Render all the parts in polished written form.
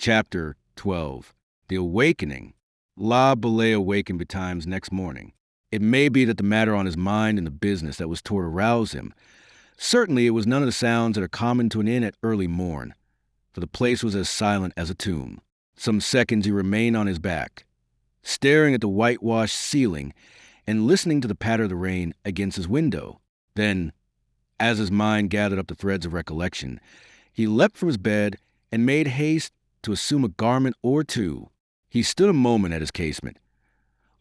Chapter 12. The Awakening. La Belay awakened betimes next morning. It may be that the matter on his mind and the business that was toward arouse him. Certainly it was none of the sounds that are common to an inn at early morn, for the place was as silent as a tomb. Some seconds he remained on his back, staring at the whitewashed ceiling and listening to the patter of the rain against his window. Then, as his mind gathered up the threads of recollection, he leapt from his bed and made haste to assume a garment or two. He stood a moment at his casement,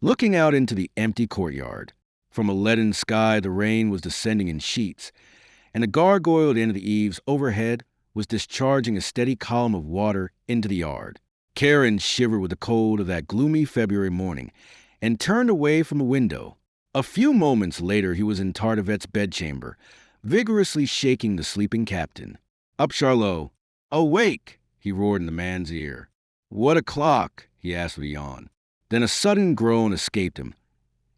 looking out into the empty courtyard. From a leaden sky the rain was descending in sheets, and the gargoyle at the end of the eaves overhead was discharging a steady column of water into the yard. Karen shivered with the cold of that gloomy February morning and turned away from the window. A few moments later he was in Tartevet's bedchamber, vigorously shaking the sleeping captain. "Up, Charlot! Awake!" he roared in the man's ear. "What o'clock?" he asked with a yawn. Then a sudden groan escaped him,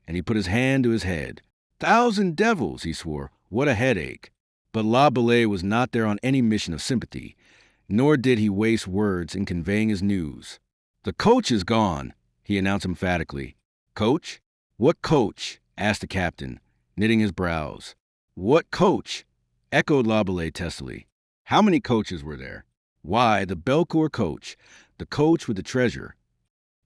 and he put his hand to his head. "Thousand devils!" he swore. "What a headache!" But La Belay was not there on any mission of sympathy, nor did he waste words in conveying his news. "The coach is gone," he announced emphatically. "Coach? What coach?" asked the captain, knitting his brows. "What coach?" echoed La Belay testily. "How many coaches were there?" "Why, the Belcourt coach, the coach with the treasure."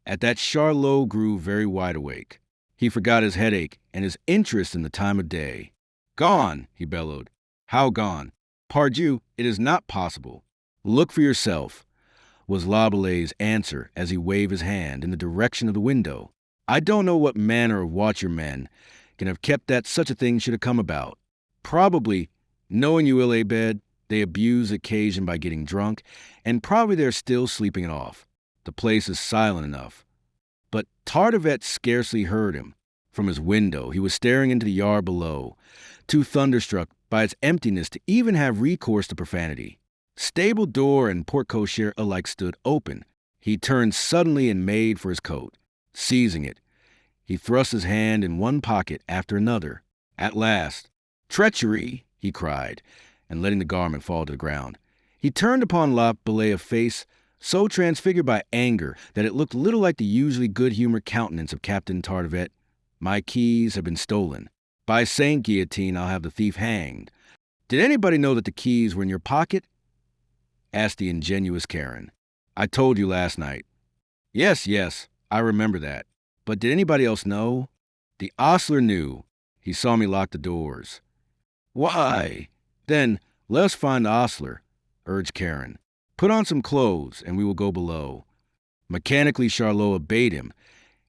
At that Charlot grew very wide awake. He forgot his headache and his interest in the time of day. "Gone!" he bellowed. "How gone?" "Pardieu, it is not possible." "Look for yourself," was La Belay's answer as he waved his hand in the direction of the window. "I don't know what manner of watcher men can have kept that such a thing should have come about. Probably, knowing you ill abed, they abused the occasion by getting drunk, and probably they're still sleeping it off. The place is silent enough." But Tartevet scarcely heard him. From his window he was staring into the yard below, too thunderstruck by its emptiness to even have recourse to profanity. Stable door and porte-cochere alike stood open. He turned suddenly and made for his coat. Seizing it, he thrust his hand in one pocket after another. At last, "Treachery!" he cried, and letting the garment fall to the ground, he turned upon La Belay a face so transfigured by anger that it looked little like the usually good-humored countenance of Captain Tartevet. "My keys have been stolen. By Saint Guillotine, I'll have the thief hanged." "Did anybody know that the keys were in your pocket?" asked the ingenuous Karen. "I told you last night." Yes, I remember that. But did anybody else know?" "The ostler knew. He saw me lock the doors." "Why? Then let us find the ostler," urged Karen. "Put on some clothes, and we will go below." Mechanically Charlot obeyed him,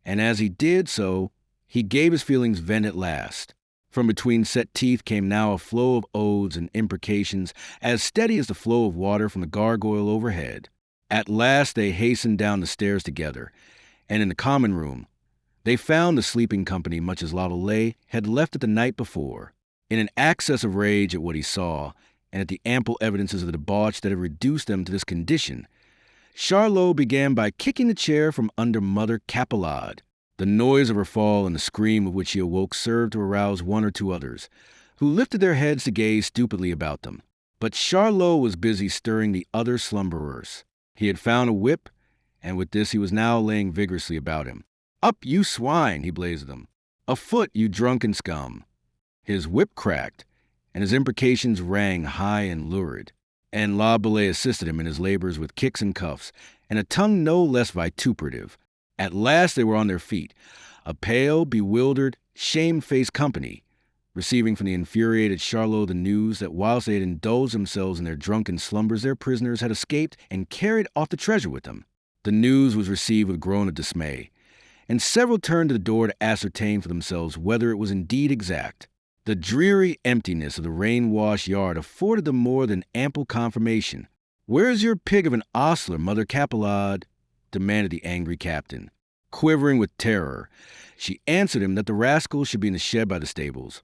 and as he did so, he gave his feelings vent at last. From between set teeth came now a flow of oaths and imprecations as steady as the flow of water from the gargoyle overhead. At last they hastened down the stairs together, and in the common room they found the sleeping company much as La Belay had left it the night before. In an access of rage at what he saw, and at the ample evidences of the debauch that had reduced them to this condition, Charlot began by kicking the chair from under Mother Capelade. The noise of her fall and the scream of which she awoke served to arouse one or two others, who lifted their heads to gaze stupidly about them. But Charlot was busy stirring the other slumberers. He had found a whip, and with this he was now laying vigorously about him. "Up, you swine!" he blazed at them. "Afoot, you drunken scum!" His whip cracked, and his imprecations rang high and lurid, and La Belay assisted him in his labors with kicks and cuffs, and a tongue no less vituperative. At last they were on their feet, a pale, bewildered, shame-faced company, receiving from the infuriated Charlot the news that whilst they had indulged themselves in their drunken slumbers, their prisoners had escaped and carried off the treasure with them. The news was received with a groan of dismay, and several turned to the door to ascertain for themselves whether it was indeed exact. The dreary emptiness of the rain-washed yard afforded them more than ample confirmation. "Where's your pig of an ostler, Mother Capelade?" demanded the angry captain. Quivering with terror, she answered him that the rascal should be in the shed by the stables,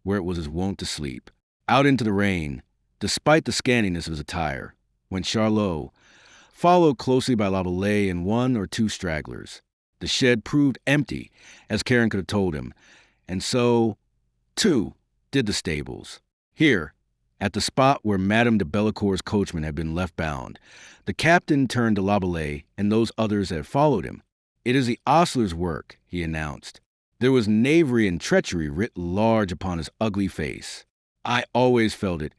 where it was his wont to sleep. Out into the rain, despite the scantiness of his attire, went Charlot, followed closely by La Belay and one or two stragglers. The shed proved empty, as Karen could have told him, and so, too, did the stables. "Here, at the spot where Madame de Bellecourt's coachman had been left bound. The captain turned to Laboulaye and those others that had followed him. "It is the ostler's work," he announced. There was knavery and treachery writ large upon his ugly face. "I always felt it,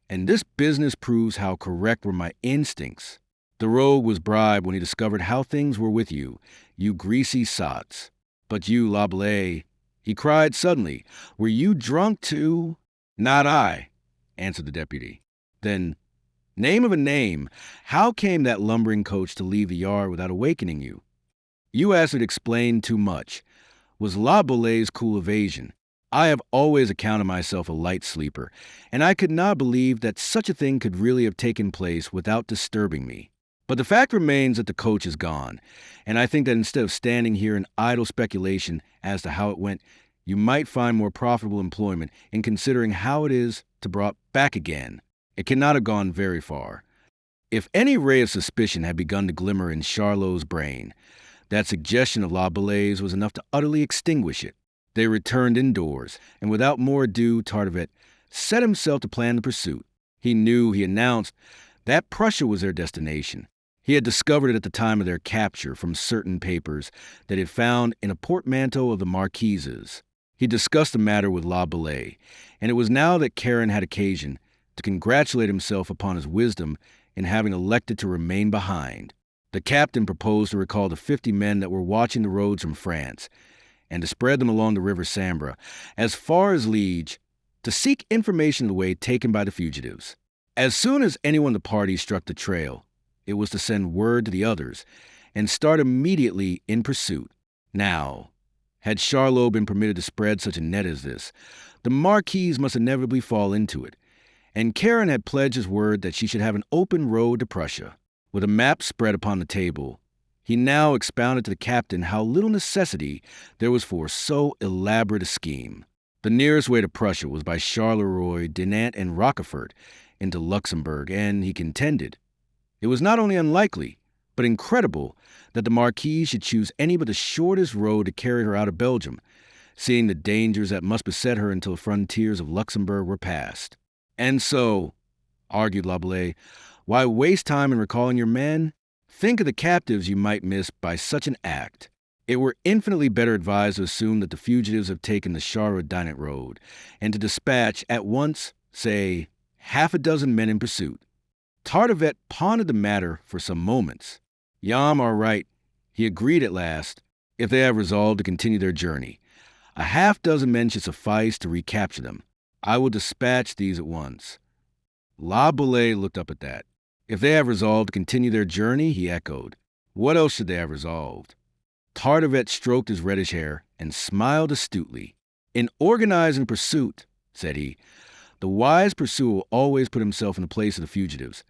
and this business proves how correct were my instincts. The rogue was bribed when he discovered how things were with you, you greasy sots. But you, Laboulaye," he cried suddenly, "were you drunk too?" "Not I," answered the deputy. "Then, name of a name, how came that lumbering coach to leave the yard without awakening you?" "You asked me to explain too much," was Laboulaye's cool evasion. "I have always accounted myself a light sleeper, and I could not believe that such a thing could really have taken place without disturbing me. But the fact remains that the coach is gone, and I think that instead of standing here in idle speculation as to how it went, you might find more profitable employment in considering how it is to brought back again. It cannot have gone very far." If any ray of suspicion had begun to glimmer in Charlot's brain, that suggestion of Laboulaye's was enough to utterly extinguish it. They returned indoors, and without more ado, Tartevet set himself to plan the pursuit. He announced, that Prussia was their destination. He had discovered it at the time of their capture from certain papers that he had found in a portmanteau of the Marquise's. He discussed the matter with Laboulaye, and it was now that Karen had occasion to congratulate himself upon his wisdom in having elected to remain behind. The captain proposed to recall the 50 men that were watching the roads from France, and to spread them along the river Sambre as far as Liege, to seek information of the way taken by the fugitives. As soon as anyone of the party struck the trail, it was to send word to the others and start immediately in pursuit. Now, had Charlot been permitted to spread such a net as this, the Marquise must inevitably fall into it, and Karen had pledged his word that she should have an open road to Prussia. With a map spread upon the table, he now expounded to the captain how little necessity there was for so elaborate a scheme. The nearest way to Prussia was by Charleroi, Dinant, and Rochefort into Luxembourg, and he contended it was not only unlikely, but incredible that the Marquise should choose any but the shortest road to carry her out of Belgium, seeing the dangers that must beset her until the frontiers of Luxembourg were passed. "And so," argued Laboulaye, "why waste time in recalling your men? Think of the captives you might miss by such an act. It were infinitely better advised to assume that the fugitives have taken the Charleroi-Dinant road, and to dispatch at once, say, half a dozen men in pursuit." Tartevet pondered the matter for some moments. "Yam are right," he agreed at last, "if they have resolved to continue their journey. A half-dozen men should suffice to recapture them. I will dispatch these at once." Laboulaye looked up at that. "If they have resolved to continue their journey," he echoed. "What else should they have resolved?" Tartevet stroked his reddish hair and smiled astutely. "In organizing pursuit," said he, "the wise pursuer will always put himself in the place of the fugitives,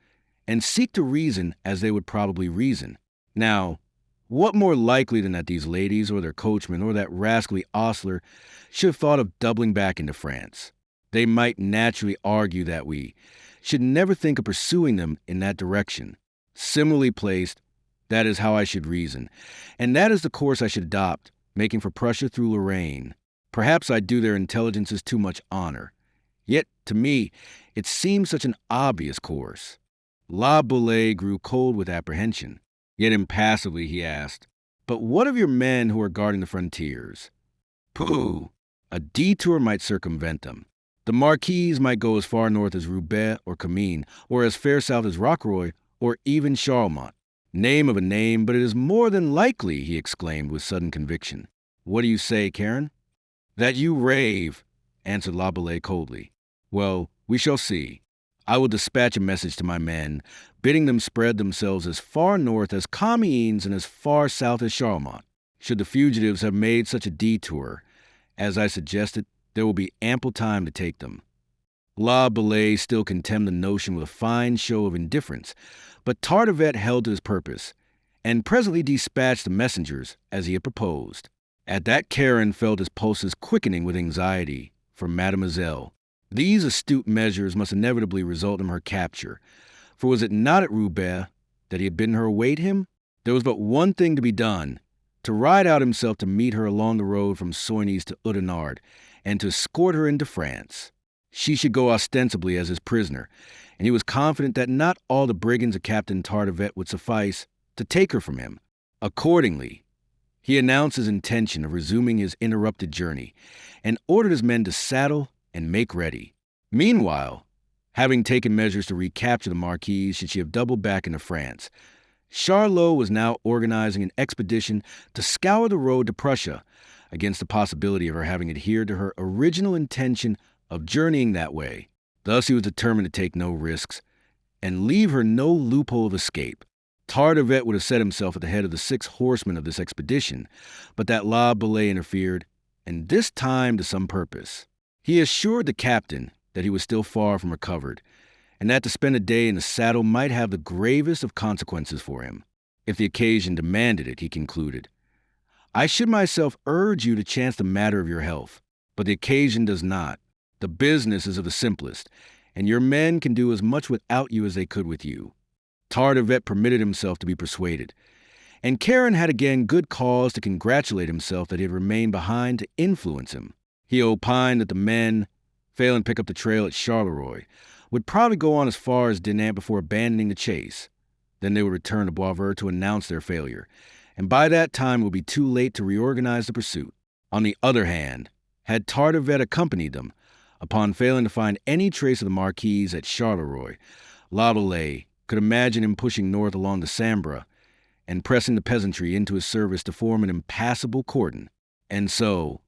and seek to reason as they would probably reason. Now, what more likely than that these ladies, or their coachman, or that rascally ostler should have thought of doubling back into France? They might naturally argue that we should never think of pursuing them in that direction. Similarly placed, that is how I should reason, and that is the course I should adopt, making for Prussia through Lorraine. Perhaps I do their intelligences too much honor. Yet, to me, it seems such an obvious course." Laboulaye grew cold with apprehension. Yet impassively he asked, "But what of your men who are guarding the frontiers?" "Pooh! A detour might circumvent them. The Marquise might go as far north as Roubaix or Comines, or as far south as Rocroi, or even Charlemont." "Name of a name, but it is more than likely," he exclaimed with sudden conviction. "What do you say, Karen?" "That you rave," answered Laboulaye coldly. "Well, we shall see. I will dispatch a message to my men, bidding them spread themselves as far north as Comines and as far south as Charlemont. Should the fugitives have made such a detour, as I suggested, there will be ample time to take them." Laboulaye still contemned the notion with a fine show of indifference, but Tartevet held to his purpose, and presently dispatched the messengers as he had proposed. At that Karen felt his pulses quickening with anxiety for Mademoiselle. These astute measures must inevitably result in her capture, for was it not at Roubaix that he had bidden her await him? There was but one thing to be done, to ride out himself to meet her along the road from Soignies to Oudenarde, and to escort her into France. She should go ostensibly as his prisoner, and he was confident that not all the brigands of Captain Tardivet would suffice to take her from him. Accordingly, he announced his intention of resuming his interrupted journey and ordered his men to saddle and make ready. Meanwhile, having taken measures to recapture the Marquise should she have doubled back into France, Charlot was now organizing an expedition to scour the road to Prussia against the possibility of her having adhered to her original intention of journeying that way. Thus he was determined to take no risks and leave her no loophole of escape. Tardivet would have set himself at the head of the 6 horsemen of this expedition, but that La Bellay interfered, and this time to some purpose. He assured the captain that he was still far from recovered, and that to spend a day in the saddle might have the gravest of consequences for him. If the occasion demanded it, he concluded, I should myself urge you to chance the matter of your health, but the occasion does not. The business is of the simplest, and your men can do as much without you as they could with you. Tardivet permitted himself to be persuaded, and Karen had again good cause to congratulate himself that he had remained behind to influence him. He opined that the men, failing to pick up the trail at Charleroi, would probably go on as far as Dinant before abandoning the chase. Then they would return to Boisvert to announce their failure, and by that time it would be too late to reorganize the pursuit. On the other hand, had Tardivet accompanied them, upon failing to find any trace of the Marquise at Charleroi, La Bellay could imagine him pushing north along the Sambre and pressing the peasantry into his service to form an impassable cordon. And so,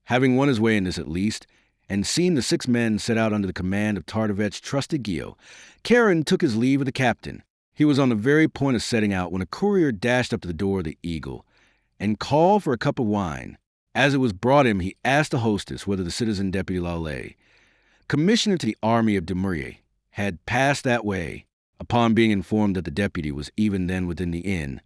having won his way in this at least, and seen the 6 men set out under the command of Tardivet's trusted Guillot, Karen took his leave of the captain. He was on the very point of setting out when a courier dashed up to the door of the Eagle and called for a cup of wine. As it was brought him, he asked the hostess whether the citizen deputy Lallet, commissioner to the army of Dumouriez, had passed that way. Upon being informed that the deputy was even then within the inn,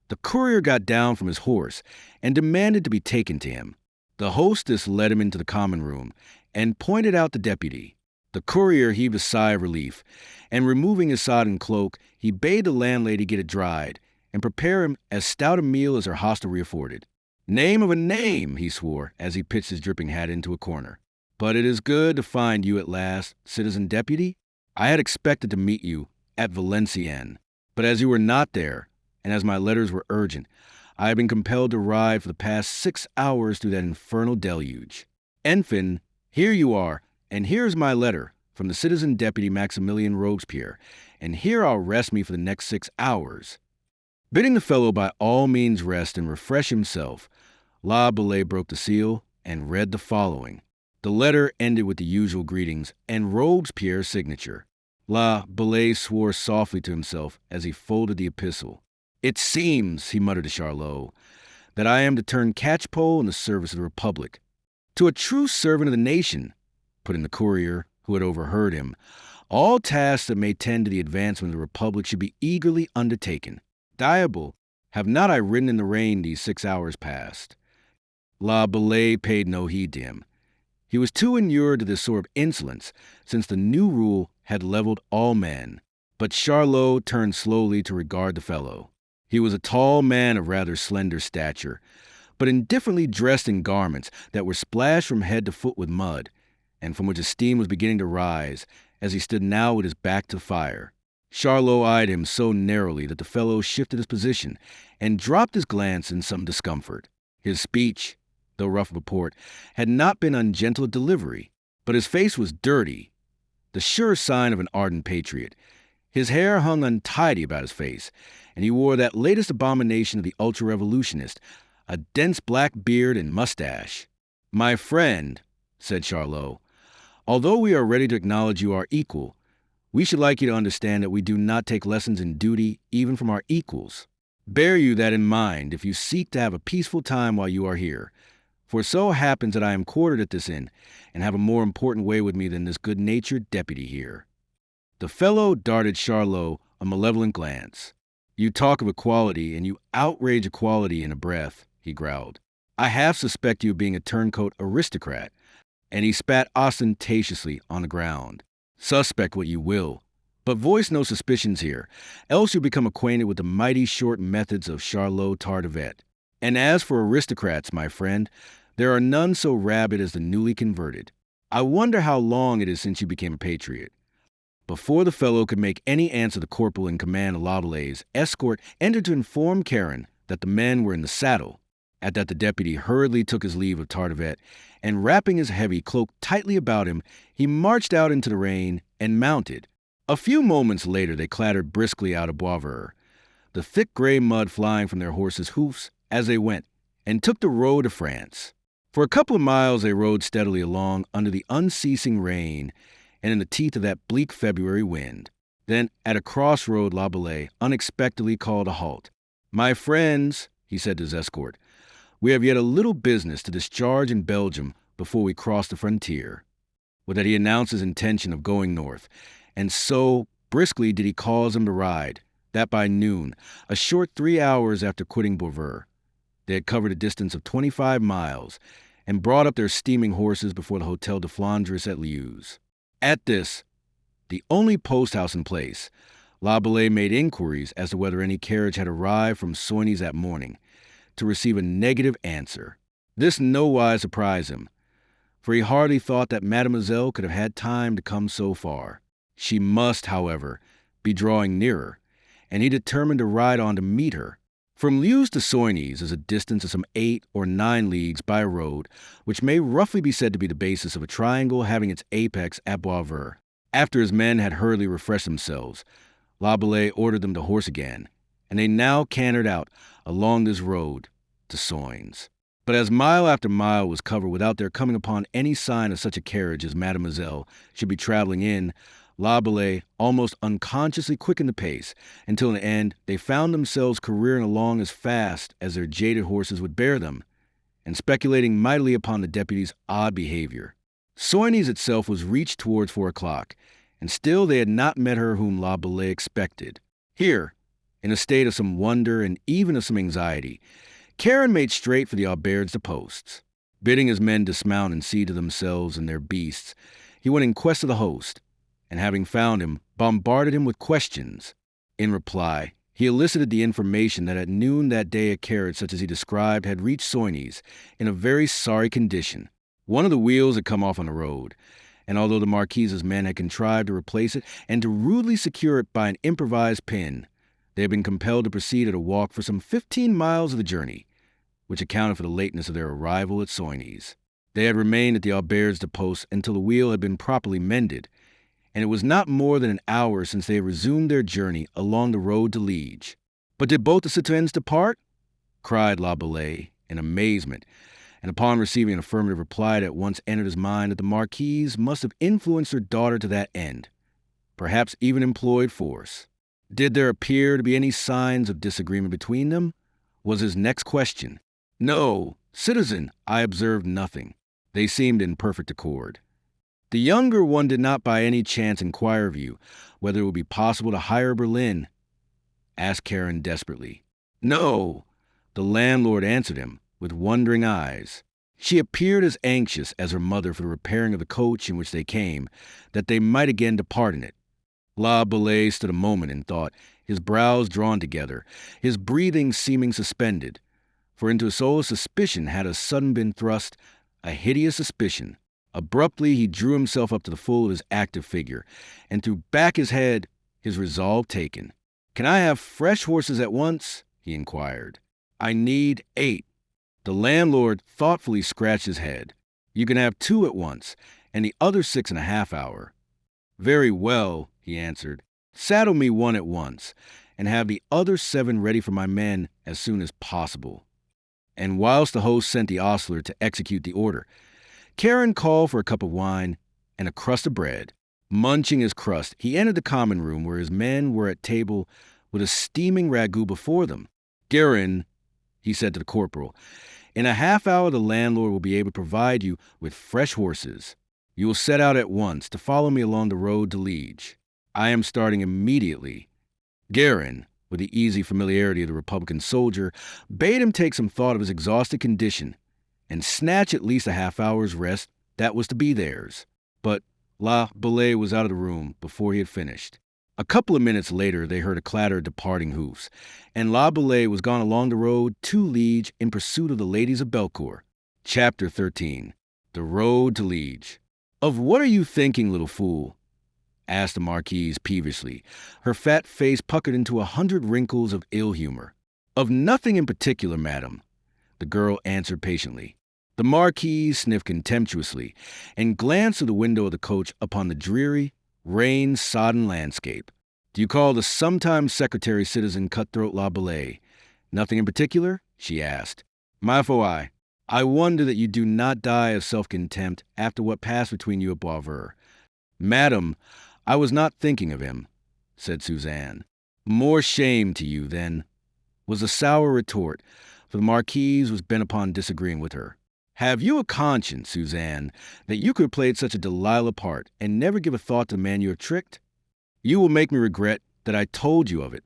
the courier got down from his horse and demanded to be taken to him. The hostess led him into the common room and pointed out the deputy. The courier heaved a sigh of relief, and removing his sodden cloak, he bade the landlady get it dried and prepare him as stout a meal as her hostelry afforded. Name of a name, he swore, as he pitched his dripping hat into a corner. But it is good to find you at last, citizen deputy. I had expected to meet you at Valenciennes, but as you were not there, and as my letters were urgent, I have been compelled to ride for the past 6 hours through that infernal deluge. Enfin, here you are, and here's my letter from the citizen deputy Maximilien Robespierre, and here I'll rest me for the next 6 hours. Bidding the fellow by all means rest and refresh himself, La Bellay broke the seal and read the following. The letter ended with the usual greetings and Robespierre's signature. La Bellay swore softly to himself as he folded the epistle. It seems, he muttered to Charlot, that I am to turn catchpole in the service of the Republic. To a true servant of the nation, put in the courier, who had overheard him, all tasks that may tend to the advancement of the Republic should be eagerly undertaken. Diable, have not I ridden in the rain these 6 hours past? La Bellay paid no heed to him. He was too inured to this sort of insolence, since the new rule had leveled all men. But Charlot turned slowly to regard the fellow. He was a tall man of rather slender stature, but indifferently dressed in garments that were splashed from head to foot with mud, and from which a steam was beginning to rise as he stood now with his back to the fire. Charlot eyed him so narrowly that the fellow shifted his position and dropped his glance in some discomfort. His speech, though rough of report, had not been ungentle of delivery, but his face was dirty, the sure sign of an ardent patriot. His hair hung untidy about his face, and he wore that latest abomination of the ultra-revolutionist, a dense black beard and mustache. My friend, said Charlot, although we are ready to acknowledge you our equal, we should like you to understand that we do not take lessons in duty even from our equals. Bear you that in mind if you seek to have a peaceful time while you are here. For it so happens that I am quartered at this inn, and have a more important way with me than this good-natured deputy here. The fellow darted Charlot a malevolent glance. You talk of equality, and you outrage equality in a breath, he growled. I half suspect you of being a turncoat aristocrat, and he spat ostentatiously on the ground. Suspect what you will, but voice no suspicions here, else you'll become acquainted with the mighty short methods of Charlot Tardivet. And as for aristocrats, my friend, there are none so rabid as the newly converted. I wonder how long it is since you became a patriot." Before the fellow could make any answer, the corporal in command of Labelay's escort entered to inform Karen that the men were in the saddle. At that, the deputy hurriedly took his leave of Tardivet, and wrapping his heavy cloak tightly about him, he marched out into the rain and mounted. A few moments later, they clattered briskly out of Boisvert, the thick gray mud flying from their horses' hoofs as they went, and took the road to France. For a couple of miles, they rode steadily along under the unceasing rain and in the teeth of that bleak February wind. Then, at a crossroad, Labelais unexpectedly called a halt. "My friends," he said to his escort, "we have yet a little business to discharge in Belgium before we cross the frontier." With that, he announced his intention of going north, and so briskly did he cause them to ride, that by noon, a short 3 hours after quitting Boisvert, they had covered a distance of 25 miles and brought up their steaming horses before the Hotel de Flandres at Leuze. At this, the only post house in place, Labelais made inquiries as to whether any carriage had arrived from Soignies that morning, to receive a negative answer. This nowise surprised him, for he hardly thought that Mademoiselle could have had time to come so far. She must, however, be drawing nearer, and he determined to ride on to meet her. From Leuze to Soignies is a distance of some 8 or 9 leagues by a road, which may roughly be said to be the basis of a triangle having its apex at Boisvert. After his men had hurriedly refreshed themselves, Labelais ordered them to horse again, and they now cantered out along this road to Soignes. But as mile after mile was covered without their coming upon any sign of such a carriage as Mademoiselle should be traveling in, Labelais almost unconsciously quickened the pace, until in the end they found themselves careering along as fast as their jaded horses would bear them, and speculating mightily upon the deputy's odd behavior. Soignies itself was reached towards 4 o'clock, and still they had not met her whom Labelais expected. Here, in a state of some wonder and even of some anxiety, Karen made straight for the auberge de posts. Bidding his men dismount and see to themselves and their beasts, he went in quest of the host, and having found him, bombarded him with questions. In reply, he elicited the information that at noon that day a carriage such as he described had reached Soignies in a very sorry condition. One of the wheels had come off on the road, and although the Marquise's men had contrived to replace it and to rudely secure it by an improvised pin, they had been compelled to proceed at a walk for some 15 miles of the journey, which accounted for the lateness of their arrival at Soignies. They had remained at the auberge de poste until the wheel had been properly mended, and it was not more than an hour since they had resumed their journey along the road to Liege. "But did both the citoyennes depart?" cried Labelais in amazement, and upon receiving an affirmative reply it at once entered his mind that the Marquise must have influenced her daughter to that end, perhaps even employed force. Did there appear to be any signs of disagreement between them? Was his next question. "No, citizen, I observed nothing. They seemed in perfect accord." "The younger one did not by any chance inquire of you whether it would be possible to hire Berlin?" asked Karen desperately. "No," the landlord answered him, with wondering eyes. She appeared as anxious as her mother for the repairing of the coach in which they came, that they might again depart in it. Labelais stood a moment in thought, his brows drawn together, his breathing seeming suspended, for into his soul a suspicion had a sudden been thrust, a hideous suspicion. Abruptly he drew himself up to the full of his active figure, and threw back his head, his resolve taken. "Can I have fresh horses at once?" he inquired. "I need 8. The landlord thoughtfully scratched his head. "You can have 2 at once, and the other 6½ hours. "Very well," he answered. "Saddle me 1 at once, and have the other 7 ready for my men as soon as possible." And whilst the host sent the ostler to execute the order, Karen called for a cup of wine and a crust of bread. Munching his crust, he entered the common room where his men were at table with a steaming ragout before them. "Guerin," he said to the corporal, "in a half hour the landlord will be able to provide you with fresh horses. You will set out at once to follow me along the road to Liege. I am starting immediately." Guerin, with the easy familiarity of the Republican soldier, bade him take some thought of his exhausted condition and snatch at least a half hour's rest that was to be theirs. But Labelais was out of the room before he had finished. A couple of minutes later they heard a clatter of departing hoofs, and Labelais was gone along the road to Liege in pursuit of the ladies of Belcourt. Chapter 13. The Road to Liege. Of what are you thinking, little fool? Asked the Marquise peevishly, her fat face puckered into 100 wrinkles of ill humor. Of nothing in particular, madam, the girl answered patiently. The Marquise sniffed contemptuously and glanced through the window of the coach upon the dreary, rain-sodden landscape. Do you call the sometime secretary citizen Cutthroat La Bellay? Nothing in particular? She asked. Ma foi, I wonder that you do not die of self-contempt after what passed between you at Boisvert. Madam, I was not thinking of him, said Suzanne. More shame to you, then, was a sour retort, for the Marquise was bent upon disagreeing with her. Have you a conscience, Suzanne, that you could have played such a Delilah part and never give a thought to the man you have tricked? You will make me regret that I told you of it,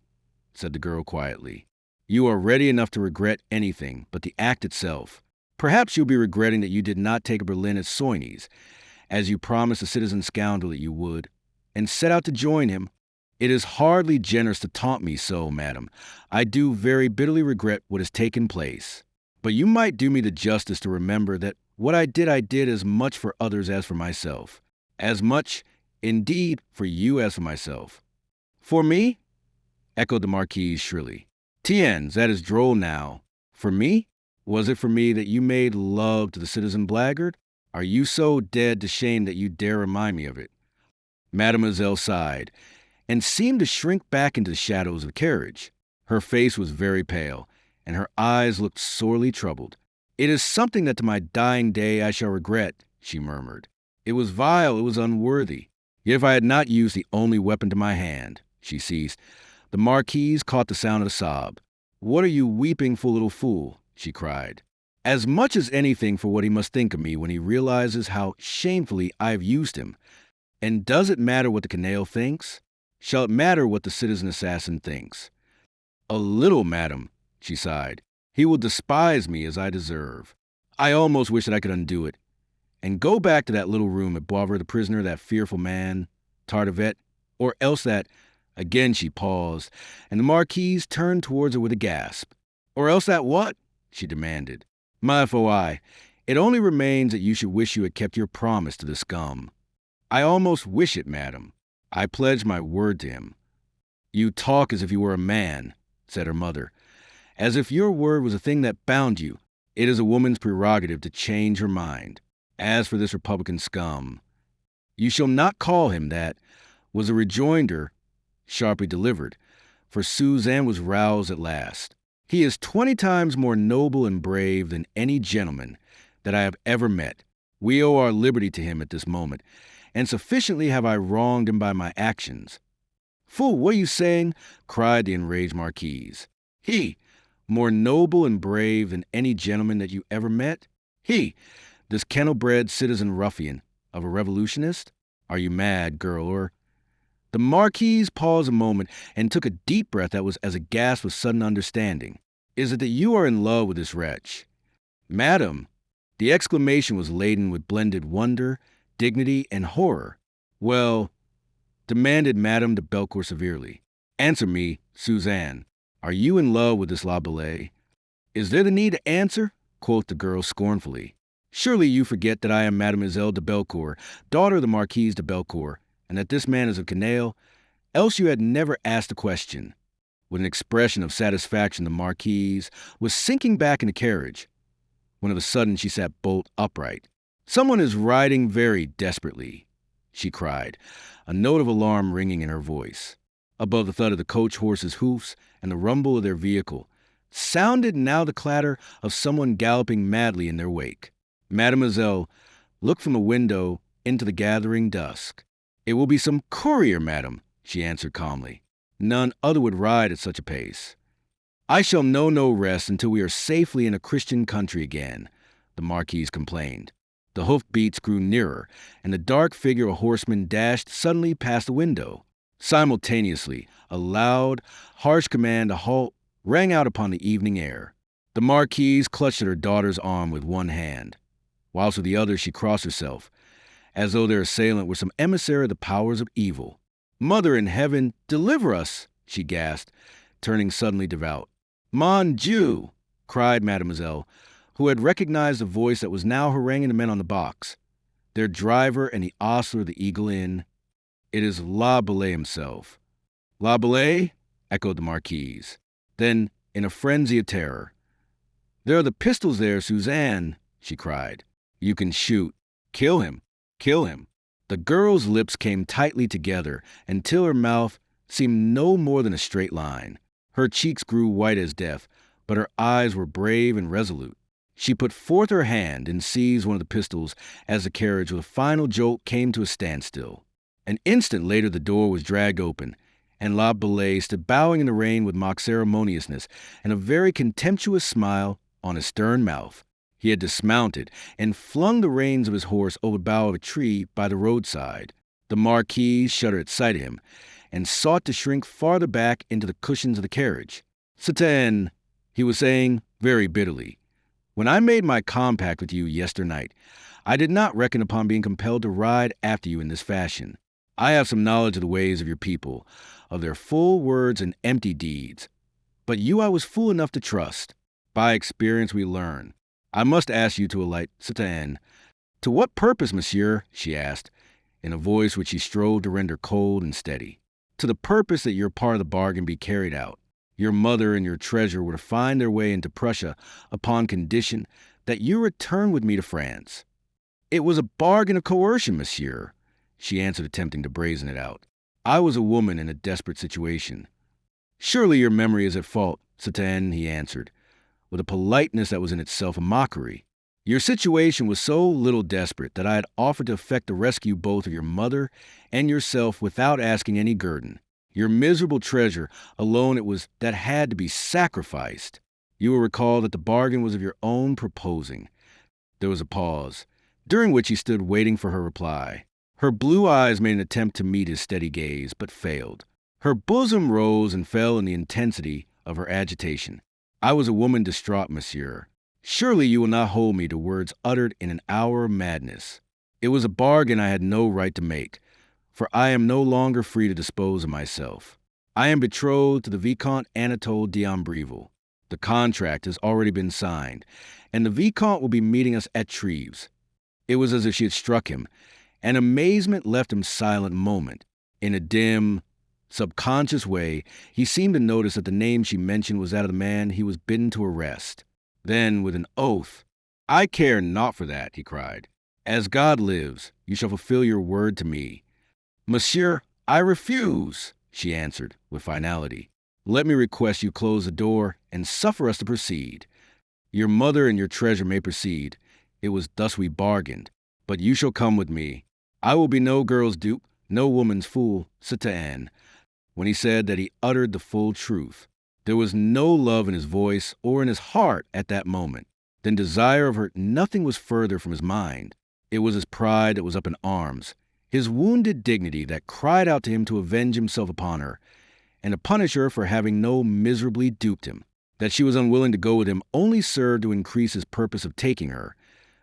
said the girl quietly. You are ready enough to regret anything but the act itself. Perhaps you'll be regretting that you did not take a Berlin at Soignes, as you promised the citizen scoundrel that you would, and set out to join him. It is hardly generous to taunt me so, madam. I do very bitterly regret what has taken place. But you might do me the justice to remember that what I did as much for others as for myself. As much, indeed, for you as for myself. For me? Echoed the Marquise shrilly. Tiens, that is droll now. For me? Was it for me that you made love to the citizen blackguard? Are you so dead to shame that you dare remind me of it? Mademoiselle sighed, and seemed to shrink back into the shadows of the carriage. Her face was very pale, and her eyes looked sorely troubled. It is something that to my dying day I shall regret, she murmured. It was vile, it was unworthy. Yet if I had not used the only weapon to my hand, she ceased. The Marquise caught the sound of a sob. What are you weeping for, little fool? She cried. As much as anything for what he must think of me when he realizes how shamefully I have used him. And does it matter what the canaille thinks? Shall it matter what the citizen assassin thinks? A little, madam, she sighed. He will despise me as I deserve. I almost wish that I could undo it. And go back to that little room at Boisvert the prisoner, that fearful man, Tartevet, or else that... Again she paused, and the Marquise turned towards her with a gasp. Or else that what? She demanded. Ma foi, it only remains that you should wish you had kept your promise to the scum. I almost wish it, madam. I pledge my word to him. You talk as if you were a man, said her mother. As if your word was a thing that bound you. It is a woman's prerogative to change her mind. As for this Republican scum, you shall not call him that, was a rejoinder sharply delivered, for Suzanne was roused at last. He is 20 times more noble and brave than any gentleman that I have ever met. We owe our liberty to him at this moment, and sufficiently have I wronged him by my actions. Fool, what are you saying? Cried the enraged Marquise. He, more noble and brave than any gentleman that you ever met? He, this kennel-bred citizen ruffian of a revolutionist? Are you mad, girl, or... The Marquise paused a moment and took a deep breath that was as a gasp of sudden understanding. Is it that you are in love with this wretch? Madam, the exclamation was laden with blended wonder, dignity, and horror. Well, demanded Madame de Belcourt severely. Answer me, Suzanne. Are you in love with this La Bellay? Is there the need to answer? Quoth the girl scornfully. Surely you forget that I am Mademoiselle de Belcourt, daughter of the Marquise de Belcourt, and that this man is of Canaille, else you had never asked the question. With an expression of satisfaction, the Marquise was sinking back in the carriage, when of a sudden she sat bolt upright. Someone is riding very desperately, she cried, a note of alarm ringing in her voice. Above the thud of the coach horses' hoofs and the rumble of their vehicle, sounded now the clatter of someone galloping madly in their wake. Mademoiselle looked from the window into the gathering dusk. It will be some courier, madam, she answered calmly. None other would ride at such a pace. I shall know no rest until we are safely in a Christian country again, the Marquise complained. The hoof-beats grew nearer, and the dark figure of a horseman dashed suddenly past the window. Simultaneously, a loud, harsh command to halt rang out upon the evening air. The Marquise clutched at her daughter's arm with one hand, whilst with the other she crossed herself, as though their assailant were some emissary of the powers of evil. Mother in heaven, deliver us, she gasped, turning suddenly devout. Mon Dieu, cried Mademoiselle, who had recognized the voice that was now haranguing the men on the box. their driver and the ostler of the Eagle Inn. It is La Bellay himself. La Bellay? Echoed the Marquise. Then, in a frenzy of terror, there are the pistols there, Suzanne, she cried. You can shoot. Kill him. Kill him. The girl's lips came tightly together until her mouth seemed no more than a straight line. Her cheeks grew white as death, but her eyes were brave and resolute. She put forth her hand and seized one of the pistols as the carriage with a final jolt came to a standstill. An instant later the door was dragged open, and La Bellay stood bowing in the rain with mock ceremoniousness and a very contemptuous smile on his stern mouth. He had dismounted and flung the reins of his horse over the bough of a tree by the roadside. The Marquise shuddered at sight of him and sought to shrink farther back into the cushions of the carriage. Citoyen, he was saying very bitterly, when I made my compact with you yesternight, I did not reckon upon being compelled to ride after you in this fashion. I have some knowledge of the ways of your people, of their full words and empty deeds. But you I was fool enough to trust. By experience we learn. I must ask you to alight, Citoyen. To what purpose, monsieur? She asked, in a voice which she strove to render cold and steady. To the purpose that your part of the bargain be carried out. Your mother and your treasure were to find their way into Prussia upon condition that you return with me to France. It was a bargain of coercion, monsieur, she answered, attempting to brazen it out. I was a woman in a desperate situation. Surely your memory is at fault, Citoyen, he answered, with a politeness that was in itself a mockery. Your situation was so little desperate that I had offered to effect the rescue both of your mother and yourself without asking any guerdon. Your miserable treasure alone it was that had to be sacrificed. You will recall that the bargain was of your own proposing. There was a pause, during which he stood waiting for her reply. Her blue eyes made an attempt to meet his steady gaze, but failed. Her bosom rose and fell in the intensity of her agitation. I was a woman distraught, monsieur. Surely you will not hold me to words uttered in an hour of madness. It was a bargain I had no right to make, for I am no longer free to dispose of myself. I am betrothed to the Vicomte Anatole d'Ambreville. The contract has already been signed, and the Vicomte will be meeting us at Treves. It was as if she had struck him, and amazement left him silent a moment. In a dim, subconscious way, he seemed to notice that the name she mentioned was that of the man he was bidden to arrest. Then, with an oath, I care not for that, he cried. As God lives, you shall fulfill your word to me. Monsieur, I refuse, she answered, with finality. Let me request you close the door and suffer us to proceed. Your mother and your treasure may proceed. It was thus we bargained. But you shall come with me. I will be no girl's dupe, no woman's fool, Citoyen. When he said that he uttered the full truth, there was no love in his voice or in his heart at that moment. Than desire of her, nothing was further from his mind. It was his pride that was up in arms, his wounded dignity that cried out to him to avenge himself upon her, and to punish her for having no miserably duped him. That she was unwilling to go with him only served to increase his purpose of taking her,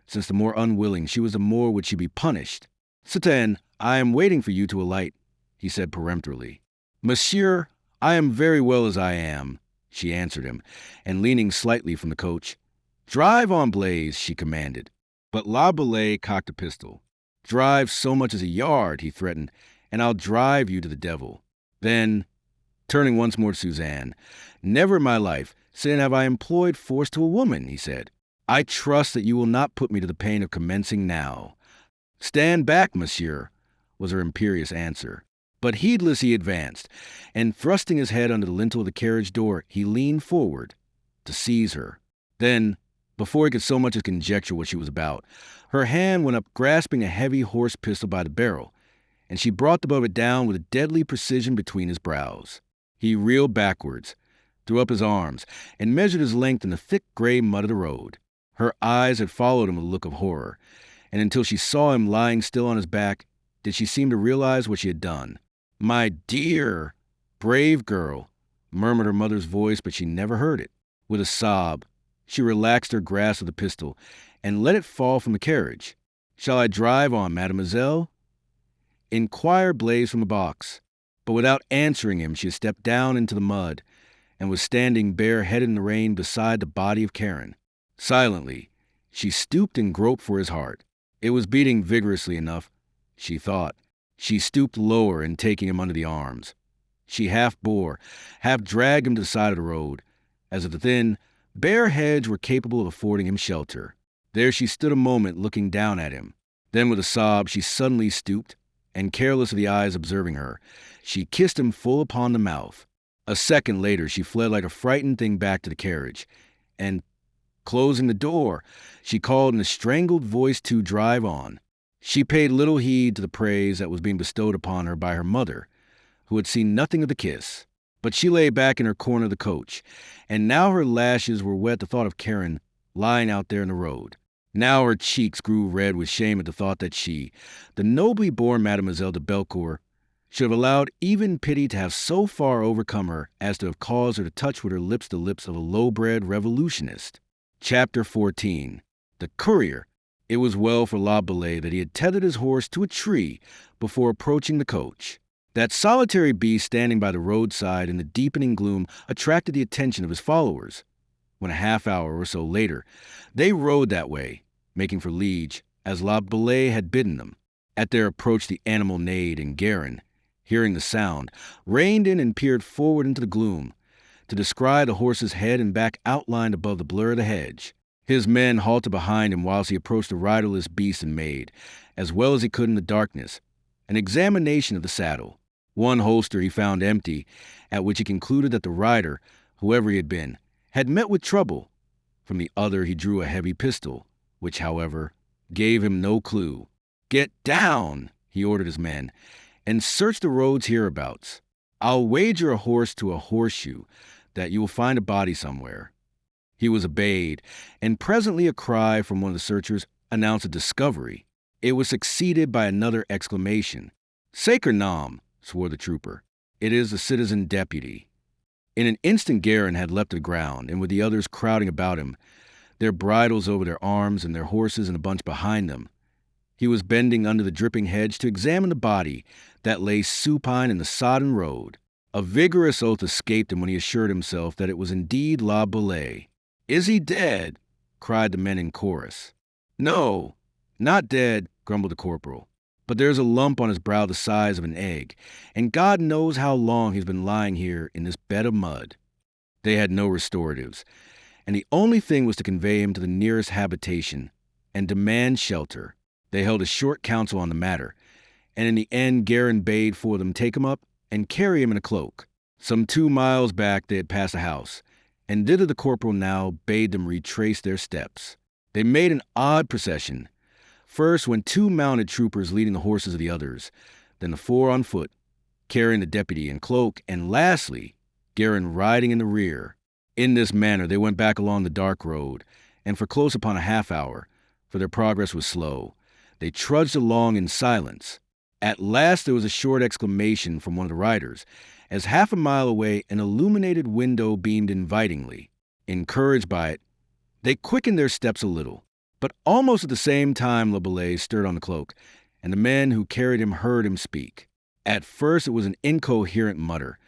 since the more unwilling she was, the more would she be punished. Citoyen, I am waiting for you to alight, he said peremptorily. Monsieur, I am very well as I am, she answered him, and leaning slightly from the coach. Drive on, Blaise, she commanded. But La Bellay cocked a pistol. Drive so much as a yard, he threatened, and I'll drive you to the devil. Then, turning once more to Suzanne, never in my life, since have I employed force to a woman, he said. I trust that you will not put me to the pain of commencing now. Stand back, monsieur, was her imperious answer. But heedless he advanced, and thrusting his head under the lintel of the carriage door, he leaned forward to seize her. Then, before he could so much as conjecture what she was about, her hand went up grasping a heavy horse pistol by the barrel, and she brought the bullet down with a deadly precision between his brows. He reeled backwards, threw up his arms, and measured his length in the thick gray mud of the road. Her eyes had followed him with a look of horror, and until she saw him lying still on his back, did she seem to realize what she had done. My dear, brave girl, murmured her mother's voice, but she never heard it. With a sob, she relaxed her grasp of the pistol and let it fall from the carriage. Shall I drive on, mademoiselle? Inquired Blaise from the box, but without answering him, she had stepped down into the mud and was standing bareheaded in the rain beside the body of Karen. Silently, she stooped and groped for his heart. It was beating vigorously enough, she thought. She stooped lower and taking him under the arms. She half bore, half dragged him to the side of the road, as if the thin, bare hedge were capable of affording him shelter. There she stood a moment looking down at him. Then with a sob she suddenly stooped, and careless of the eyes observing her, she kissed him full upon the mouth. A second later she fled like a frightened thing back to the carriage, and, closing the door, she called in a strangled voice to drive on. She paid little heed to the praise that was being bestowed upon her by her mother, who had seen nothing of the kiss. But she lay back in her corner of the coach, and now her lashes were wet at the thought of Karen lying out there in the road. Now her cheeks grew red with shame at the thought that she, the nobly born Mademoiselle de Belcourt, should have allowed even pity to have so far overcome her as to have caused her to touch with her lips the lips of a low-bred revolutionist. Chapter 14. The Courier. It was well for La Bellay that he had tethered his horse to a tree before approaching the coach. That solitary beast standing by the roadside in the deepening gloom attracted the attention of his followers. When a half hour or so later, they rode that way, making for Liege, as La Bellay had bidden them. At their approach the animal neighed, and Guerin, hearing the sound, reined in and peered forward into the gloom, to descry the horse's head and back outlined above the blur of the hedge. His men halted behind him whilst he approached the riderless beast and made, as well as he could in the darkness, an examination of the saddle. One holster he found empty, at which he concluded that the rider, whoever he had been, had met with trouble. From the other he drew a heavy pistol, which, however, gave him no clue. "Get down," he ordered his men, "and search the roads hereabouts. I'll wager a horse to a horseshoe that you will find a body somewhere." He was obeyed, and presently a cry from one of the searchers announced a discovery. It was succeeded by another exclamation. "Sacre nom!" swore the trooper. "It is the citizen deputy." In an instant Guerin had leapt to the ground, and with the others crowding about him, their bridles over their arms and their horses in a bunch behind them, he was bending under the dripping hedge to examine the body that lay supine in the sodden road. A vigorous oath escaped him when he assured himself that it was indeed La Bellay. "Is he dead?" cried the men in chorus. "No, not dead," grumbled the corporal. "But there's a lump on his brow the size of an egg, and God knows how long he's been lying here in this bed of mud." They had no restoratives, and the only thing was to convey him to the nearest habitation and demand shelter. They held a short council on the matter, and in the end Guerin bade for them take him up and carry him in a cloak. Some 2 miles back they had passed a house, and thither the corporal now bade them retrace their steps. They made an odd procession. First went 2 mounted troopers leading the horses of the others, then the 4 on foot, carrying the deputy and cloak, and lastly, Guerin riding in the rear. In this manner they went back along the dark road, and for close upon a half hour, for their progress was slow, they trudged along in silence. At last there was a short exclamation from one of the riders, as half a mile away an illuminated window beamed invitingly. Encouraged by it, they quickened their steps a little. But almost at the same time La Bellay stirred on the cloak, and the men who carried him heard him speak. At first it was an incoherent mutter.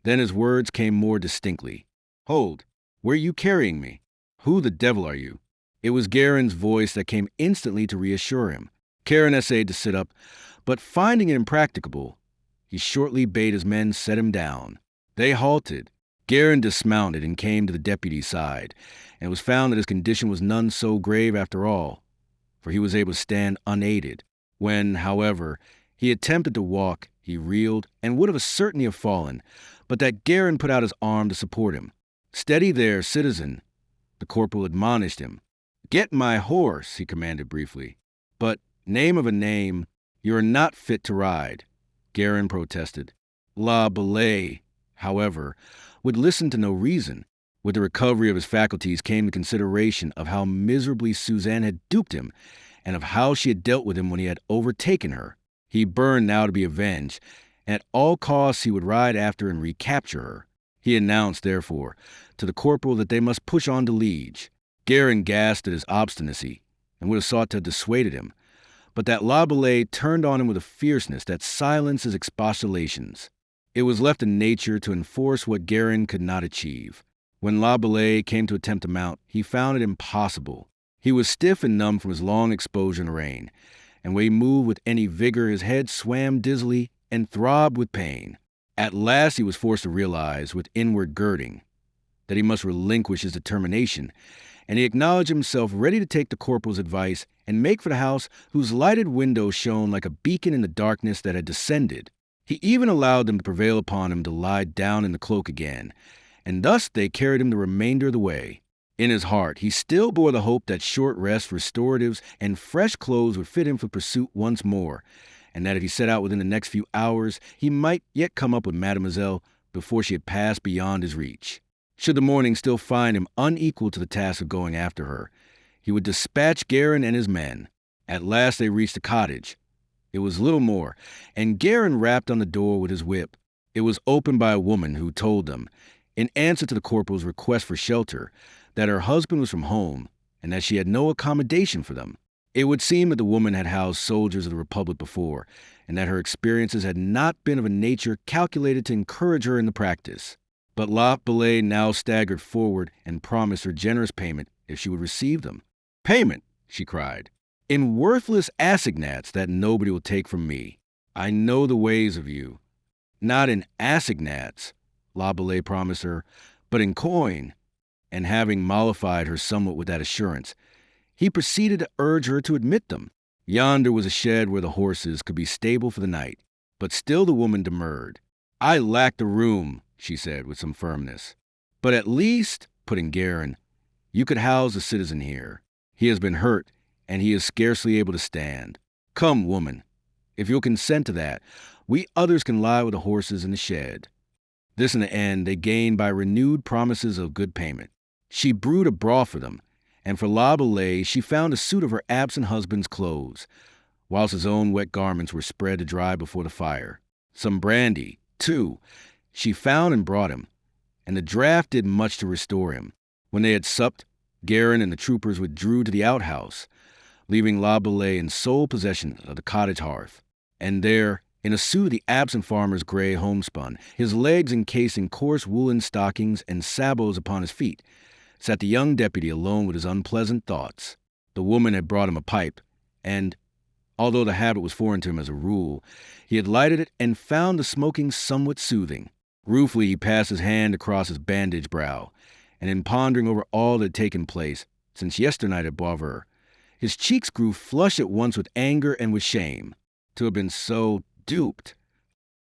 Then his words came more distinctly. "Hold! Where are you carrying me? Who the devil are you?" It was Guerin's voice that came instantly to reassure him. Guerin essayed to sit up, but finding it impracticable, he shortly bade his men set him down. They halted. Guerin dismounted and came to the deputy's side, and it was found that his condition was none so grave after all, for he was able to stand unaided. When, however, he attempted to walk, he reeled and would of a certainty have fallen, but that Guerin put out his arm to support him. "Steady there, citizen," the corporal admonished him. "Get my horse," he commanded briefly. "But, name of a name, you are not fit to ride," Guerin protested. La Bellay, however, would listen to no reason. With the recovery of his faculties came the consideration of how miserably Suzanne had duped him, and of how she had dealt with him when he had overtaken her. He burned now to be avenged, and at all costs he would ride after and recapture her. He announced, therefore, to the corporal that they must push on to Liege. Guerin gasped at his obstinacy, and would have sought to have dissuaded him, but that La Bellay turned on him with a fierceness that silenced his expostulations. It was left to nature to enforce what Guerin could not achieve. When La Bellay came to attempt to mount, he found it impossible. He was stiff and numb from his long exposure in the rain, and when he moved with any vigor, his head swam dizzily and throbbed with pain. At last he was forced to realize, with inward girding, that he must relinquish his determination, and he acknowledged himself ready to take the corporal's advice and make for the house whose lighted window shone like a beacon in the darkness that had descended. He even allowed them to prevail upon him to lie down in the cloak again, and thus they carried him the remainder of the way. In his heart, he still bore the hope that short rest, restoratives, and fresh clothes would fit him for pursuit once more, and that if he set out within the next few hours, he might yet come up with Mademoiselle before she had passed beyond his reach. Should the morning still find him unequal to the task of going after her, he would dispatch Guerin and his men. At last they reached the cottage. It was little more, and Guerin rapped on the door with his whip. It was opened by a woman who told them, in answer to the corporal's request for shelter, that her husband was from home and that she had no accommodation for them. It would seem that the woman had housed soldiers of the Republic before, and that her experiences had not been of a nature calculated to encourage her in the practice. But La Bellay now staggered forward and promised her generous payment if she would receive them. "Payment!" she cried. "In worthless assignats that nobody will take from me. I know the ways of you." "Not in assignats," La Bellay promised her, "but in coin." And having mollified her somewhat with that assurance, he proceeded to urge her to admit them. Yonder was a shed where the horses could be stabled for the night, but still the woman demurred. "I lack the room," she said with some firmness. "But at least," put in Guerin, "you could house a citizen here. He has been hurt, and he is scarcely able to stand. Come, woman, if you'll consent to that, we others can lie with the horses in the shed." This in the end they gained by renewed promises of good payment. She brewed a broth for them, and for La Bellay she found a suit of her absent husband's clothes, whilst his own wet garments were spread to dry before the fire. Some brandy, too, she found and brought him, and the draught did much to restore him. When they had supped, Guerin and the troopers withdrew to the outhouse, leaving La Bellay in sole possession of the cottage hearth. And there, in a suit of the absent farmer's gray homespun, his legs encased in coarse woolen stockings and sabots upon his feet, sat the young deputy alone with his unpleasant thoughts. The woman had brought him a pipe, and, although the habit was foreign to him as a rule, he had lighted it and found the smoking somewhat soothing. Ruefully he passed his hand across his bandaged brow, and in pondering over all that had taken place since yesternight at Boisvert, his cheeks grew flushed at once with anger and with shame. To have been so duped.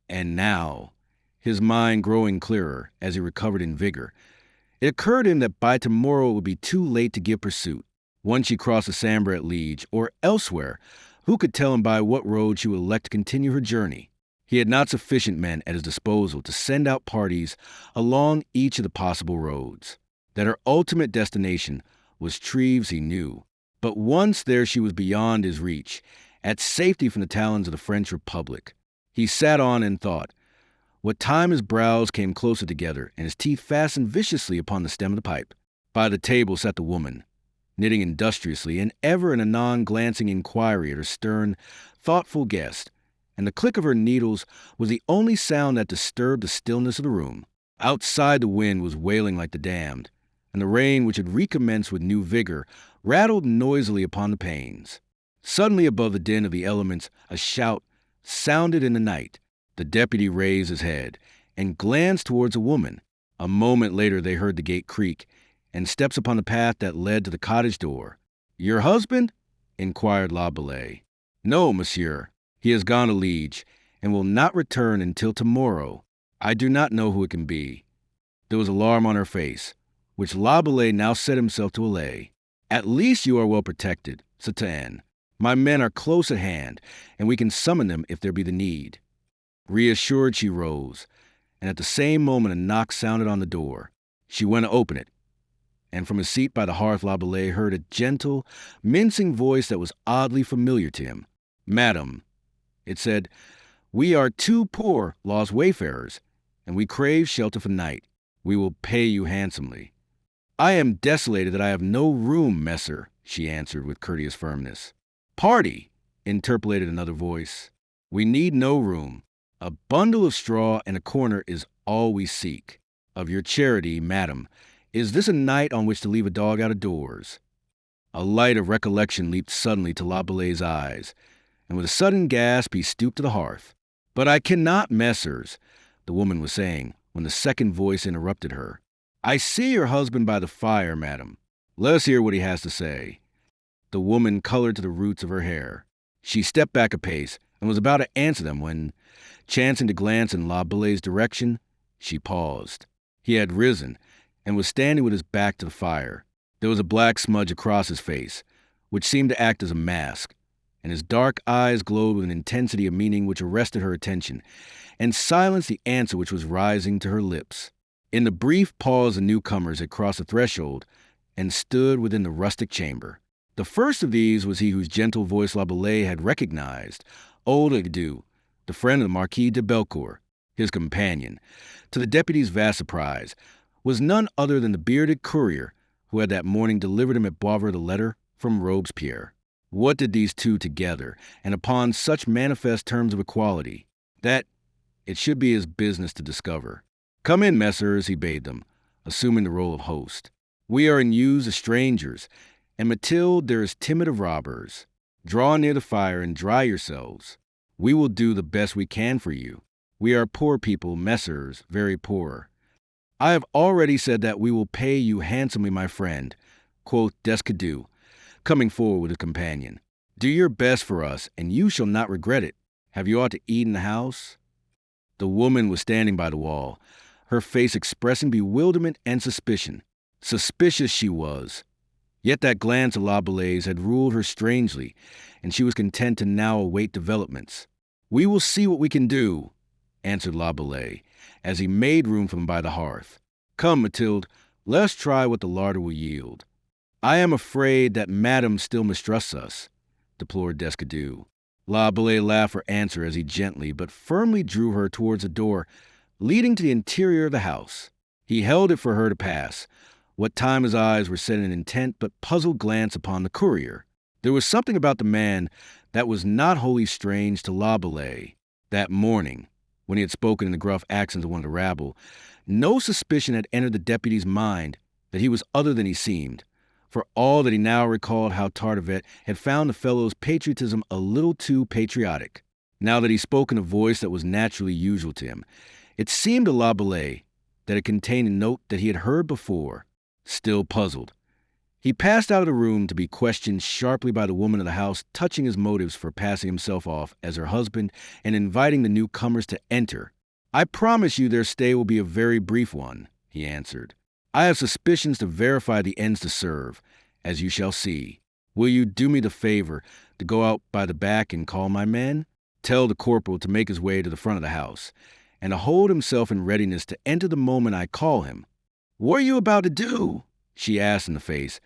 And now, his mind growing clearer as he recovered in vigor, it occurred to him that by tomorrow it would be too late to give pursuit. Once she crossed the Sambre at Liege, or elsewhere, who could tell him by what road she would elect to continue her journey? He had not sufficient men at his disposal to send out parties along each of the possible roads. That her ultimate destination was Treves he knew, but once there she was beyond his reach, at safety from the talons of the French Republic. He sat on and thought. What time his brows came closer together and his teeth fastened viciously upon the stem of the pipe. By the table sat the woman, knitting industriously and ever and anon glancing inquiry at her stern, thoughtful guest, and the click of her needles was the only sound that disturbed the stillness of the room. Outside the wind was wailing like the damned, and the rain, which had recommenced with new vigor, rattled noisily upon the panes. Suddenly above the din of the elements, a shout sounded in the night. The deputy raised his head and glanced towards a woman. A moment later they heard the gate creak, and steps upon the path that led to the cottage door. "Your husband?" inquired La Bellay. "No, monsieur. He has gone to Liege, and will not return until tomorrow. I do not know who it can be." There was alarm on her face, which La Bellay now set himself to allay. "At least you are well protected, citoyen. My men are close at hand, and we can summon them if there be the need." Reassured, she rose, and at the same moment a knock sounded on the door. She went to open it, and from his seat by the hearth La Bellay heard a gentle, mincing voice that was oddly familiar to him. "Madam," it said, "we are two poor, lost wayfarers, and we crave shelter for night. We will pay you handsomely." "I am desolated that I have no room, messer," she answered with courteous firmness. "Party," interpolated another voice. "We need no room. A bundle of straw and a corner is all we seek. Of your charity, madam, is this a night on which to leave a dog out of doors?" A light of recollection leaped suddenly to La Belay's eyes, and with a sudden gasp he stooped to the hearth. "But I cannot, messers," the woman was saying, when the second voice interrupted her. "I see your husband by the fire, madam. Let us hear what he has to say." The woman colored to the roots of her hair. She stepped back a pace and was about to answer them when, chancing to glance in La Belay's direction, she paused. He had risen and was standing with his back to the fire. There was a black smudge across his face, which seemed to act as a mask, and his dark eyes glowed with an intensity of meaning which arrested her attention and silenced the answer which was rising to her lips. In the brief pause, the newcomers had crossed the threshold and stood within the rustic chamber. The first of these was he whose gentle voice La Belay had recognized, old Ledoux, the friend of the Marquis de Belcourt. His companion, to the deputy's vast surprise, was none other than the bearded courier who had that morning delivered him at Boisvert the letter from Robespierre. What did these two together, and upon such manifest terms of equality, that it should be his business to discover? "Come in, messers," he bade them, assuming the role of host. "We are in use as strangers, and Mathilde there is timid of robbers. Draw near the fire and dry yourselves. We will do the best we can for you. We are poor people, messers, very poor." "I have already said that we will pay you handsomely, my friend," quoth Descadoux, coming forward with his companion. "Do your best for us, and you shall not regret it. Have you aught to eat in the house?" The woman was standing by the wall, her face expressing bewilderment and suspicion. Suspicious she was, yet that glance of La Belay's had ruled her strangely, and she was content to now await developments. "We will see what we can do," answered La Belay, as he made room for them by the hearth. "Come, Mathilde, let us try what the larder will yield." "I am afraid that madame still mistrusts us," deplored Descadoux. La Belay laughed for answer as he gently but firmly drew her towards a door leading to the interior of the house. He held it for her to pass, what time his eyes were set in an intent but puzzled glance upon the courier. There was something about the man that was not wholly strange to La Belay. That morning, when he had spoken in the gruff accents of one of the rabble, no suspicion had entered the deputy's mind that he was other than he seemed, for all that he now recalled how Tartevet had found the fellow's patriotism a little too patriotic. Now that he spoke in a voice that was naturally usual to him, it seemed to La Belay that it contained a note that he had heard before. Still puzzled, he passed out of the room to be questioned sharply by the woman of the house touching his motives for passing himself off as her husband and inviting the newcomers to enter. "I promise you their stay will be a very brief one," he answered. "I have suspicions to verify the ends to serve, as you shall see. Will you do me the favor to go out by the back and call my men? Tell the corporal to make his way to the front of the house, and to hold himself in readiness to enter the moment I call him." "What are you about to do?" she asked in the face,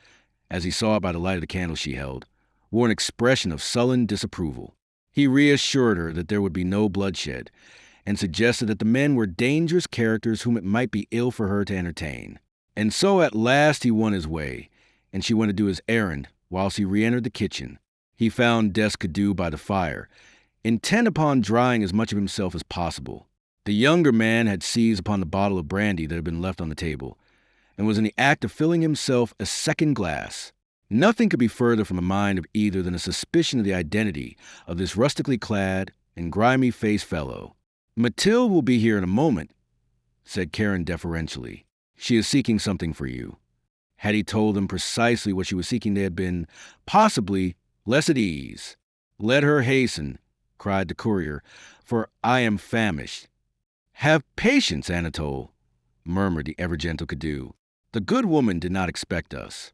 as he saw it by the light of the candle she held, wore an expression of sullen disapproval. He reassured her that there would be no bloodshed, and suggested that the men were dangerous characters whom it might be ill for her to entertain. And so at last he won his way, and she went to do his errand whilst he re-entered the kitchen. He found Descadoux by the fire, intent upon drying as much of himself as possible. The younger man had seized upon the bottle of brandy that had been left on the table, and was in the act of filling himself a second glass. Nothing could be further from the mind of either than a suspicion of the identity of this rustically clad and grimy-faced fellow. "Mathilde will be here in a moment," said Karen deferentially. "She is seeking something for you." Had he told them precisely what she was seeking, they had been, possibly, less at ease. "Let her hasten," cried the courier, "for I am famished." "Have patience, Anatole," murmured the ever-gentle Cadoux. "The good woman did not expect us."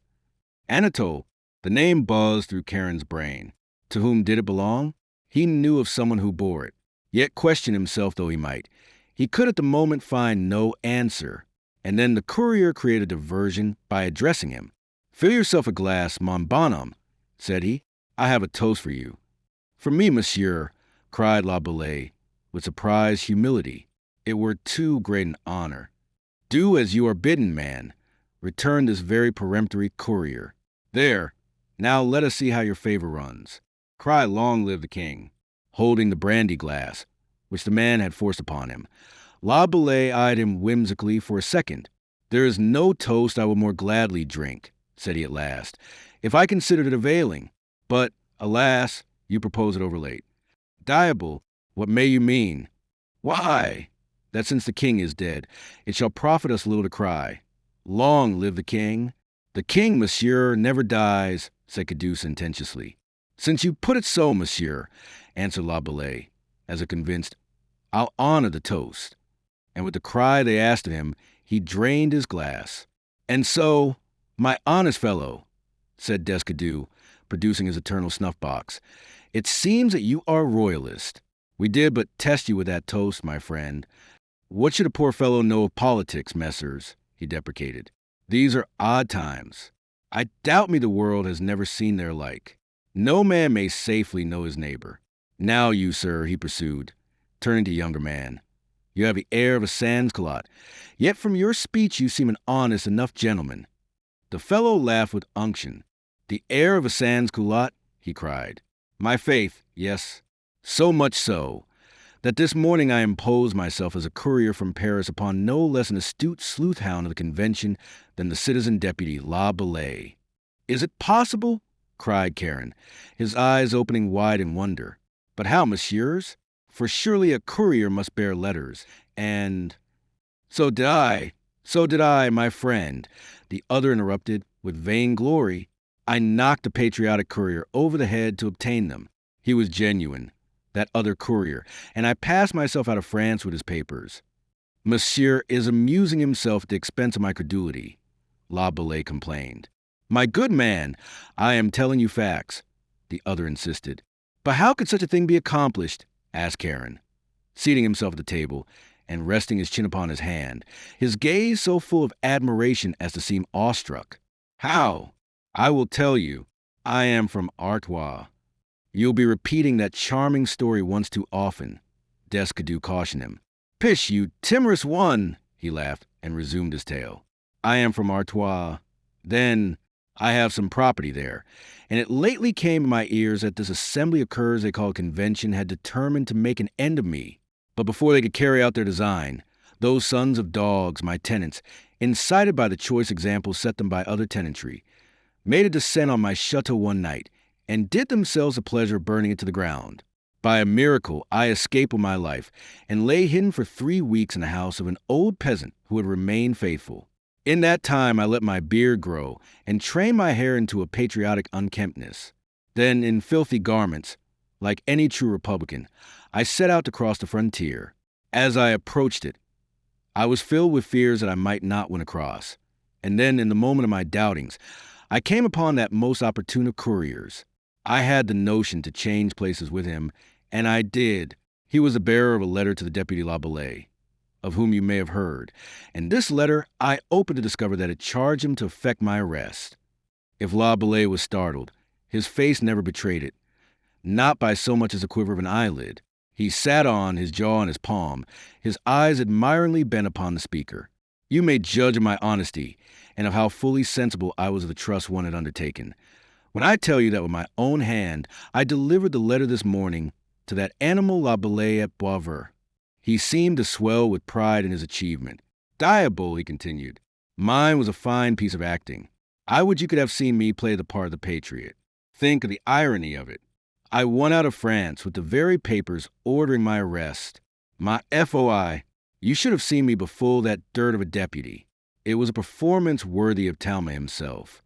Anatole, the name buzzed through Karen's brain. To whom did it belong? He knew of someone who bore it. Yet question himself though he might, he could at the moment find no answer. And then the courier created a diversion by addressing him. "Fill yourself a glass, mon bonhomme," said he. "I have a toast for you." "For me, monsieur," cried La Belay, with surprised humility. "It were too great an honor." "Do as you are bidden, man," returned this very peremptory courier. "There, now let us see how your favor runs. Cry, 'Long live the king,'" holding the brandy glass, which the man had forced upon him. La Belay eyed him whimsically for a second. "There is no toast I would more gladly drink," said he at last, if I considered it availing. But, alas, you propose it overlate. Diable, what may you mean? Why, that since the king is dead, it shall profit us little to cry. Long live the king! The king, monsieur, never dies, said Cadew sententiously. Since you put it so, monsieur, answered La Bellay, as a convinced, I'll honor the toast. And with the cry they asked of him, he drained his glass. And so, my honest fellow, said Descadeau, producing his eternal snuff-box, it seems that you are a royalist. We did but test you with that toast, my friend. What should a poor fellow know of politics, messers? He deprecated. These are odd times. I doubt me the world has never seen their like. No man may safely know his neighbor. Now you, sir, he pursued, turning to younger man, you have the air of a sans-culotte, yet from your speech you seem an honest enough gentleman. The fellow laughed with unction. The air of a sans-culotte, he cried. My faith, yes, so much so, that this morning I imposed myself as a courier from Paris upon no less an astute sleuth-hound of the convention than the citizen deputy La Bellay. Is it possible? Cried Karen, his eyes opening wide in wonder. But how, messieurs? For surely a courier must bear letters, and— So did I, my friend, the other interrupted, with vain glory. I knocked a patriotic courier over the head to obtain them. He was genuine, that other courier, and I passed myself out of France with his papers. Monsieur is amusing himself at the expense of my credulity, La Bellay complained. My good man, I am telling you facts, the other insisted. But how could such a thing be accomplished? Asked Karen, seating himself at the table and resting his chin upon his hand, his gaze so full of admiration as to seem awestruck. How? I will tell you. I am from Artois. You'll be repeating that charming story once too often, Descadeau cautioned him. Pish, you timorous one, he laughed and resumed his tale. I am from Artois. Then I have some property there, and it lately came to my ears that this assembly of curs they call a convention had determined to make an end of me. But before they could carry out their design, those sons of dogs, my tenants, incited by the choice example set them by other tenantry, made a descent on my chateau one night, and did themselves the pleasure of burning it to the ground. By a miracle, I escaped with my life, and lay hidden for 3 weeks in the house of an old peasant who had remained faithful. In that time, I let my beard grow, and trained my hair into a patriotic unkemptness. Then, in filthy garments, like any true Republican, I set out to cross the frontier. As I approached it, I was filled with fears that I might not win across. And then, in the moment of my doubtings, I came upon that most opportune of couriers. I had the notion to change places with him, and I did. He was the bearer of a letter to the Deputy La Bellay, of whom you may have heard, and this letter I opened to discover that it charged him to effect my arrest. If La Bellay was startled, his face never betrayed it, not by so much as a quiver of an eyelid. He sat on, his jaw on his palm, his eyes admiringly bent upon the speaker. You may judge of my honesty, and of how fully sensible I was of the trust one had undertaken, when I tell you that with my own hand I delivered the letter this morning to that animal La Bellay at Boisvert. He seemed to swell with pride in his achievement. Diable, he continued, mine was a fine piece of acting. I would you could have seen me play the part of the patriot. Think of the irony of it. I won out of France with the very papers ordering my arrest. My FOI, you should have seen me befool that dirt of a deputy. It was a performance worthy of Talma himself.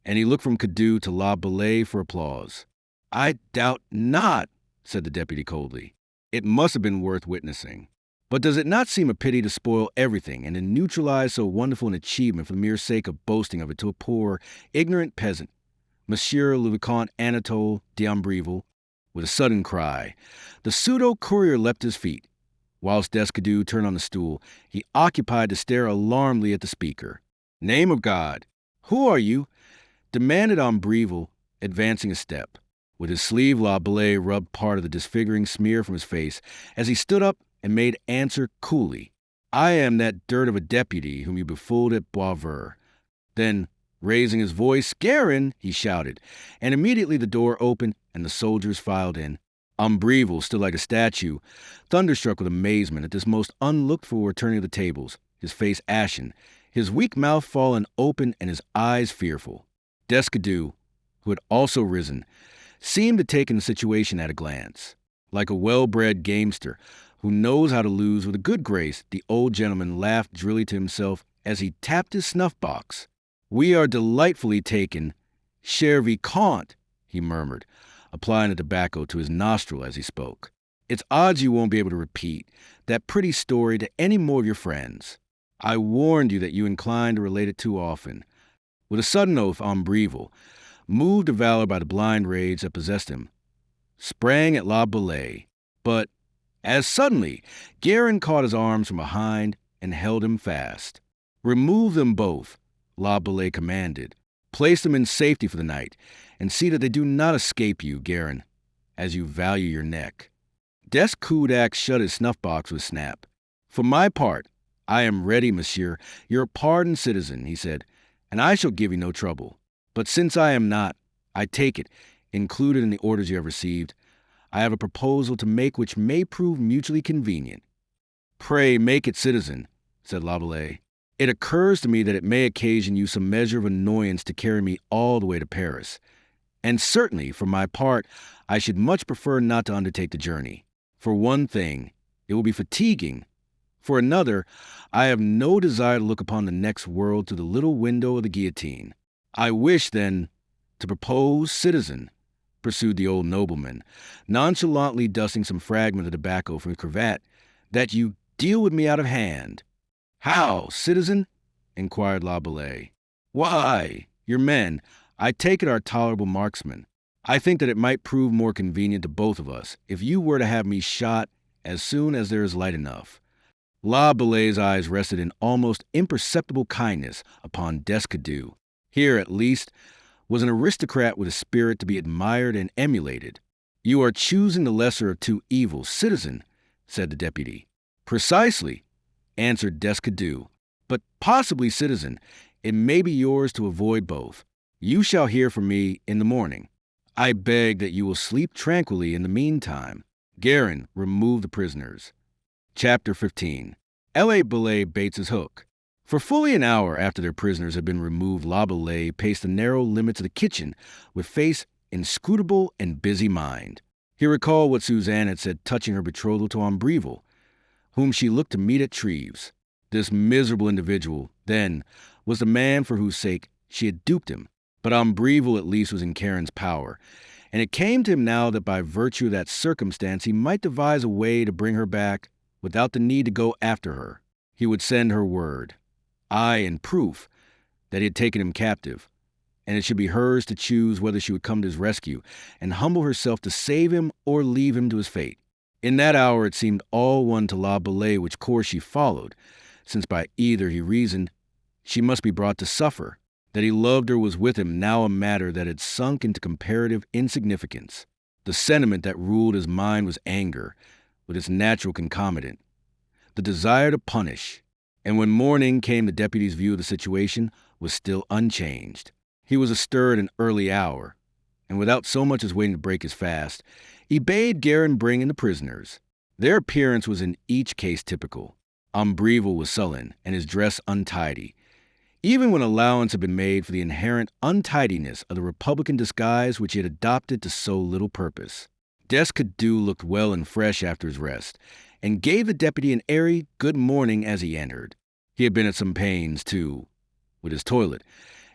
And he looked from Cadew to La Bellay for applause. I doubt not, said the deputy coldly. It must have been worth witnessing. But does it not seem a pity to spoil everything and to neutralize so wonderful an achievement for the mere sake of boasting of it to a poor, ignorant peasant? Monsieur le Vicomte Anatole d'Ambreville, with a sudden cry, the pseudo-courier leapt his feet. Whilst Descadeau turned on the stool, he occupied to stare alarmedly at the speaker. Name of God, who are you? Demanded Ambreville, advancing a step. With his sleeve, La Bellay rubbed part of the disfiguring smear from his face as he stood up and made answer coolly. I am that dirt of a deputy whom you befooled at Boisvert. Then, raising his voice, Scarin, he shouted, and immediately the door opened and the soldiers filed in. Ambreville stood like a statue, thunderstruck with amazement at this most unlooked-for turning of the tables, his face ashen, his weak mouth fallen open and his eyes fearful. Descadeau, who had also risen, seemed to take in the situation at a glance. Like a well-bred gamester who knows how to lose with a good grace, the old gentleman laughed drily to himself as he tapped his snuff-box. "We are delightfully taken, cher Vicomte," he murmured, applying the tobacco to his nostril as he spoke. "It's odds you won't be able to repeat that pretty story to any more of your friends. I warned you that you inclined to relate it too often." With a sudden oath, Ombreville, moved to valor by the blind rage that possessed him, sprang at La Bellay. But as suddenly, Guerin caught his arms from behind and held him fast. "Remove them both," La Bellay commanded. "Place them in safety for the night, and see that they do not escape you, Guerin, as you value your neck." Descoudac shut his snuff-box with a snap. "For my part, I am ready, monsieur, your pardoned citizen," he said, "and I shall give you no trouble. But since I am not, I take it, included in the orders you have received, I have a proposal to make which may prove mutually convenient." "Pray make it, citizen," said La Bellay. "It occurs to me that it may occasion you some measure of annoyance to carry me all the way to Paris. And certainly, for my part, I should much prefer not to undertake the journey. For one thing, it will be fatiguing. For another, I have no desire to look upon the next world through the little window of the guillotine. I wish, then, to propose, citizen," pursued the old nobleman, nonchalantly dusting some fragment of tobacco from his cravat, "that you deal with me out of hand." "How, citizen?" inquired La Bellay. "Why, your men, I take it, are tolerable marksmen. I think that it might prove more convenient to both of us if you were to have me shot as soon as there is light enough." La Bellay's eyes rested in almost imperceptible kindness upon Descadoux. Here, at least, was an aristocrat with a spirit to be admired and emulated. "You are choosing the lesser of two evils, citizen," said the deputy. "Precisely," answered Descadoux. "But possibly, citizen, it may be yours to avoid both. You shall hear from me in the morning. I beg that you will sleep tranquilly in the meantime." Guerin removed the prisoners. Chapter 15. La Bellay baits his hook. For fully an hour after their prisoners had been removed, La Bellay paced the narrow limits of the kitchen with face inscrutable and busy mind. He recalled what Suzanne had said touching her betrothal to Ombreville, whom she looked to meet at Treves. This miserable individual, then, was the man for whose sake she had duped him. But Ombreville at least was in Karen's power, and it came to him now that by virtue of that circumstance he might devise a way to bring her back without the need to go after her. He would send her word, aye, in proof, that he had taken him captive, and it should be hers to choose whether she would come to his rescue and humble herself to save him or leave him to his fate. In that hour it seemed all one to La Bellay which course she followed, since by either, he reasoned, she must be brought to suffer. That he loved her was with him now a matter that had sunk into comparative insignificance. The sentiment that ruled his mind was anger, with its natural concomitant, the desire to punish. And when morning came, the deputy's view of the situation was still unchanged. He was astir at an early hour, and without so much as waiting to break his fast, he bade Guerin bring in the prisoners. Their appearance was in each case typical. Ombreville was sullen, and his dress untidy, even when allowance had been made for the inherent untidiness of the republican disguise which he had adopted to so little purpose. Descadoux looked well and fresh after his rest, and gave the deputy an airy good morning as he entered. He had been at some pains, too, with his toilet,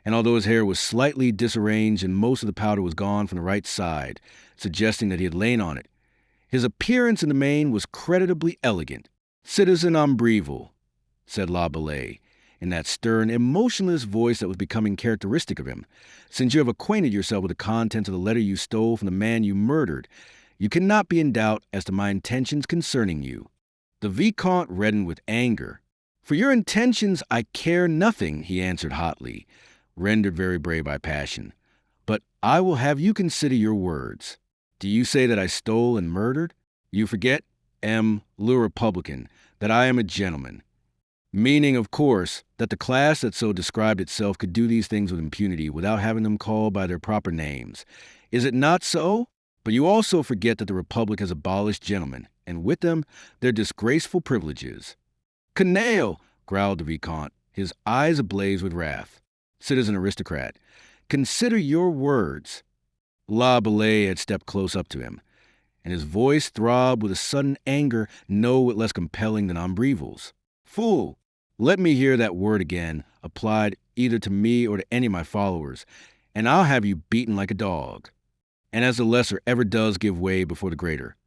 and although his hair was slightly disarranged and most of the powder was gone from the right side, suggesting that he had lain on it, his appearance in the main was creditably elegant. "Citizen Ombreville," said La Bellay, in that stern, emotionless voice that was becoming characteristic of him, "since you have acquainted yourself with the contents of the letter you stole from the man you murdered, you cannot be in doubt as to my intentions concerning you." The Vicomte reddened with anger. "For your intentions I care nothing," he answered hotly, rendered very brave by passion. "But I will have you consider your words. Do you say that I stole and murdered? You forget, M. le Republican, that I am a gentleman. Meaning, of course, that the class that so described itself could do these things with impunity without having them called by their proper names. Is it not so? But you also forget that the Republic has abolished gentlemen, and with them their disgraceful privileges." "Canaille!" growled the Vicomte, his eyes ablaze with wrath. "Citizen aristocrat, Consider your words. La Bellay had stepped close up to him, and his voice throbbed with a sudden anger no whit less compelling than Ombreville's. Fool! Let me hear that word again, applied either to me or to any of my followers, and I'll have you beaten like a dog. And as the lesser ever does give way before the greater,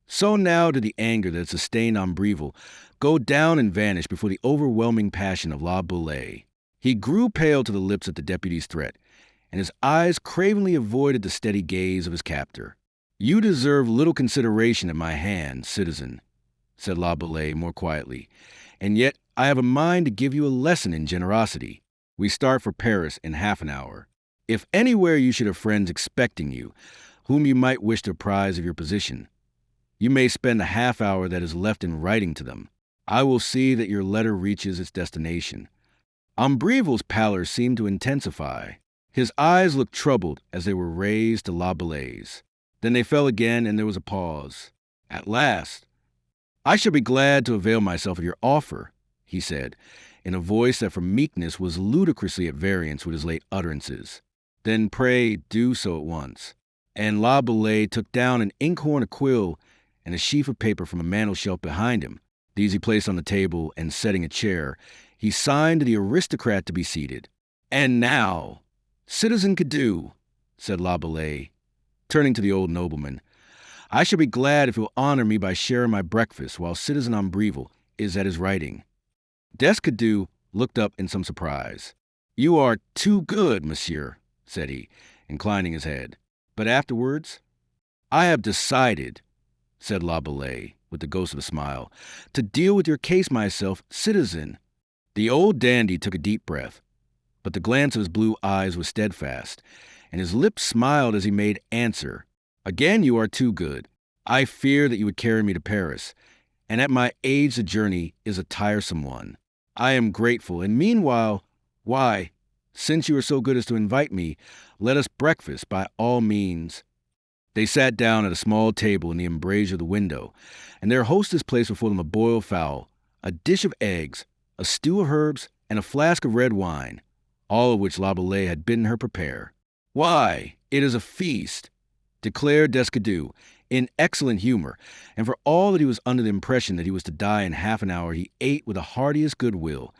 so now did the anger that had sustained Ombreville go down and vanish before the overwhelming passion of La Bellay. He grew pale to the lips at the deputy's threat, and his eyes cravenly avoided the steady gaze of his captor. You deserve little consideration at my hand, citizen, said La Bellay more quietly, and yet I have a mind to give you a lesson in generosity. We start for Paris in half an hour. If anywhere you should have friends expecting you, whom you might wish to apprise of your position, you may spend the half hour that is left in writing to them. I will see that your letter reaches its destination. Ombreville's pallor seemed to intensify. His eyes looked troubled as they were raised to La Bellay's. Then they fell again, and there was a pause. At last, I shall be glad to avail myself of your offer, he said, in a voice that for meekness was ludicrously at variance with his late utterances. Then pray do so at once. And La Bellay took down an inkhorn, a quill, and a sheaf of paper from a mantel-shelf behind him. These he placed on the table, and setting a chair, he signed to the aristocrat to be seated. And now, Citizen Cadew, said La Bellay, turning to the old nobleman, I shall be glad if you'll honor me by sharing my breakfast while Citizen Ombreville is at his writing. Descadew looked up in some surprise. You are too good, monsieur, said he, inclining his head. But afterwards, I have decided, said La Bellay, with the ghost of a smile, to deal with your case myself, citizen. The old dandy took a deep breath, but the glance of his blue eyes was steadfast, and his lips smiled as he made answer. Again you are too good. I fear that you would carry me to Paris, and at my age the journey is a tiresome one. I am grateful, and meanwhile, why, since you are so good as to invite me, let us breakfast by all means. They sat down at a small table in the embrasure of the window, and their hostess placed before them a boiled fowl, a dish of eggs, a stew of herbs, and a flask of red wine, all of which La Bellay had bidden her prepare. Why, it is a feast, declared Descadew, in excellent humor, and for all that he was under the impression that he was to die in half an hour, he ate with the heartiest good will,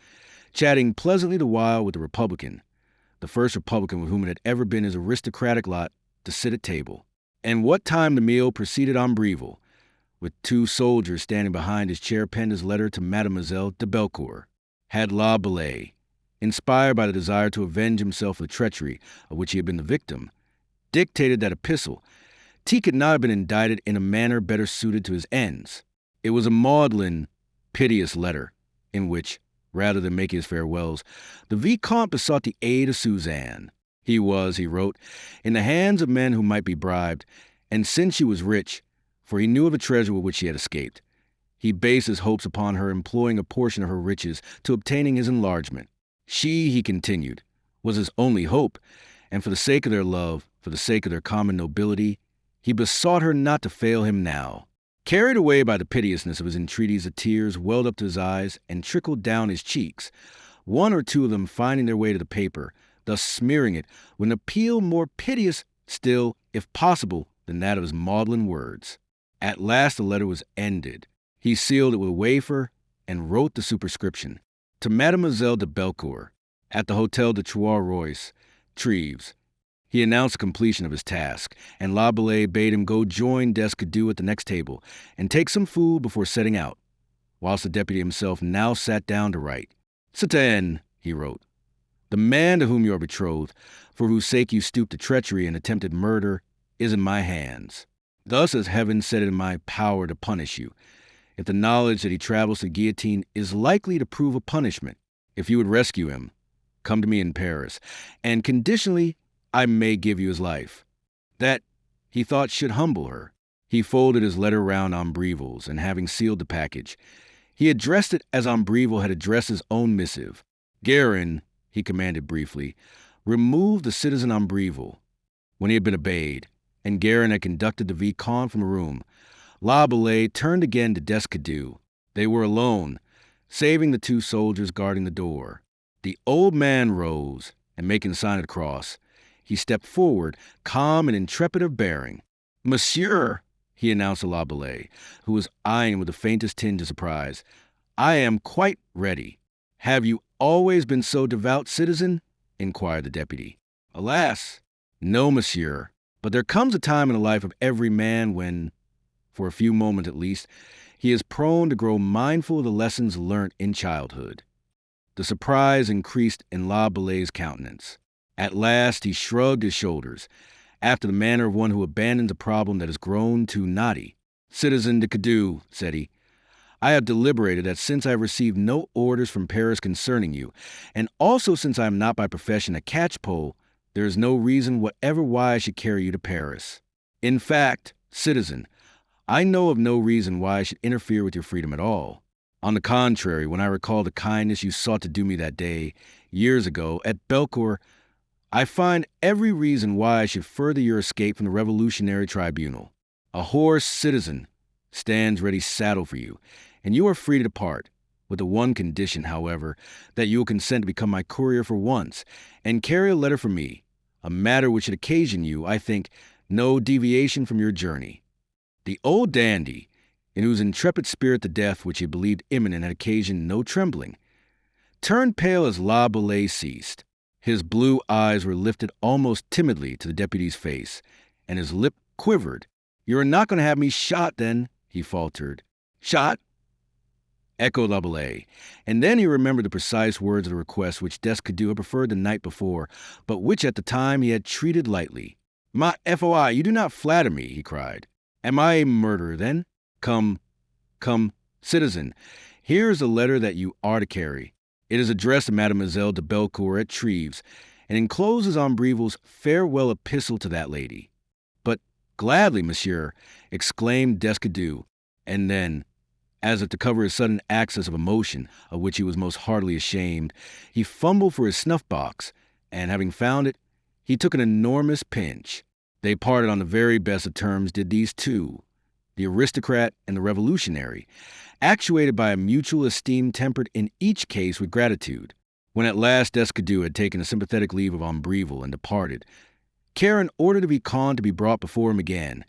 chatting pleasantly the while with the Republican, the first Republican with whom it had ever been his aristocratic lot to sit at table. And what time the meal proceeded Ombreville, with two soldiers standing behind his chair, penned his letter to Mademoiselle de Bellecour. Had La Bellay, inspired by the desire to avenge himself of the treachery of which he had been the victim, dictated that epistle, T could not have been indicted in a manner better suited to his ends. It was a maudlin, piteous letter, in which, rather than making his farewells, the Vicomte besought the aid of Suzanne. He was, he wrote, in the hands of men who might be bribed, and since she was rich, for he knew of a treasure with which she had escaped, he based his hopes upon her employing a portion of her riches to obtaining his enlargement. She, he continued, was his only hope, and for the sake of their love, for the sake of their common nobility, he besought her not to fail him now. Carried away by the piteousness of his entreaties, the tears welled up to his eyes and trickled down his cheeks, one or two of them finding their way to the paper, thus smearing it with an appeal more piteous still, if possible, than that of his maudlin words. At last the letter was ended. He sealed it with a wafer and wrote the superscription, to Mademoiselle de Bellecour, at the Hotel de Trois-Rois, Treves. He announced the completion of his task, and La Bellay bade him go join Descadew at the next table and take some food before setting out, whilst the deputy himself now sat down to write. Citoyen, he wrote, the man to whom you are betrothed, for whose sake you stooped to treachery and attempted murder, is in my hands. Thus has heaven set it in my power to punish you, if the knowledge that he travels to the guillotine is likely to prove a punishment. If you would rescue him, come to me in Paris, and conditionally I may give you his life. That, he thought, should humble her. He folded his letter round Ombreville's, and having sealed the package, he addressed it as Ombreville had addressed his own missive. Guerin, he commanded briefly, remove the citizen Ombreville. When he had been obeyed, and Guerin had conducted the Vicomte from the room, La Bellay turned again to Descadew. They were alone, saving the two soldiers guarding the door. The old man rose, and making the sign of the cross, he stepped forward, calm and intrepid of bearing. "Monsieur," he announced to La Bellay, who was eyeing him with the faintest tinge of surprise, "I am quite ready." "Have you always been so devout, citizen?" inquired the deputy. "Alas, no, monsieur. But there comes a time in the life of every man when, for a few moments at least, he is prone to grow mindful of the lessons learnt in childhood." The surprise increased in La Bellay's countenance. At last he shrugged his shoulders, after the manner of one who abandons a problem that has grown too knotty. "Citizen de Cadeau," said he, "I have deliberated that since I have received no orders from Paris concerning you, and also since I am not by profession a catchpole, there is no reason whatever why I should carry you to Paris. In fact, citizen, I know of no reason why I should interfere with your freedom at all. On the contrary, when I recall the kindness you sought to do me that day, years ago, at Belcourt, I find every reason why I should further your escape from the Revolutionary Tribunal. A horse, citizen, stands ready saddled for you, and you are free to depart, with the one condition, however, that you will consent to become my courier for once, and carry a letter for me, a matter which should occasion you, I think, no deviation from your journey." The old dandy, in whose intrepid spirit the death which he believed imminent had occasioned no trembling, turned pale as La Bellay ceased. His blue eyes were lifted almost timidly to the deputy's face, and his lip quivered. "You are not going to have me shot, then?" he faltered. "Shot?" echoed La Bellay, and then he remembered the precise words of the request which Descadeau had preferred the night before, but which at the time he had treated lightly. "Ma foi, you do not flatter me," he cried. "Am I a murderer, then? Come, citizen, here is a letter that you are to carry. It is addressed to Mademoiselle de Belcourt at Treves, and encloses Ombreville's farewell epistle to that lady." "But gladly, monsieur," exclaimed Descadeau, and then, as if to cover his sudden access of emotion, of which he was most heartily ashamed, he fumbled for his snuff-box, and having found it, he took an enormous pinch. They parted on the very best of terms, did these two, the aristocrat and the revolutionary, actuated by a mutual esteem tempered in each case with gratitude. When at last Descadeau had taken a sympathetic leave of Ombreville and departed, Karen ordered the Vicomte to be brought before him again,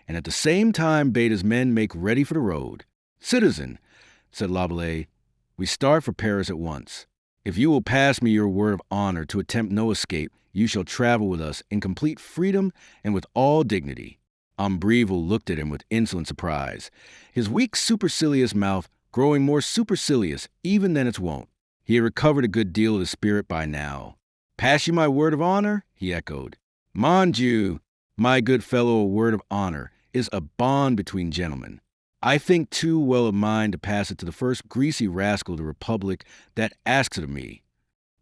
and at the same time bade his men make ready for the road. "Citizen," said La Bellay, "we start for Paris at once. If you will pass me your word of honor to attempt no escape, you shall travel with us in complete freedom and with all dignity." Ombreville looked at him with insolent surprise, his weak supercilious mouth growing more supercilious even than its wont. He had recovered a good deal of his spirit by now. "Pass you my word of honor?" he echoed. "Mon Dieu, my good fellow, a word of honor is a bond between gentlemen. I think too well of mine to pass it to the first greasy rascal of the Republic that asks it of me."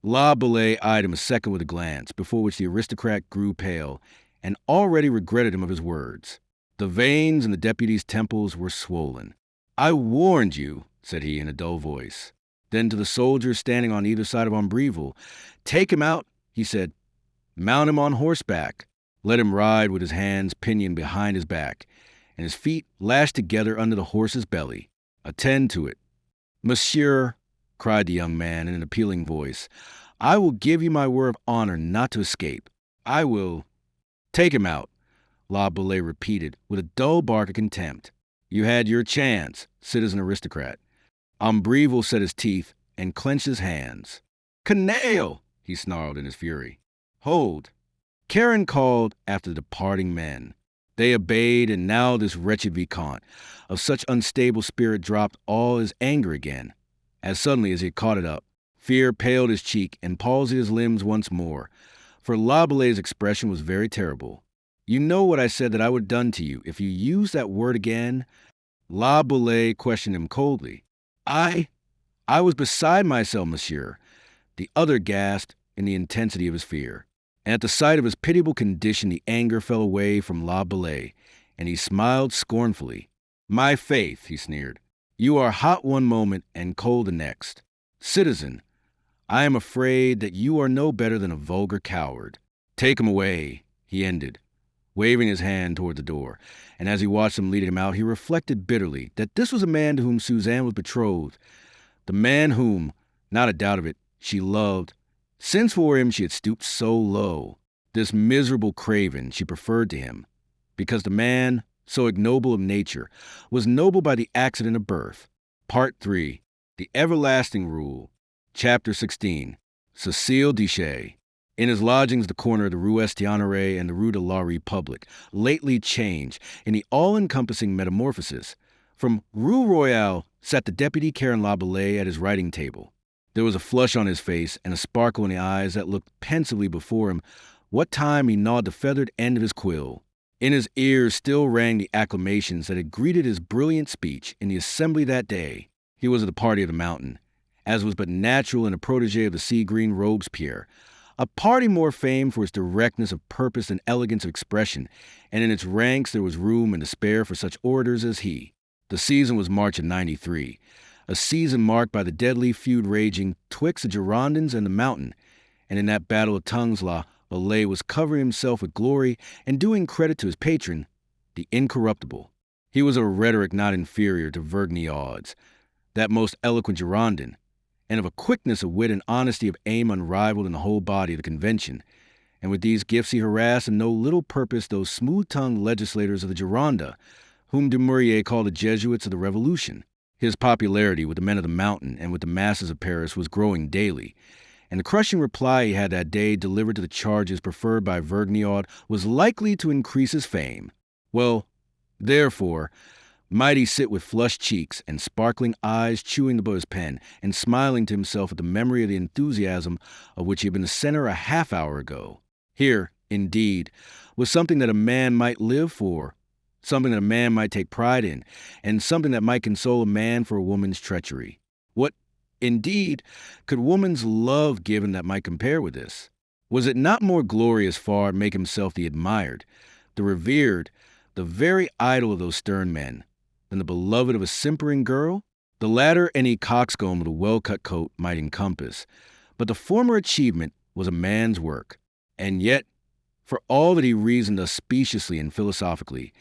La Bellay eyed him a second with a glance, before which the aristocrat grew pale, and already regretted him of his words. The veins in the deputy's temples were swollen. "I warned you," said he in a dull voice. Then to the soldiers standing on either side of Ombreville, "Take him out," he said. "Mount him on horseback. Let him ride with his hands pinioned behind his back, and his feet lashed together under the horse's belly. Attend to it." "Monsieur," cried the young man in an appealing voice, "I will give you my word of honor not to escape. I will—" "Take him out," La Bellay repeated with a dull bark of contempt. "You had your chance, citizen aristocrat." Ombreville set his teeth and clenched his hands. "Canaille!" he snarled in his fury. "Hold!" Karen called after the departing men. They obeyed, and now this wretched Vicomte, of such unstable spirit, dropped all his anger again. As suddenly as he had caught it up, fear paled his cheek and palsied his limbs once more, for La Bellay's expression was very terrible. "You know what I said that I would have done to you if you used that word again?" La Bellay questioned him coldly. I was beside myself, monsieur." The other gasped in the intensity of his fear. And at the sight of his pitiable condition, the anger fell away from La Bellay, and he smiled scornfully. "My faith," he sneered, "you are hot one moment and cold the next. Citizen, I am afraid that you are no better than a vulgar coward. Take him away," he ended, waving his hand toward the door, and as he watched them leading him out, he reflected bitterly that this was a man to whom Suzanne was betrothed, the man whom, not a doubt of it, she loved, since for him she had stooped so low. This miserable craven she preferred to him, because the man, so ignoble of nature, was noble by the accident of birth. Part 3. The Everlasting Rule. Chapter 16. Cécile Dichet. In his lodgings, the corner of the Rue Estienne and the Rue de la République, lately changed in the all-encompassing metamorphosis. From Rue Royale sat the deputy Karen Laboulaye at his writing table. There was a flush on his face and a sparkle in the eyes that looked pensively before him, what time he gnawed the feathered end of his quill. In his ears still rang the acclamations that had greeted his brilliant speech in the assembly that day. He was of the party of the mountain, as was but natural in a protégé of the sea-green Robespierre, a party more famed for its directness of purpose and elegance of expression, and in its ranks there was room and to spare for such orators as he. The season was March of '93, a season marked by the deadly feud raging twixt the Girondins and the mountain, and in that battle of tongues Laboulaye was covering himself with glory and doing credit to his patron, the incorruptible. He was of a rhetoric not inferior to Vergniaud's, that most eloquent Girondin, and of a quickness of wit and honesty of aim unrivaled in the whole body of the convention, and with these gifts he harassed in no little purpose those smooth-tongued legislators of the Gironde, whom Dumouriez called the Jesuits of the Revolution. His popularity with the men of the mountain and with the masses of Paris was growing daily, and the crushing reply he had that day delivered to the charges preferred by Vergniaud was likely to increase his fame. Well, therefore, might he sit with flushed cheeks and sparkling eyes chewing the his pen and smiling to himself at the memory of the enthusiasm of which he had been the center a half-hour ago. Here, indeed, was something that a man might live for, something that a man might take pride in, and something that might console a man for a woman's treachery. What, indeed, could woman's love give him that might compare with this? Was it not more glorious far to make himself the admired, the revered, the very idol of those stern men, than the beloved of a simpering girl? The latter any coxcomb with a well-cut coat might encompass, but the former achievement was a man's work. And yet, for all that he reasoned thus speciously and philosophically,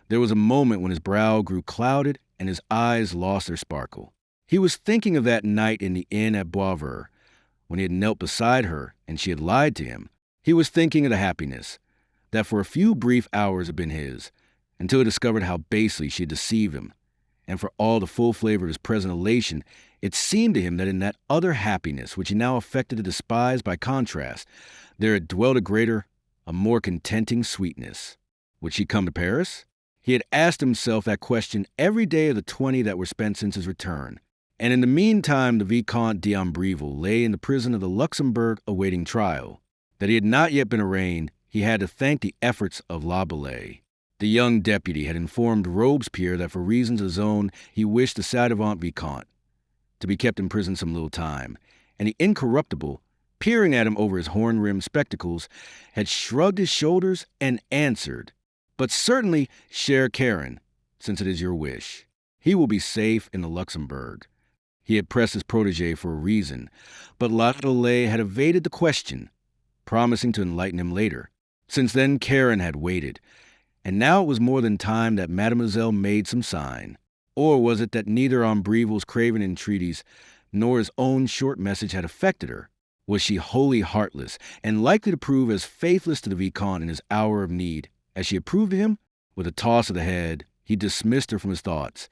there was a moment when his brow grew clouded and his eyes lost their sparkle. He was thinking of that night in the inn at Boisvert, when he had knelt beside her and she had lied to him. He was thinking of the happiness that for a few brief hours had been his, until he discovered how basely she had deceived him. And for all the full flavor of his present elation, it seemed to him that in that other happiness, which he now affected to despise by contrast, there had dwelt a greater, a more contenting sweetness. Would she come to Paris? He had asked himself that question every day of the 20 that were spent since his return. And in the meantime, the Vicomte d'Ambreville lay in the prison of the Luxembourg awaiting trial. That he had not yet been arraigned, he had to thank the efforts of Laboulaye. The young deputy had informed Robespierre that for reasons of his own he wished the ci-devant Vicomte to be kept in prison some little time, and the incorruptible, peering at him over his horn-rimmed spectacles, had shrugged his shoulders and answered, "But certainly, cher Karen, since it is your wish. He will be safe in the Luxembourg." He had pressed his protégé for a reason, but Laboulaye had evaded the question, promising to enlighten him later. Since then, Karen had waited, and now it was more than time that Mademoiselle made some sign. Or was it that neither Ambreville's craven entreaties nor his own short message had affected her? Was she wholly heartless and likely to prove as faithless to the Vicomte in his hour of need as she had proved to him? With a toss of the head, he dismissed her from his thoughts,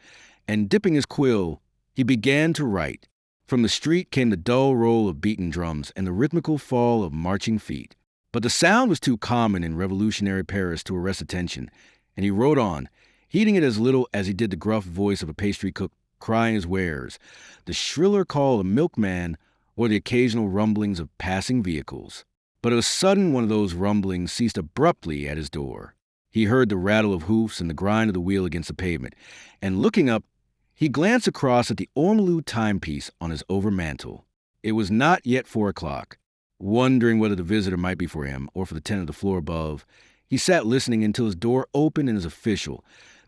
and dipping his quill, he began to write. From the street came the dull roll of beaten drums and the rhythmical fall of marching feet. But the sound was too common in revolutionary Paris to arrest attention, and he wrote on, heeding it as little as he did the gruff voice of a pastry cook crying his wares, the shriller call of a milkman, or the occasional rumblings of passing vehicles. But of a sudden one of those rumblings ceased abruptly at his door. He heard the rattle of hoofs and the grind of the wheel against the pavement, and looking up, he glanced across at the ormolu timepiece on his overmantel. It was not yet 4 o'clock. Wondering whether the visitor might be for him or for the tenant of the floor above, he sat listening until his door opened and his official,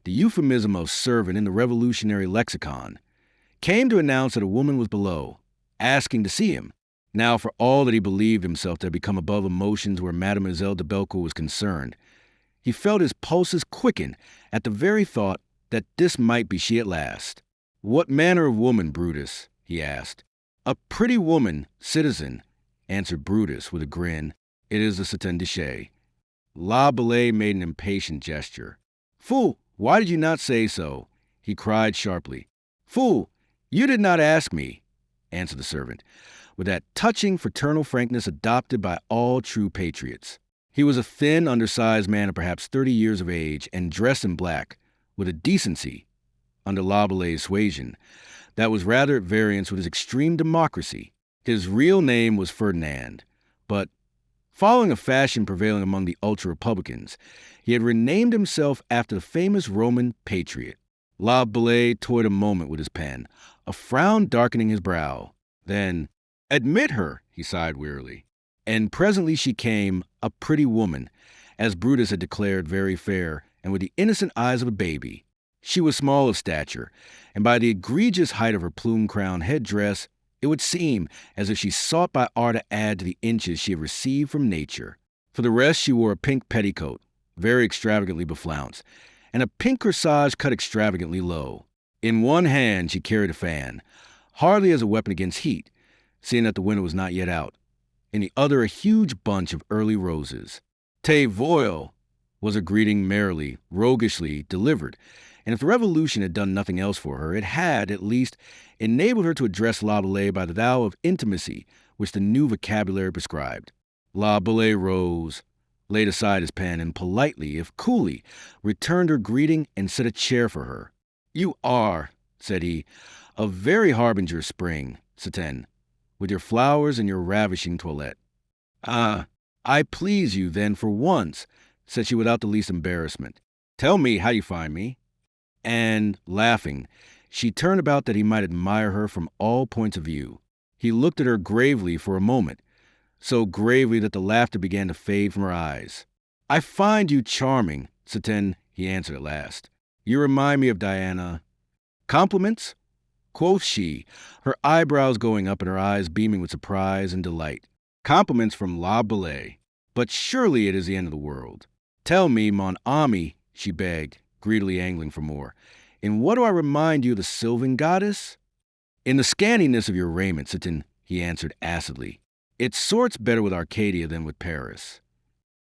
the euphemism of servant in the revolutionary lexicon, came to announce that a woman was below, asking to see him. Now, for all that he believed himself to have become above emotions where Mademoiselle de Bellecourt was concerned, he felt his pulses quicken at the very thought that this might be she at last. "What manner of woman, Brutus?" he asked. "A pretty woman, citizen," answered Brutus with a grin. It is the Ceten Dichet. La Belay made an impatient gesture. Fool, why did you not say so? He cried sharply. Fool, you did not ask me, answered the servant, with that touching fraternal frankness adopted by all true patriots. He was a thin, undersized man of perhaps 30 years of age and dressed in black, with a decency, under La Belay's suasion, that was rather at variance with his extreme democracy. His real name was Ferdinand, but following a fashion prevailing among the ultra-republicans, he had renamed himself after the famous Roman patriot. La Belay toyed a moment with his pen, a frown darkening his brow. Then, admit her, he sighed wearily. And presently she came, a pretty woman, as Brutus had declared very fair, and with the innocent eyes of a baby. She was small of stature, and by the egregious height of her plume-crowned headdress, it would seem as if she sought by art to add to the inches she had received from nature. For the rest, she wore a pink petticoat, very extravagantly beflounced, and a pink corsage cut extravagantly low. In one hand she carried a fan, hardly as a weapon against heat, seeing that the winter was not yet out. In the other, a huge bunch of early roses. Te voil was a greeting merrily, roguishly delivered, and if the Revolution had done nothing else for her, it had, at least, enabled her to address La Belay by the thou of intimacy which the new vocabulary prescribed. La Belay rose, laid aside his pen, and politely, if coolly, returned her greeting and set a chair for her. You are, said he, a very harbinger of spring, Ceten, with your flowers and your ravishing toilette. Ah, I please you, then, for once, said she without the least embarrassment. Tell me how you find me. And, laughing, she turned about that he might admire her from all points of view. He looked at her gravely for a moment, so gravely that the laughter began to fade from her eyes. I find you charming, Ceten, he answered at last. You remind me of Diana. Compliments? Quoth she, her eyebrows going up and her eyes beaming with surprise and delight. Compliments from La Belay. But surely it is the end of the world. Tell me, mon ami, she begged, greedily angling for more. In what do I remind you of the Sylvan goddess? In the scantiness of your raiment, Ceten, he answered acidly. It sorts better with Arcadia than with Paris.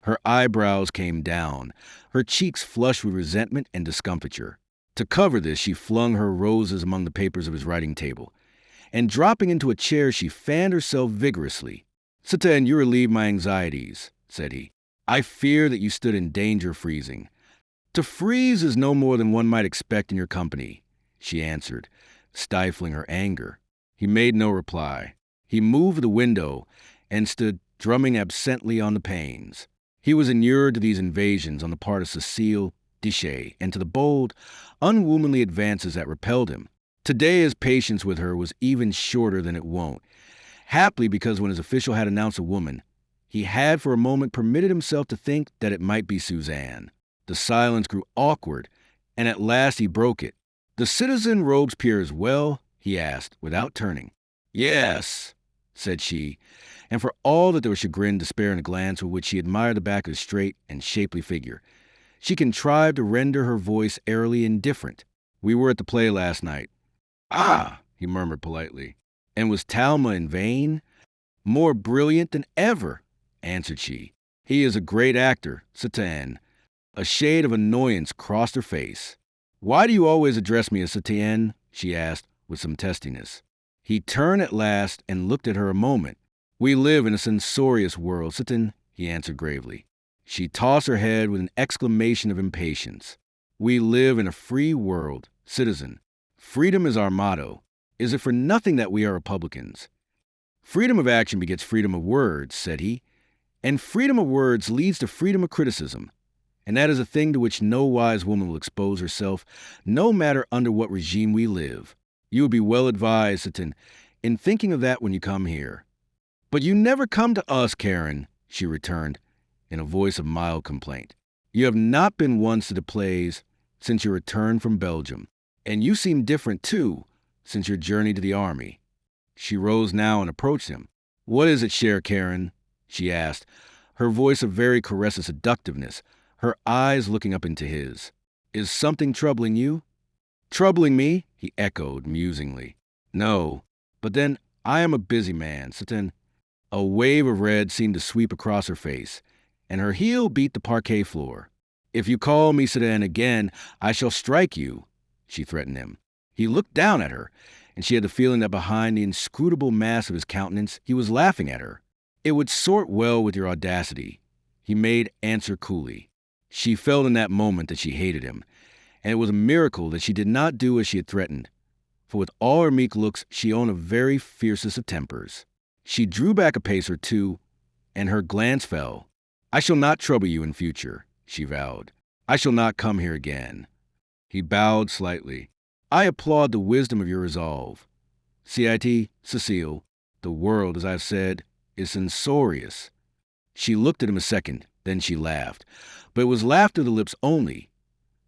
Her eyebrows came down, her cheeks flushed with resentment and discomfiture. To cover this, she flung her roses among the papers of his writing table, and dropping into a chair, she fanned herself vigorously. Ceten, you relieve my anxieties, said he. I fear that you stood in danger of freezing. To freeze is no more than one might expect in your company, she answered, stifling her anger. He made no reply. He moved to the window and stood drumming absently on the panes. He was inured to these invasions on the part of Cecile Dichet and to the bold, unwomanly advances that repelled him. Today his patience with her was even shorter than it wont, haply because when his official had announced a woman, he had for a moment permitted himself to think that it might be Suzanne. The silence grew awkward, and at last he broke it. The citizen Robespierre as well? He asked, without turning. Yes, said she, and for all that there was chagrin, despair in a glance with which she admired the back of his straight and shapely figure, she contrived to render her voice airily indifferent. We were at the play last night. Ah, he murmured politely. And was Talma in vain? More brilliant than ever, answered she. He is a great actor, Ceten. A shade of annoyance crossed her face. Why do you always address me as Ceten? She asked with some testiness. He turned at last and looked at her a moment. We live in a censorious world, Ceten, he answered gravely. She tossed her head with an exclamation of impatience. We live in a free world, citizen. Freedom is our motto. Is it for nothing that we are Republicans? Freedom of action begets freedom of words, said he, and freedom of words leads to freedom of criticism. And that is a thing to which no wise woman will expose herself, no matter under what regime we live. You would be well advised, Ceten, in thinking of that when you come here. But you never come to us, Karen, she returned, in a voice of mild complaint. You have not been once to the plays since your return from Belgium, and you seem different, too, since your journey to the army. She rose now and approached him. What is it, cher Karen? She asked, her voice a very caress of seductiveness, her eyes looking up into his. Is something troubling you? Troubling me? He echoed musingly. No, but then I am a busy man, Ceten. A wave of red seemed to sweep across her face, and her heel beat the parquet floor. "If you call me Sedan again, I shall strike you," she threatened him. He looked down at her, and she had the feeling that behind the inscrutable mask of his countenance, he was laughing at her. "It would sort well with your audacity," he made answer coolly. She felt in that moment that she hated him, and it was a miracle that she did not do as she had threatened, for with all her meek looks, she owned a very fiercest of tempers. She drew back a pace or two, and her glance fell. "I shall not trouble you in future," she vowed. "I shall not come here again." He bowed slightly. "I applaud the wisdom of your resolve. CIT, Cecile, the world, as I have said, is censorious." She looked at him a second, then she laughed. But it was laughter of the lips only.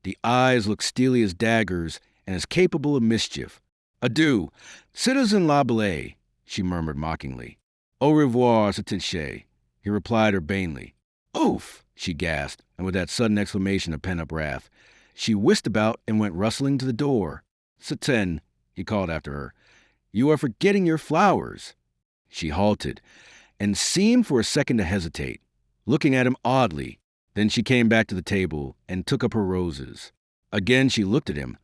The eyes looked steely as daggers and as capable of mischief. "Adieu, Citizen Laboulaye," she murmured mockingly. "Au revoir, Satinche," he replied urbanely. "Oof!" she gasped, and with that sudden exclamation of pent-up wrath, she whisked about and went rustling to the door. "Satin," he called after her, "you are forgetting your flowers." She halted, and seemed for a second to hesitate, looking at him oddly. Then she came back to the table and took up her roses. Again she looked at him,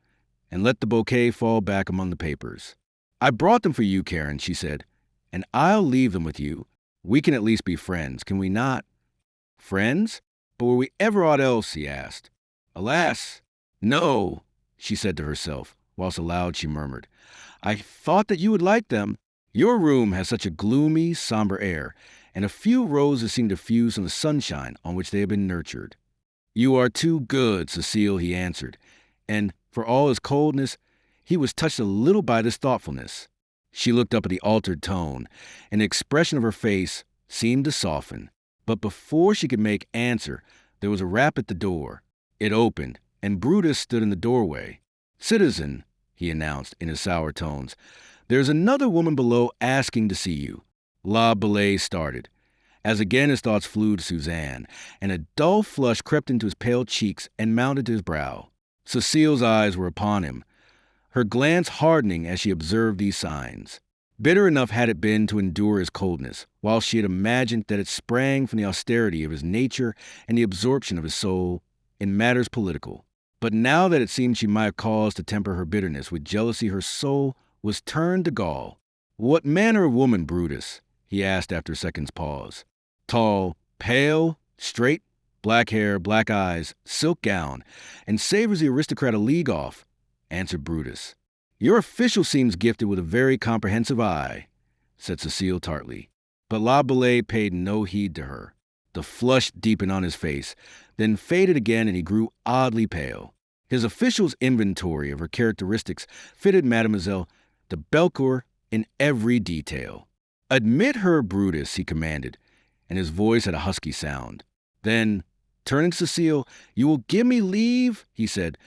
and let the bouquet fall back among the papers. "I brought them for you, Karen," she said, "and I'll leave them with you. We can at least be friends, can we not?" "Friends? But were we ever aught else?" he asked. "Alas, no," she said to herself, whilst aloud she murmured, "I thought that you would like them. Your room has such a gloomy, somber air, and a few roses seem to fuse from the sunshine on which they have been nurtured." "You are too good, Cecile," he answered, and, for all his coldness, he was touched a little by this thoughtfulness. She looked up at the altered tone, and the expression of her face seemed to soften. But before she could make answer, there was a rap at the door. It opened, and Brutus stood in the doorway. "Citizen," he announced in his sour tones, "there's another woman below asking to see you." Laboulaye started, as again his thoughts flew to Suzanne, and a dull flush crept into his pale cheeks and mounted to his brow. Cecile's eyes were upon him, her glance hardening as she observed these signs. Bitter enough had it been to endure his coldness, while she had imagined that it sprang from the austerity of his nature and the absorption of his soul in matters political. But now that it seemed she might have cause to temper her bitterness with jealousy, her soul was turned to gall. "What manner of woman, Brutus?" he asked after a second's pause. "Tall, pale, straight, black hair, black eyes, silk gown, and savors the aristocrat a league off," answered Brutus. "Your official seems gifted with a very comprehensive eye," said Cecile tartly. But Laboulaye paid no heed to her. The flush deepened on his face, then faded again, and he grew oddly pale. His official's inventory of her characteristics fitted Mademoiselle de Belcourt in every detail. "Admit her, Brutus," he commanded, and his voice had a husky sound. Then, turning to Cecile, "You will give me leave?" he said,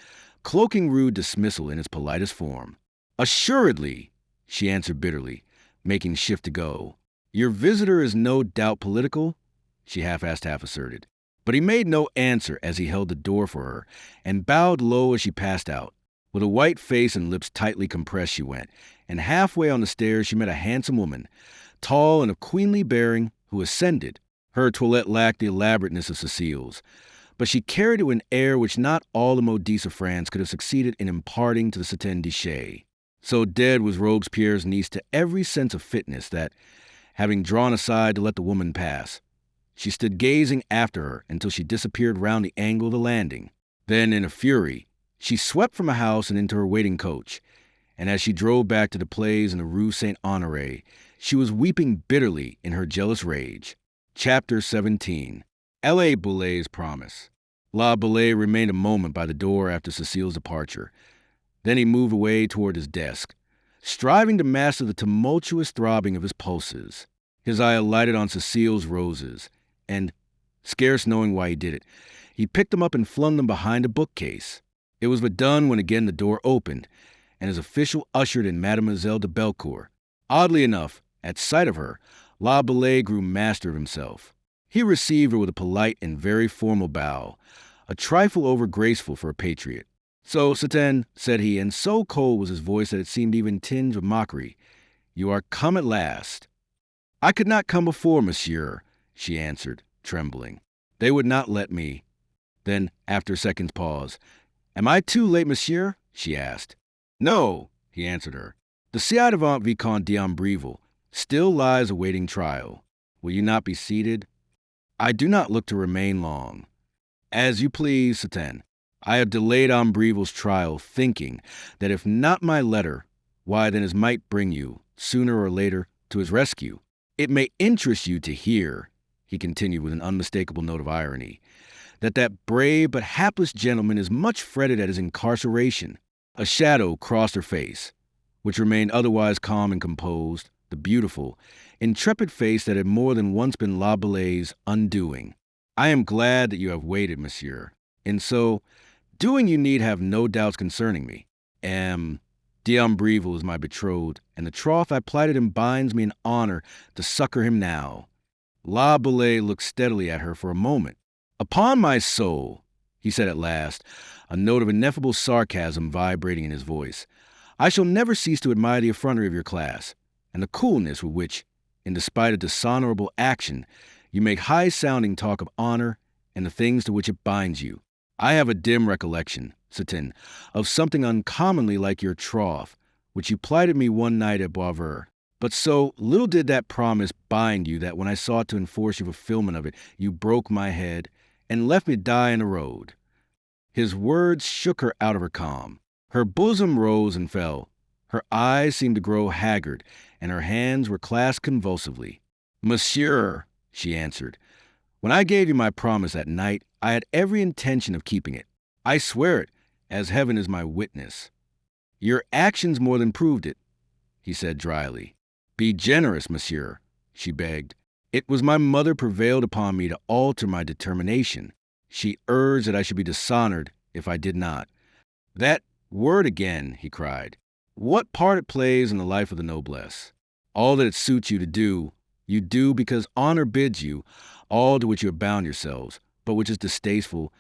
cloaking rude dismissal in its politest form. "Assuredly," she answered bitterly, making shift to go. "Your visitor is no doubt political?" she half-asked, half-asserted. But he made no answer as he held the door for her, and bowed low as she passed out. With a white face and lips tightly compressed she went, and halfway on the stairs she met a handsome woman, tall and of queenly bearing, who ascended. Her toilette lacked the elaborateness of Cecile's, but she carried it with an air which not all the modistes of France could have succeeded in imparting to the Satin Dichet. So dead was Robespierre's niece to every sense of fitness that, having drawn aside to let the woman pass, she stood gazing after her until she disappeared round the angle of the landing. Then, in a fury, she swept from a house and into her waiting coach, and as she drove back to the Place in the Rue Saint-Honoré, she was weeping bitterly in her jealous rage. Chapter 17. Laboulaye's Promise. Laboulaye remained a moment by the door after Cecile's departure. Then he moved away toward his desk, striving to master the tumultuous throbbing of his pulses. His eye alighted on Cecile's roses, and, scarce knowing why he did it, he picked them up and flung them behind a bookcase. It was but done when again the door opened, and his official ushered in Mademoiselle de Belcourt. Oddly enough, at sight of her, Laboulaye grew master of himself. He received her with a polite and very formal bow, a trifle over-graceful for a patriot. "So, Satin," said he, and so cold was his voice that it seemed even tinged with mockery, "you are come at last." I could not come before, monsieur, she answered, trembling. They would not let me. Then, after a second's pause, Am I too late, monsieur? She asked. No, he answered her. The ci-devant Vicomte d'Ambreville still lies awaiting trial. Will you not be seated? I do not look to remain long. As you please, Cétain. I have delayed Ambreville's trial, thinking that if not my letter, why then his might bring you, sooner or later, to his rescue. It may interest you to hear, he continued with an unmistakable note of irony, that brave but hapless gentleman is much fretted at his incarceration. A shadow crossed her face, which remained otherwise calm and composed, the beautiful, intrepid face that had more than once been La Balaye's undoing. I am glad that you have waited, monsieur, and so, doing you need have no doubts concerning me. D'Ambreville is my betrothed, and the troth I plighted him binds me in honor to succor him now. La Balaye looked steadily at her for a moment. Upon my soul, he said at last, a note of ineffable sarcasm vibrating in his voice, I shall never cease to admire the effrontery of your class, and the coolness with which, in despite of dishonorable action, you make high-sounding talk of honor and the things to which it binds you. I have a dim recollection, Cétain, of something uncommonly like your troth, which you plighted me one night at Boisvert. But so little did that promise bind you that when I sought to enforce your fulfillment of it, you broke my head and left me die in the road. His words shook her out of her calm. Her bosom rose and fell. Her eyes seemed to grow haggard, and her hands were clasped convulsively. Monsieur, she answered, when I gave you my promise that night, I had every intention of keeping it. I swear it, as heaven is my witness. Your actions more than proved it, he said dryly. Be generous, monsieur, she begged. It was my mother prevailed upon me to alter my determination. She urged that I should be dishonored if I did not. That word again, he cried. What part it plays in the life of the noblesse. All that it suits you do because honor bids you, all to which you have bound yourselves, but which is distasteful.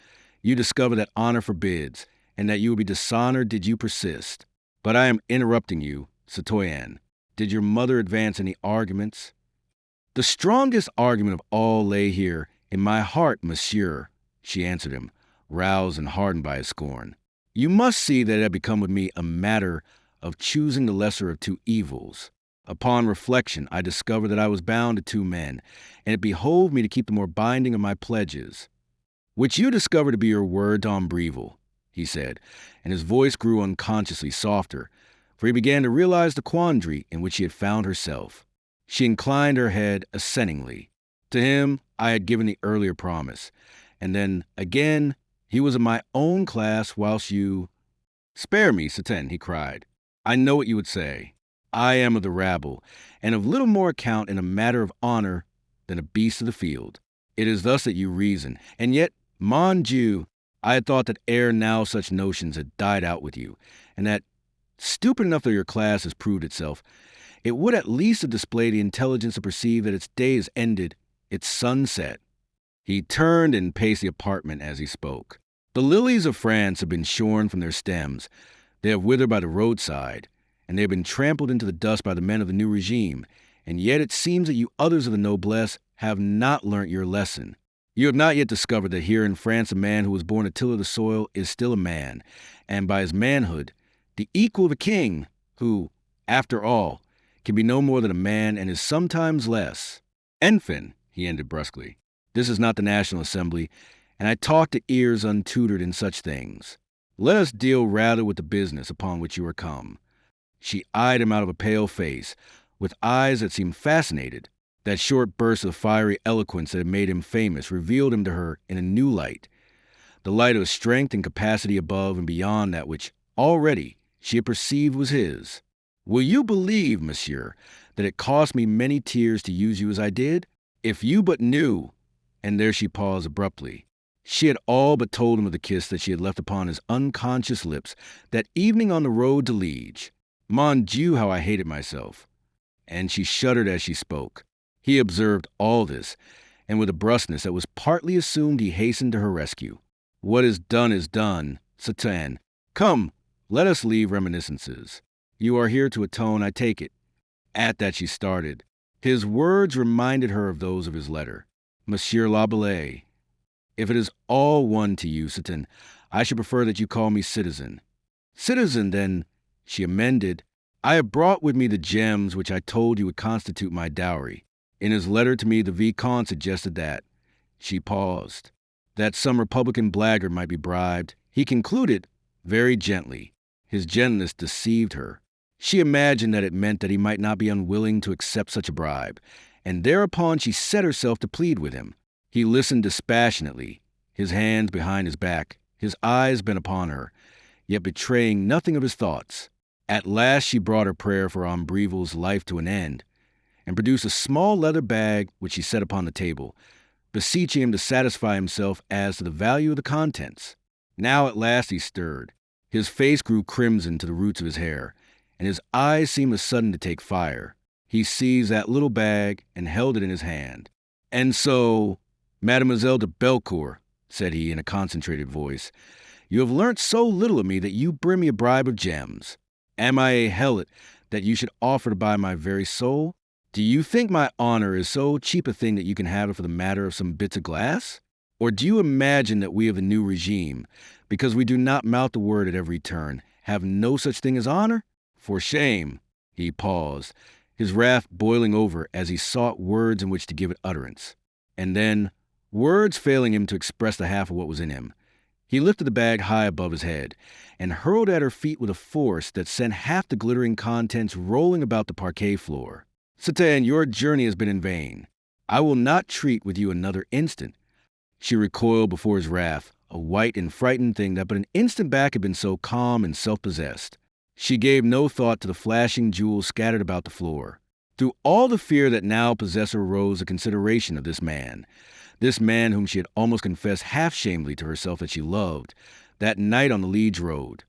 You discover that honor forbids, and that you will be dishonored did you persist. But I am interrupting you, citoyenne. Did your mother advance any arguments? The strongest argument of all lay here, in my heart, monsieur, she answered him, roused and hardened by his scorn. You must see that it had become with me a matter of choosing the lesser of two evils. Upon reflection, I discovered that I was bound to two men, and it behoved me to keep the more binding of my pledges. Which you discover to be your word to Ambreville, he said, and his voice grew unconsciously softer, for he began to realize the quandary in which she had found herself. She inclined her head assentingly. To him, I had given the earlier promise, and then, again, he was of my own class whilst you— Spare me, Cétain, he cried. I know what you would say. I am of the rabble, and of little more account in a matter of honor than a beast of the field. It is thus that you reason, and yet, mon Dieu, I had thought that ere now such notions had died out with you, and that, stupid enough that your class has proved itself, it would at least have displayed the intelligence to perceive that its day is ended, its sun set. He turned and paced the apartment as he spoke. The lilies of France have been shorn from their stems. They have withered by the roadside, and they have been trampled into the dust by the men of the new regime, and yet it seems that you others of the noblesse have not learnt your lesson. You have not yet discovered that here in France a man who was born to till the soil is still a man, and by his manhood, the equal of a king, who, after all, can be no more than a man and is sometimes less. Enfin, he ended brusquely, this is not the National Assembly, and I talk to ears untutored in such things. Let us deal rather with the business upon which you are come. She eyed him out of a pale face, with eyes that seemed fascinated. That short burst of fiery eloquence that had made him famous revealed him to her in a new light, the light of strength and capacity above and beyond that which, already, she had perceived was his. Will you believe, monsieur, that it cost me many tears to use you as I did? If you but knew— and there she paused abruptly. She had all but told him of the kiss that she had left upon his unconscious lips that evening on the road to Liege. Mon Dieu, how I hated myself. And she shuddered as she spoke. He observed all this, and with a brusqueness that was partly assumed, he hastened to her rescue. What is done, Cétain. Come, let us leave reminiscences. You are here to atone, I take it. At that she started. His words reminded her of those of his letter. Monsieur Laboulaye, if it is all one to you, Citizen, I should prefer that you call me citizen. Citizen, then, she amended, I have brought with me the gems which I told you would constitute my dowry. In his letter to me, the Vicomte suggested that. She paused. That some Republican blackguard might be bribed. He concluded, very gently. His gentleness deceived her. She imagined that it meant that he might not be unwilling to accept such a bribe, and thereupon she set herself to plead with him. He listened dispassionately, his hands behind his back, his eyes bent upon her, yet betraying nothing of his thoughts. At last she brought her prayer for Ombreville's life to an end, and produced a small leather bag which she set upon the table, beseeching him to satisfy himself as to the value of the contents. Now at last he stirred. His face grew crimson to the roots of his hair, and his eyes seemed sudden to take fire. He seized that little bag and held it in his hand. And so, Mademoiselle de Bellecourt, said he in a concentrated voice, you have learnt so little of me that you bring me a bribe of gems. Am I a helot that you should offer to buy my very soul? Do you think my honor is so cheap a thing that you can have it for the matter of some bits of glass? Or do you imagine that we of the new regime, because we do not mouth the word at every turn, have no such thing as honor? For shame. He paused, his wrath boiling over as he sought words in which to give it utterance. And then, words failing him to express the half of what was in him, he lifted the bag high above his head and hurled at her feet with a force that sent half the glittering contents rolling about the parquet floor. Citizen, your journey has been in vain. I will not treat with you another instant. She recoiled before his wrath, a white and frightened thing that but an instant back had been so calm and self-possessed. She gave no thought to the flashing jewels scattered about the floor. Through all the fear that now possessed her rose a consideration of this man whom she had almost confessed half-shamedly to herself that she loved, that night on the Liege Road.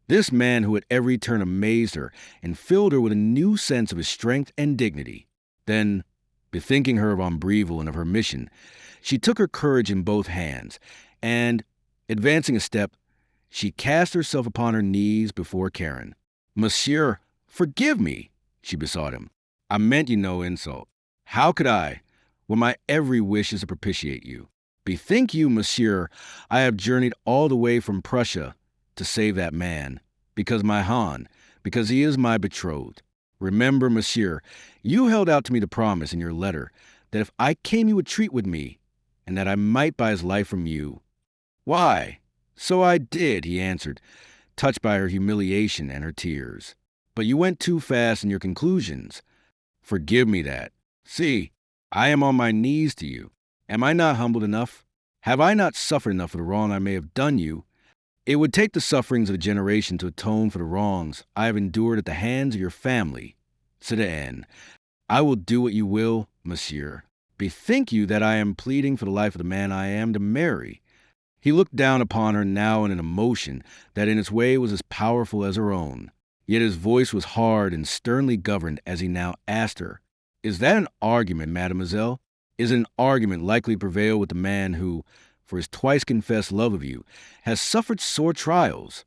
This man who at every turn amazed her and filled her with a new sense of his strength and dignity. Then, bethinking her of Ombreville and of her mission, she took her courage in both hands, and, advancing a step, she cast herself upon her knees before Karen. Monsieur, forgive me, she besought him. I meant you no insult. How could I, when my every wish is to propitiate you? Bethink you, monsieur, I have journeyed all the way from Prussia to save that man, because he is my betrothed. Remember, monsieur, you held out to me the promise in your letter that if I came you would treat with me, and that I might buy his life from you. Why? So I did, he answered, touched by her humiliation and her tears. But you went too fast in your conclusions. Forgive me that. See, I am on my knees to you. Am I not humbled enough? Have I not suffered enough for the wrong I may have done you? It would take the sufferings of a generation to atone for the wrongs I have endured at the hands of your family. Citoyen, I will do what you will, monsieur. Bethink you that I am pleading for the life of the man I am to marry. He looked down upon her now in an emotion that in its way was as powerful as her own. Yet his voice was hard and sternly governed as he now asked her, Is that an argument, mademoiselle? Is it an argument likely to prevail with the man who, for his twice-confessed love of you, has suffered sore trials?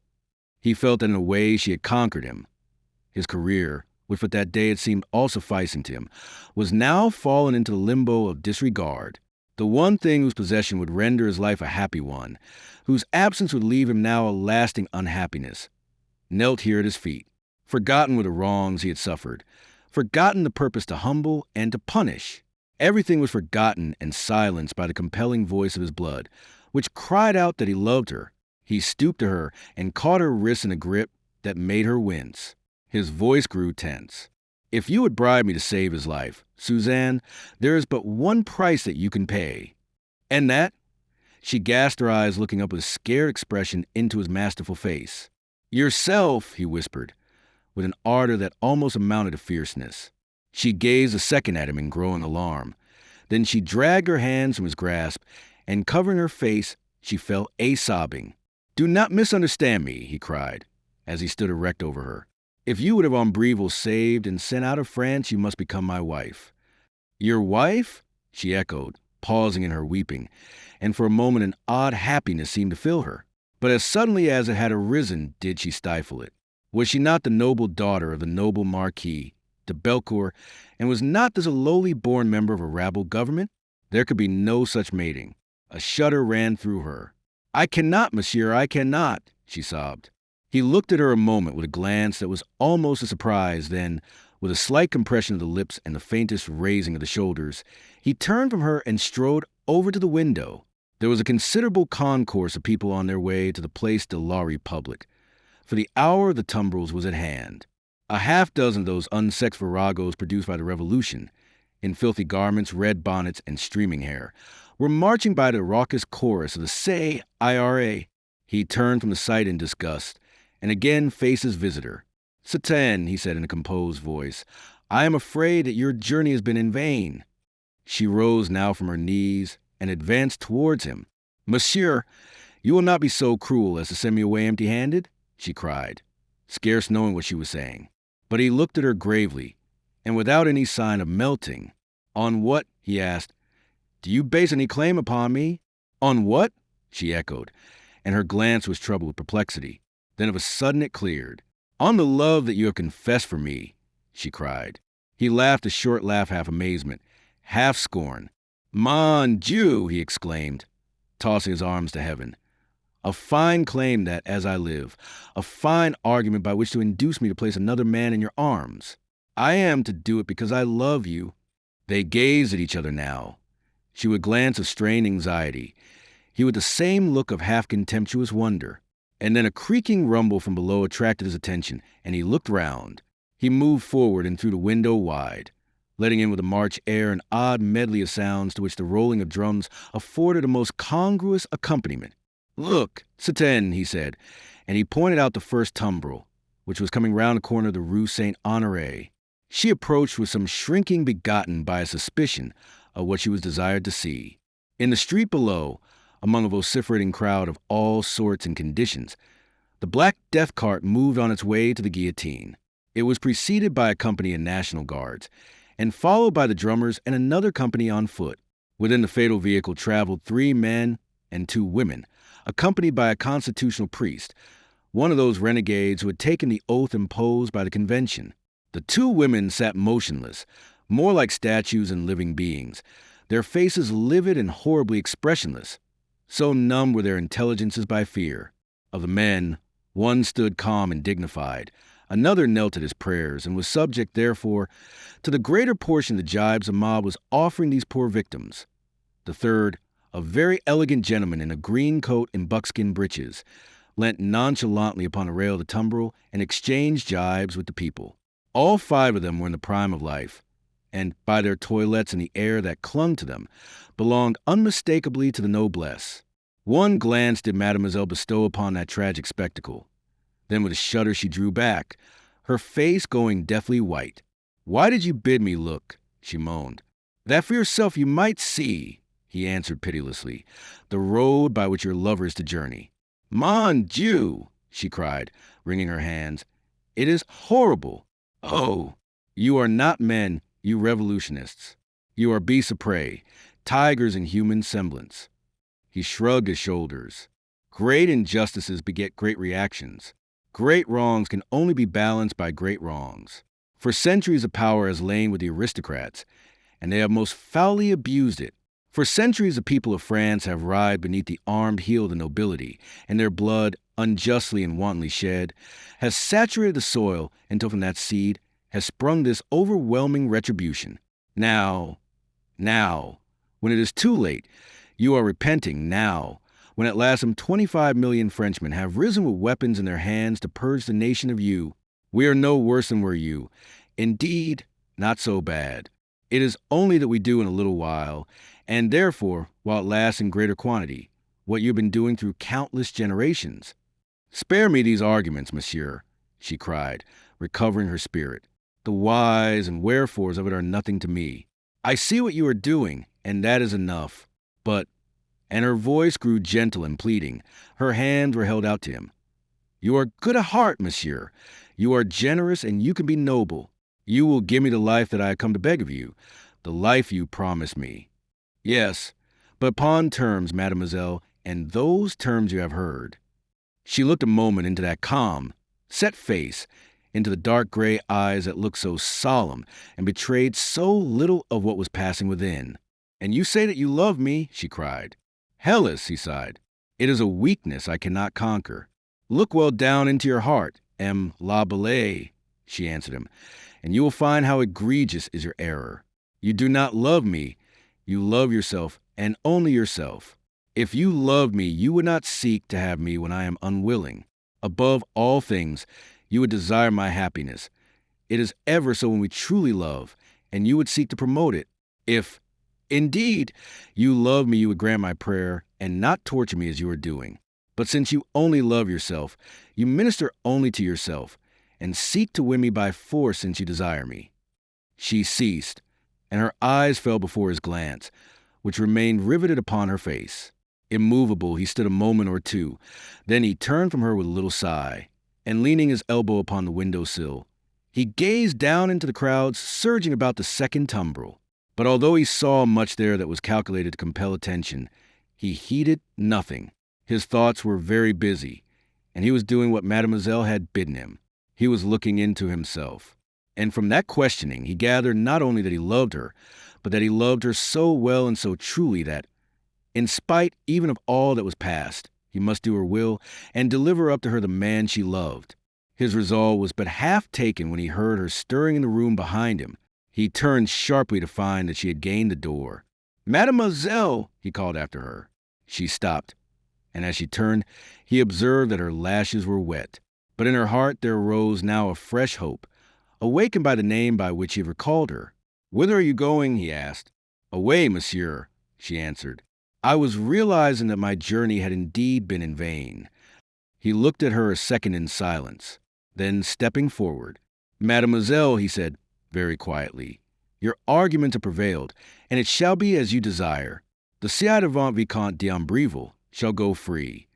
He felt that in a way she had conquered him. His career, which but that day had seemed all sufficing to him, was now fallen into the limbo of disregard. The one thing whose possession would render his life a happy one, whose absence would leave him now a lasting unhappiness, knelt here at his feet, forgotten were the wrongs he had suffered, forgotten the purpose to humble and to punish. Everything was forgotten and silenced by the compelling voice of his blood, which cried out that he loved her. He stooped to her and caught her wrist in a grip that made her wince. His voice grew tense. If you would bribe me to save his life, Suzanne, there is but one price that you can pay. And that? She gasped her eyes, looking up with a scared expression into his masterful face. Yourself, he whispered, with an ardor that almost amounted to fierceness. She gazed a second at him in growing alarm. Then she dragged her hands from his grasp, and covering her face, she fell a-sobbing. Do not misunderstand me, he cried, as he stood erect over her. If you would have Ombreville saved and sent out of France, you must become my wife. Your wife? She echoed, pausing in her weeping, and for a moment an odd happiness seemed to fill her. But as suddenly as it had arisen did she stifle it. Was she not the noble daughter of the noble Marquis to Belcourt, and was not this a lowly born member of a rabble government? There could be no such mating. A shudder ran through her. "I cannot, monsieur, I cannot," she sobbed. He looked at her a moment with a glance that was almost a surprise, then, with a slight compression of the lips and the faintest raising of the shoulders, he turned from her and strode over to the window. There was a considerable concourse of people on their way to the Place de la Republique, for the hour of the tumbrils was at hand. A half-dozen of those unsexed viragos produced by the Revolution, in filthy garments, red bonnets, and streaming hair, were marching by the raucous chorus of the Say IRA. He turned from the sight in disgust, and again faced his visitor. "Citoyenne," he said in a composed voice, "I am afraid that your journey has been in vain." She rose now from her knees and advanced towards him. "Monsieur, you will not be so cruel as to send me away empty-handed?" she cried, scarce knowing what she was saying. But he looked at her gravely, and without any sign of melting. "On what?" he asked. "Do you base any claim upon me?" "On what?" she echoed, and her glance was troubled with perplexity. Then of a sudden it cleared. "On the love that you have confessed for me," she cried. He laughed a short laugh, half amazement, half scorn. "Mon Dieu!" he exclaimed, tossing his arms to heaven. "A fine claim that, as I live. A fine argument by which to induce me to place another man in your arms. I am to do it because I love you." They gazed at each other now. She with glance of strained anxiety, he with the same look of half-contemptuous wonder. And then a creaking rumble from below attracted his attention, and he looked round. He moved forward and threw the window wide, letting in with the March air an odd medley of sounds to which the rolling of drums afforded a most congruous accompaniment. "Look, Citoyenne," he said, and he pointed out the first tumbril, which was coming round the corner of the Rue Saint-Honoré. She approached with some shrinking begotten by a suspicion of what she was desired to see. In the street below, among a vociferating crowd of all sorts and conditions, the black death cart moved on its way to the guillotine. It was preceded by a company of National Guards, and followed by the drummers and another company on foot. Within the fatal vehicle traveled 3 men and 2 women, accompanied by a constitutional priest, one of those renegades who had taken the oath imposed by the convention. The 2 women sat motionless, more like statues than living beings, their faces livid and horribly expressionless. So numb were their intelligences by fear. Of the men, one stood calm and dignified, another knelt at his prayers, and was subject, therefore, to the greater portion of the jibes the mob was offering these poor victims. The third, a very elegant gentleman in a green coat and buckskin breeches, leant nonchalantly upon a rail of the tumbril and exchanged jibes with the people. All 5 of them were in the prime of life, and, by their toilettes and the air that clung to them, belonged unmistakably to the noblesse. One glance did Mademoiselle bestow upon that tragic spectacle. Then with a shudder she drew back, her face going deathly white. "Why did you bid me look?" she moaned. "That for yourself you might see," he answered pitilessly, "the road by which your lover is to journey." "Mon Dieu!" she cried, wringing her hands. "It is horrible. Oh, you are not men, you revolutionists. You are beasts of prey, tigers in human semblance." He shrugged his shoulders. "Great injustices beget great reactions. Great wrongs can only be balanced by great wrongs. For centuries the power has lain with the aristocrats, and they have most foully abused it. For centuries the people of France have writhed beneath the armed heel of the nobility, and their blood, unjustly and wantonly shed, has saturated the soil until from that seed has sprung this overwhelming retribution. Now, when it is too late, you are repenting now, when at last some 25 million Frenchmen have risen with weapons in their hands to purge the nation of you. We are no worse than were you. Indeed, not so bad. It is only that we do in a little while, and therefore, while it lasts in greater quantity, what you have been doing through countless generations. Spare me these arguments, monsieur," she cried, recovering her spirit. "The whys and wherefores of it are nothing to me. I see what you are doing, and that is enough. But," and her voice grew gentle and pleading, her hands were held out to him, "you are good at heart, monsieur. You are generous, and you can be noble. You will give me the life that I have come to beg of you, the life you promised me. Yes, but upon terms, mademoiselle, and those terms you have heard." She looked a moment into that calm, set face, into the dark gray eyes that looked so solemn and betrayed so little of what was passing within. "And you say that you love me," she cried. "Hellas," he sighed. "It is a weakness I cannot conquer." "Look well down into your heart, M. La Belle," she answered him, "and you will find how egregious is your error. You do not love me. You love yourself, and only yourself. If you loved me, you would not seek to have me when I am unwilling. Above all things, you would desire my happiness. It is ever so when we truly love, and you would seek to promote it. If, indeed, you love me, you would grant my prayer and not torture me as you are doing. But since you only love yourself, you minister only to yourself, and seek to win me by force since you desire me." She ceased, and her eyes fell before his glance, which remained riveted upon her face. Immovable, he stood a moment or two. Then he turned from her with a little sigh, and leaning his elbow upon the window-sill, he gazed down into the crowds surging about the second tumbril. But although he saw much there that was calculated to compel attention, he heeded nothing. His thoughts were very busy, and he was doing what Mademoiselle had bidden him. He was looking into himself. And from that questioning, he gathered not only that he loved her, but that he loved her so well and so truly that, in spite even of all that was past, he must do her will and deliver up to her the man she loved. His resolve was but half taken when he heard her stirring in the room behind him. He turned sharply to find that she had gained the door. "Mademoiselle!" he called after her. She stopped, and as she turned, he observed that her lashes were wet. But in her heart there arose now a fresh hope, awakened by the name by which he had recalled her. "Whither are you going?" he asked. "Away, monsieur," she answered. "I was realizing that my journey had indeed been in vain." He looked at her a second in silence. Then, stepping forward, "Mademoiselle," he said very quietly, "your arguments have prevailed, and it shall be as you desire. The ci-devant Vicomte d'Ambreville shall go free."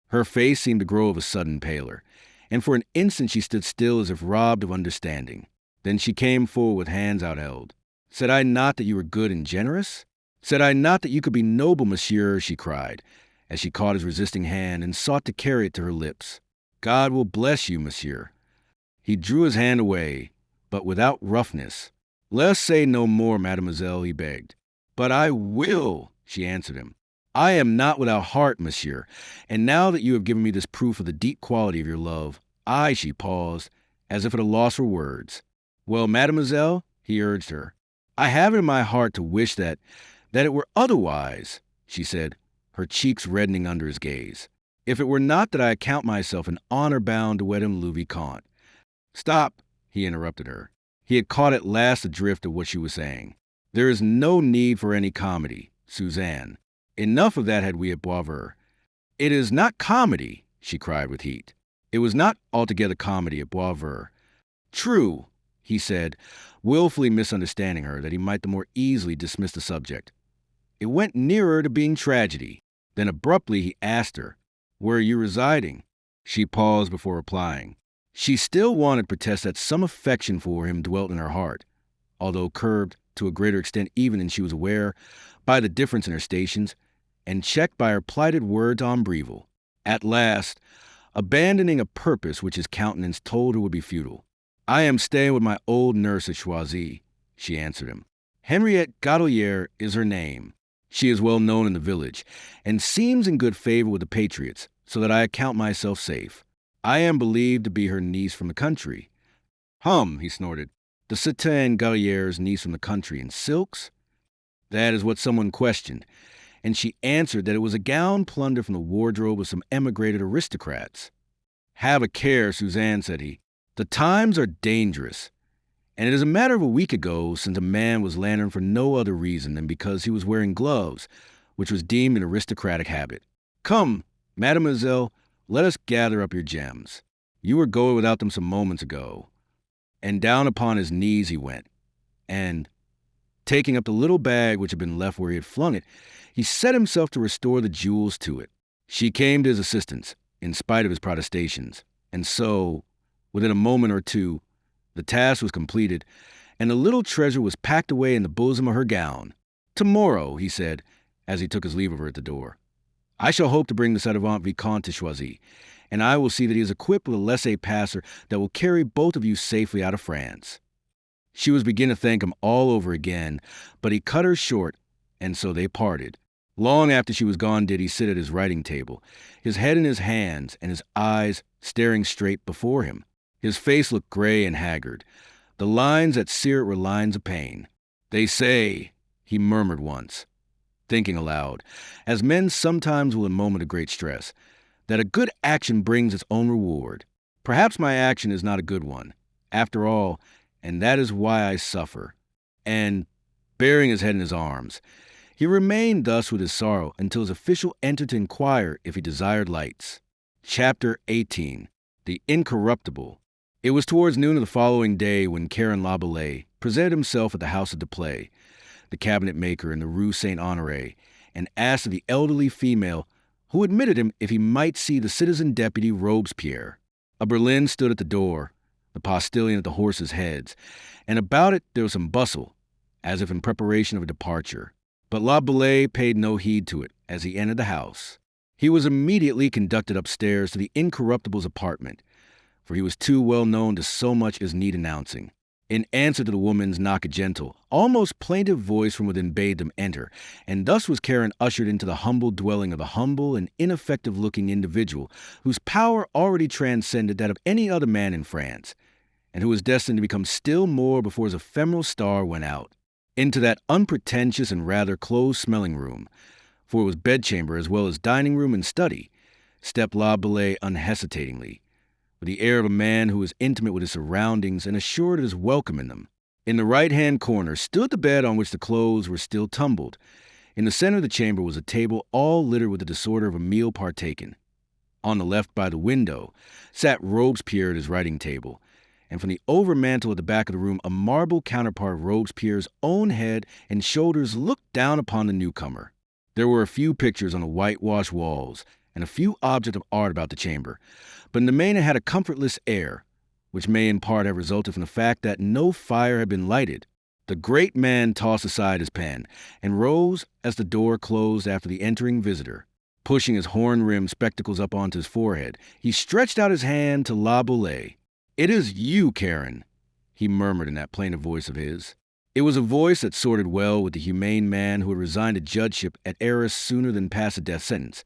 Her face seemed to grow of a sudden paler, and for an instant she stood still as if robbed of understanding. Then she came forward with hands outheld. "Said I not that you were good and generous? Said I not that you could be noble, monsieur?" she cried, as she caught his resisting hand and sought to carry it to her lips. "God will bless you, monsieur." He drew his hand away, but without roughness. "Let us say no more, mademoiselle," he begged. "But I will," she answered him. "I am not without heart, monsieur, and now that you have given me this proof of the deep quality of your love, she paused, as if at a loss for words. "Well, mademoiselle," he urged her, "I have it in my heart to wish that it were otherwise," she said, her cheeks reddening under his gaze. "If it were not that I account myself in honor bound to wed him, le Vicomte." "Stop," he interrupted her. He had caught at last the drift of what she was saying. "There is no need for any comedy, Suzanne. Enough of that had we at Boisvert." "It is not comedy," she cried with heat. "It was not altogether comedy at Boisvert." "True," he said, willfully misunderstanding her, that he might the more easily dismiss the subject. "It went nearer to being tragedy." Then abruptly he asked her, "Where are you residing?" She paused before replying. She still wanted to protest that some affection for him dwelt in her heart, although curbed to a greater extent even than she was aware by the difference in her stations, and checked by her plighted word to Ambreville. At last, abandoning a purpose which his countenance told her would be futile, "I am staying with my old nurse at Choisy," she answered him. "Henriette Godelier is her name. She is well known in the village, and seems in good favor with the patriots, so that I account myself safe. I am believed to be her niece from the country." "Hum," he snorted. "The citoyenne Godolier's niece from the country in silks?" That is what someone questioned, and she answered that it was a gown plundered from the wardrobe of some emigrated aristocrats. "Have a care, Suzanne," said he. "The times are dangerous, and it is a matter of a week ago since a man was lanterned for no other reason than because he was wearing gloves, which was deemed an aristocratic habit. Come, mademoiselle, let us gather up your gems. You were going without them some moments ago." And down upon his knees he went, and, taking up the little bag which had been left where he had flung it, he set himself to restore the jewels to it. She came to his assistance, in spite of his protestations, and so, within a moment or two, the task was completed, and the little treasure was packed away in the bosom of her gown. "Tomorrow," he said, as he took his leave of her at the door, "I shall hope to bring the ci-devant Vicomte to Choisy, and I will see that he is equipped with a laissez-passer that will carry both of you safely out of France." She was beginning to thank him all over again, but he cut her short, and so they parted. Long after she was gone did he sit at his writing table, his head in his hands and his eyes staring straight before him. His face looked gray and haggard. The lines that sear it were lines of pain. "They say," he murmured once, thinking aloud, as men sometimes will in a moment of great stress, "that a good action brings its own reward. Perhaps my action is not a good one, after all, and that is why I suffer." And, burying his head in his arms, he remained thus with his sorrow until his official entered to inquire if he desired lights. Chapter 18. The Incorruptible. It was towards noon of the following day when Karen Laboulaye presented himself at the house of Duplay, the cabinet maker in the Rue Saint-Honoré, and asked of the elderly female who admitted him if he might see the citizen deputy Robespierre. A berlin stood at the door, the postilion at the horses' heads, and about it there was some bustle, as if in preparation of a departure. But Laboulaye paid no heed to it as he entered the house. He was immediately conducted upstairs to the Incorruptible's apartment, for he was too well known to so much as need announcing. In answer to the woman's knock, a gentle, almost plaintive voice from within bade them enter, and thus was Karen ushered into the humble dwelling of a humble and ineffective-looking individual whose power already transcended that of any other man in France, and who was destined to become still more before his ephemeral star went out. Into that unpretentious and rather close-smelling room, for it was bedchamber as well as dining room and study, stepped Laboulaye unhesitatingly, with the air of a man who was intimate with his surroundings and assured of his welcome in them. In the right-hand corner stood the bed on which the clothes were still tumbled. In the center of the chamber was a table all littered with the disorder of a meal partaken. On the left by the window sat Robespierre at his writing table, and from the overmantel at the back of the room a marble counterpart of Robespierre's own head and shoulders looked down upon the newcomer. There were a few pictures on the whitewashed walls and a few objects of art about the chamber, but in the main it had a comfortless air, which may in part have resulted from the fact that no fire had been lighted. The great man tossed aside his pen and rose as the door closed after the entering visitor. Pushing his horn-rimmed spectacles up onto his forehead, he stretched out his hand to Laboulaye. "It is you, Karen," he murmured in that plaintive voice of his. It was a voice that sorted well with the humane man who had resigned a judgeship at Arras sooner than pass a death sentence,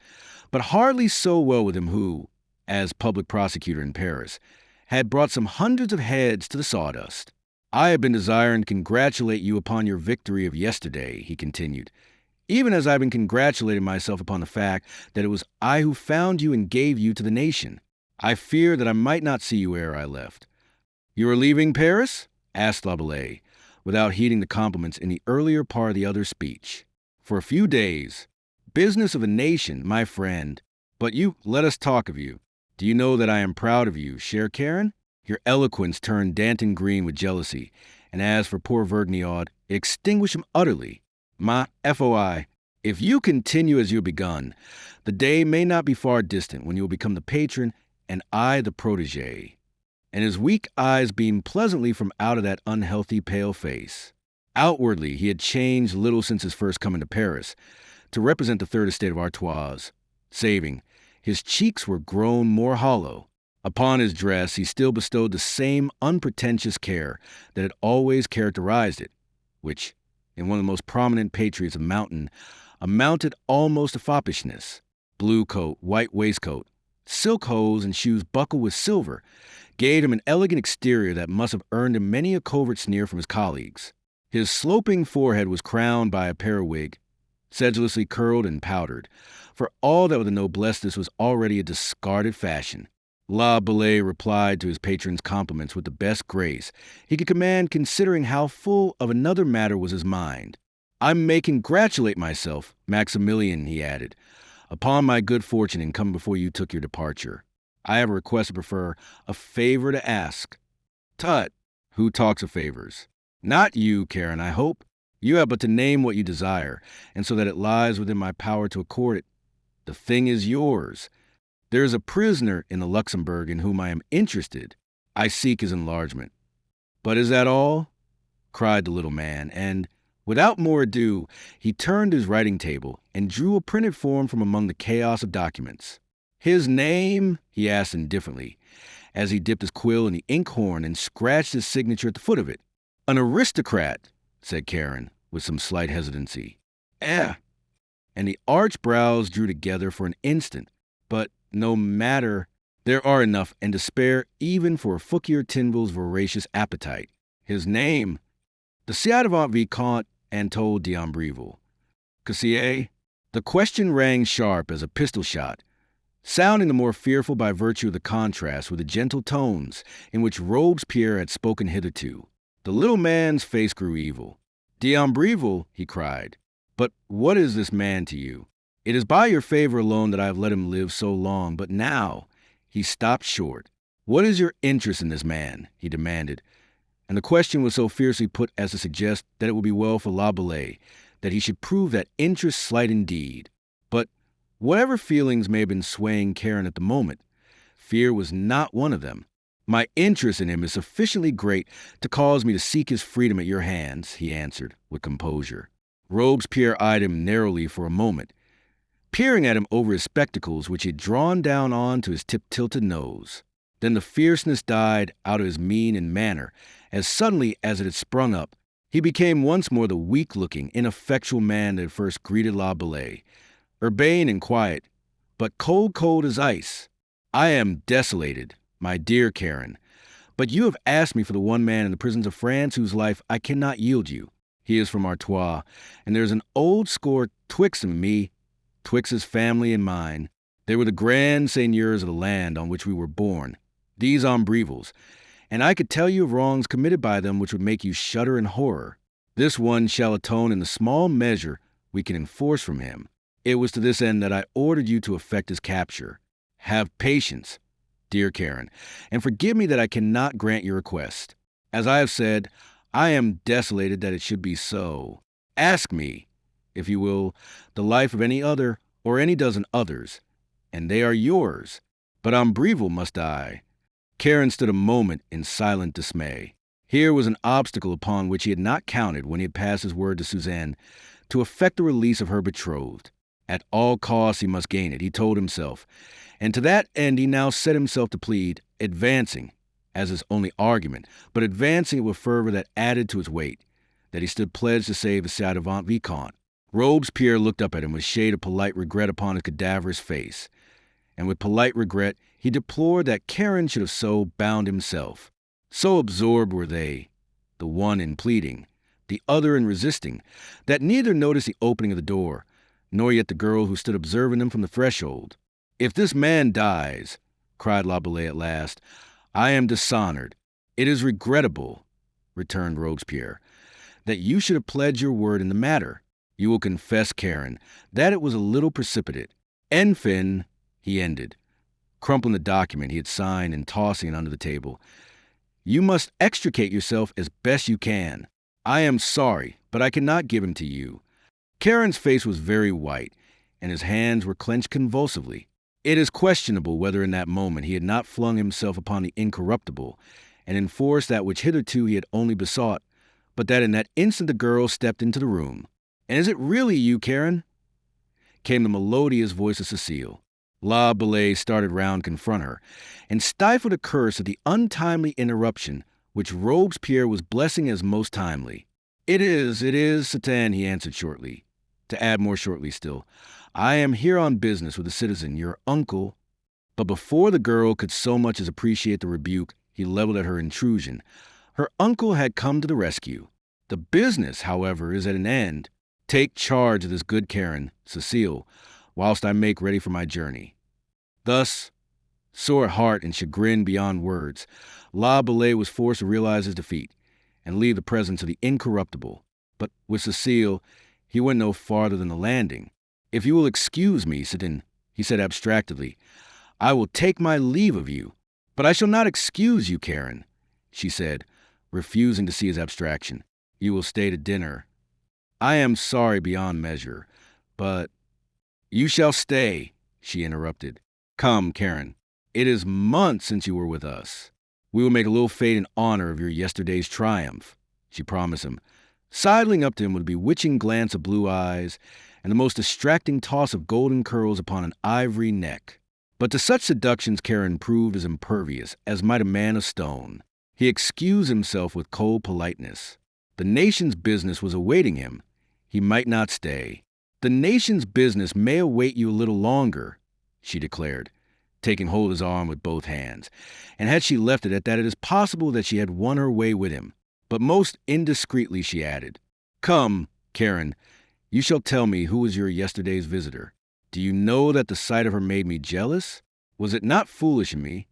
but hardly so well with him who, as public prosecutor in Paris, had brought some hundreds of heads to the sawdust. "I have been desiring to congratulate you upon your victory of yesterday," he continued, "even as I've been congratulating myself upon the fact that it was I who found you and gave you to the nation. I feared that I might not see you ere I left." "You are leaving Paris?" asked Laboulaye, without heeding the compliments in the earlier part of the other's speech. "For a few days. Business of a nation, my friend. But let us talk of you. Do you know that I am proud of you, chère Karen?" Your eloquence turned Danton green with jealousy, and as for poor Vergniaud, extinguish him utterly. Ma foi, if you continue as you have begun, the day may not be far distant when you will become the patron and I the protégé. And his weak eyes beamed pleasantly from out of that unhealthy pale face. Outwardly, he had changed little since his first coming to Paris, to represent the third estate of Artois, saving, his cheeks were grown more hollow. Upon his dress he still bestowed the same unpretentious care that had always characterized it, which, in one of the most prominent patriots of Mountain, amounted almost to foppishness. Blue coat, white waistcoat, silk hose and shoes buckled with silver gave him an elegant exterior that must have earned him many a covert sneer from his colleagues. His sloping forehead was crowned by a periwig, sedulously curled and powdered. For all that with the noblesse this was already a discarded fashion. Laboulaye replied to his patron's compliments with the best grace he could command, considering how full of another matter was his mind. "I may congratulate myself, Maximilian," he added, "upon my good fortune in coming before you took your departure. I have a request to prefer, a favor to ask." "Tut, who talks of favors?" "Not you, Karen, I hope. You have but to name what you desire, and so that it lies within my power to accord it. The thing is yours. There is a prisoner in the Luxembourg in whom I am interested. I seek his enlargement." "But is that all?" cried the little man, and, without more ado, he turned to his writing table and drew a printed form from among the chaos of documents. His name? He asked indifferently, as he dipped his quill in the inkhorn and scratched his signature at the foot of it. An aristocrat, said Karen, with some slight hesitancy. Eh. And the arched brows drew together for an instant. But no matter, there are enough and to spare even for Fouquier Tinville's voracious appetite. His name? The ci-devant Vicomte Anatole d'Ambreville. Cassier? The question rang sharp as a pistol shot, sounding the more fearful by virtue of the contrast with the gentle tones in which Robespierre had spoken hitherto. The little man's face grew evil. D'Ambreville, he cried. But what is this man to you? It is by your favor alone that I have let him live so long, but now he stopped short. What is your interest in this man? He demanded, and the question was so fiercely put as to suggest that it would be well for La Bellay that he should prove that interest slight indeed. But whatever feelings may have been swaying Karen at the moment, fear was not one of them. My interest in him is sufficiently great to cause me to seek his freedom at your hands, he answered with composure. Robespierre eyed him narrowly for a moment, peering at him over his spectacles, which he had drawn down on to his tip-tilted nose. Then the fierceness died out of his mien and manner as suddenly as it had sprung up. He became once more the weak-looking, ineffectual man that had first greeted La Bellay, urbane and quiet, but cold as ice. I am desolated, my dear Karen, but you have asked me for the one man in the prisons of France whose life I cannot yield you. He is from Artois, and there's an old score twixt him and me, twixt his family and mine. They were the grand seigneurs of the land on which we were born, these Ambrevilles, and I could tell you of wrongs committed by them which would make you shudder in horror. This one shall atone in the small measure we can enforce from him. It was to this end that I ordered you to effect his capture. Have patience, dear Karen, and forgive me that I cannot grant your request. As I have said, I am desolated that it should be so. Ask me, if you will, the life of any other or any dozen others, and they are yours. But Ambreville must die. Karen stood a moment in silent dismay. Here was an obstacle upon which he had not counted when he had passed his word to Suzanne to effect the release of her betrothed. At all costs he must gain it, he told himself, and to that end he now set himself to plead, advancing, as his only argument, but advancing it with fervor that added to its weight, that he stood pledged to save the ci-devant Vicomte. Robespierre looked up at him with a shade of polite regret upon his cadaverous face, and with polite regret he deplored that Karen should have so bound himself. So absorbed were they, the one in pleading, the other in resisting, that neither noticed the opening of the door, nor yet the girl who stood observing them from the threshold. If this man dies, cried La Bellay at last, I am dishonored. It is regrettable, returned Robespierre, that you should have pledged your word in the matter. You will confess, Karen, that it was a little precipitate. Enfin, he ended, crumpling the document he had signed and tossing it under the table. You must extricate yourself as best you can. I am sorry, but I cannot give him to you. Karen's face was very white, and his hands were clenched convulsively. It is questionable whether in that moment he had not flung himself upon the incorruptible and enforced that which hitherto he had only besought, but that in that instant the girl stepped into the room. And is it really you, Karen? Came the melodious voice of Cecile. La Bellay started round to confront her, and stifled a curse at the untimely interruption which Robespierre was blessing as most timely. It is, Satan, he answered shortly. To add more shortly still, I am here on business with a citizen, your uncle. But before the girl could so much as appreciate the rebuke he leveled at her intrusion, her uncle had come to the rescue. The business, however, is at an end. Take charge of this good Karen, Cecile, whilst I make ready for my journey. Thus, sore at heart and chagrined beyond words, La Bellay was forced to realize his defeat and leave the presence of the incorruptible. But with Cecile, he went no farther than the landing. If you will excuse me, Citizen, he said abstractedly, I will take my leave of you. But I shall not excuse you, Karen, she said, refusing to see his abstraction. You will stay to dinner. I am sorry beyond measure, but you shall stay, she interrupted. Come, Karen, it is months since you were with us. We will make a little fete in honor of your yesterday's triumph, she promised him, sidling up to him with a bewitching glance of blue eyes and the most distracting toss of golden curls upon an ivory neck. But to such seductions Karen proved as impervious as might a man of stone. He excused himself with cold politeness. The nation's business was awaiting him. He might not stay. The nation's business may await you a little longer, she declared, taking hold of his arm with both hands. And had she left it at that, it is possible that she had won her way with him. But most indiscreetly she added, "Come, Karen, you shall tell me who was your yesterday's visitor. Do you know that the sight of her made me jealous? Was it not foolish in me?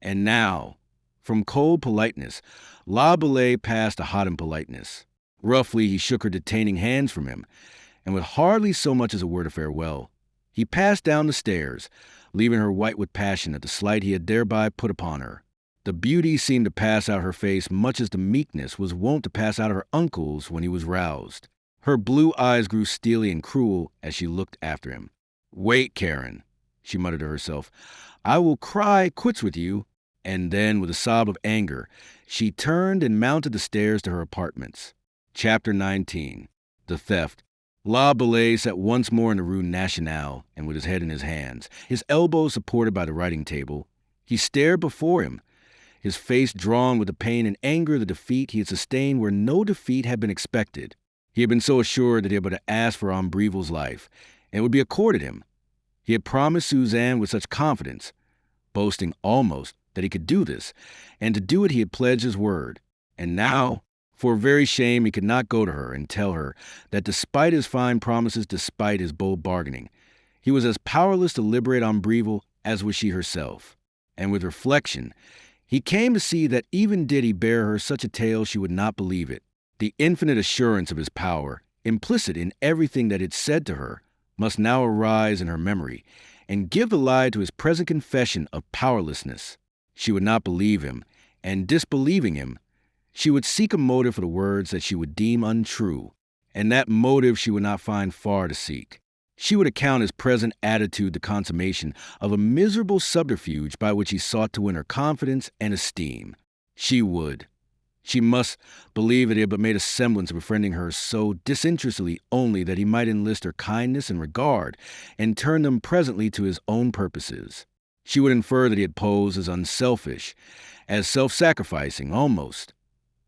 And now," from cold politeness, La Bellay passed to hot impoliteness. Roughly, he shook her detaining hands from him, and with hardly so much as a word of farewell, he passed down the stairs, leaving her white with passion at the slight he had thereby put upon her. The beauty seemed to pass out her face much as the meekness was wont to pass out of her uncle's when he was roused. Her blue eyes grew steely and cruel as she looked after him. "Wait, Karen," she muttered to herself. "I will cry quits with you." And then, with a sob of anger, she turned and mounted the stairs to her apartments. Chapter 19. The Theft. La Bellay sat once more in the Rue Nationale, and with his head in his hands, his elbows supported by the writing table, he stared before him, his face drawn with the pain and anger of the defeat he had sustained where no defeat had been expected. He had been so assured that he had but to ask for Ombreville's life, and it would be accorded him. He had promised Suzanne with such confidence, boasting almost that he could do this, and to do it he had pledged his word. And now, for very shame, he could not go to her and tell her that despite his fine promises, despite his bold bargaining, he was as powerless to liberate Ombreville as was she herself. And with reflection, he came to see that even did he bear her such a tale, she would not believe it. The infinite assurance of his power, implicit in everything that it said to her, must now arise in her memory and give the lie to his present confession of powerlessness. She would not believe him, and disbelieving him, she would seek a motive for the words that she would deem untrue, and that motive she would not find far to seek. She would account his present attitude the consummation of a miserable subterfuge by which he sought to win her confidence and esteem. She would. She must believe that he had but made a semblance of befriending her so disinterestedly only that he might enlist her kindness and regard and turn them presently to his own purposes. She would infer that he had posed as unselfish, as self-sacrificing almost,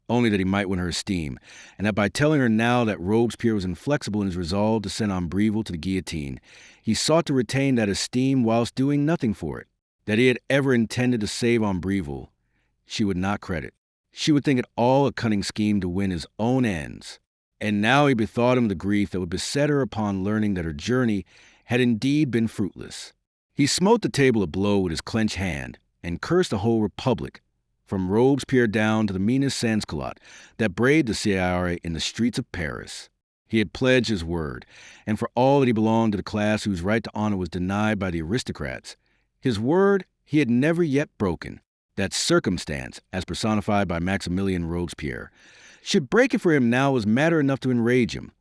only that he might win her esteem, and that by telling her now that Robespierre was inflexible in his resolve to send Ombreville to the guillotine, he sought to retain that esteem whilst doing nothing for it, that he had ever intended to save Ombreville, she would not credit. She would think it all a cunning scheme to win his own ends. And now he bethought him of the grief that would beset her upon learning that her journey had indeed been fruitless. He smote the table a blow with his clenched hand and cursed the whole republic, from Robespierre down to the meanest sans-culotte that braved the CIRE in the streets of Paris. He had pledged his word, and for all that he belonged to the class whose right to honor was denied by the aristocrats, his word he had never yet broken. That circumstance, as personified by Maximilien Robespierre, should break it for him now was matter enough to enrage him,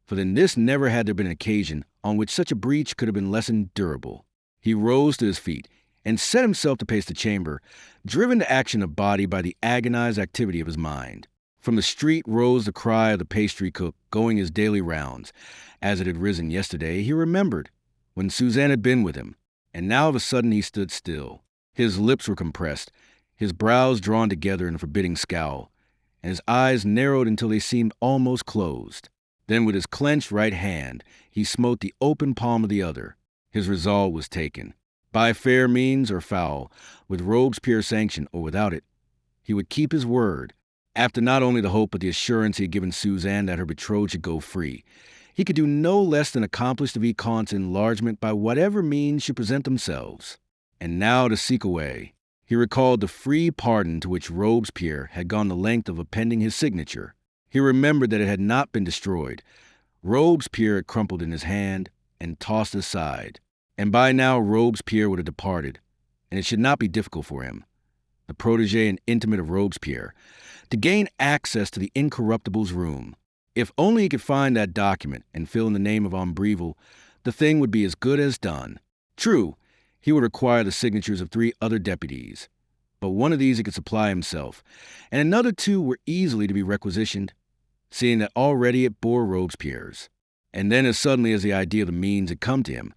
for than this never had there been an occasion on which such a breach could have been less endurable. He rose to his feet and set himself to pace the chamber, driven to action of body by the agonized activity of his mind. From the street rose the cry of the pastry cook going his daily rounds. As it had risen yesterday, he remembered, when Suzanne had been with him, and now of a sudden he stood still. His lips were compressed, his brows drawn together in a forbidding scowl, and his eyes narrowed until they seemed almost closed. Then with his clenched right hand, he smote the open palm of the other. His resolve was taken. By fair means or foul, with Robespierre's sanction or without it, he would keep his word, after not only the hope but the assurance he had given Suzanne that her betrothed should go free. He could do no less than accomplish the Vicomte's enlargement by whatever means should present themselves. And now to seek a way. He recalled the free pardon to which Robespierre had gone the length of appending his signature. He remembered that it had not been destroyed. Robespierre had crumpled in his hand and tossed aside. And by now Robespierre would have departed, and it should not be difficult for him, the protégé and intimate of Robespierre, to gain access to the incorruptible's room. If only he could find that document and fill in the name of Ombreville, the thing would be as good as done. True, he would require the signatures of 3 other deputies, but one of these he could supply himself, and another 2 were easily to be requisitioned, seeing that already it bore Robespierre's. And then as suddenly as the idea of the means had come to him,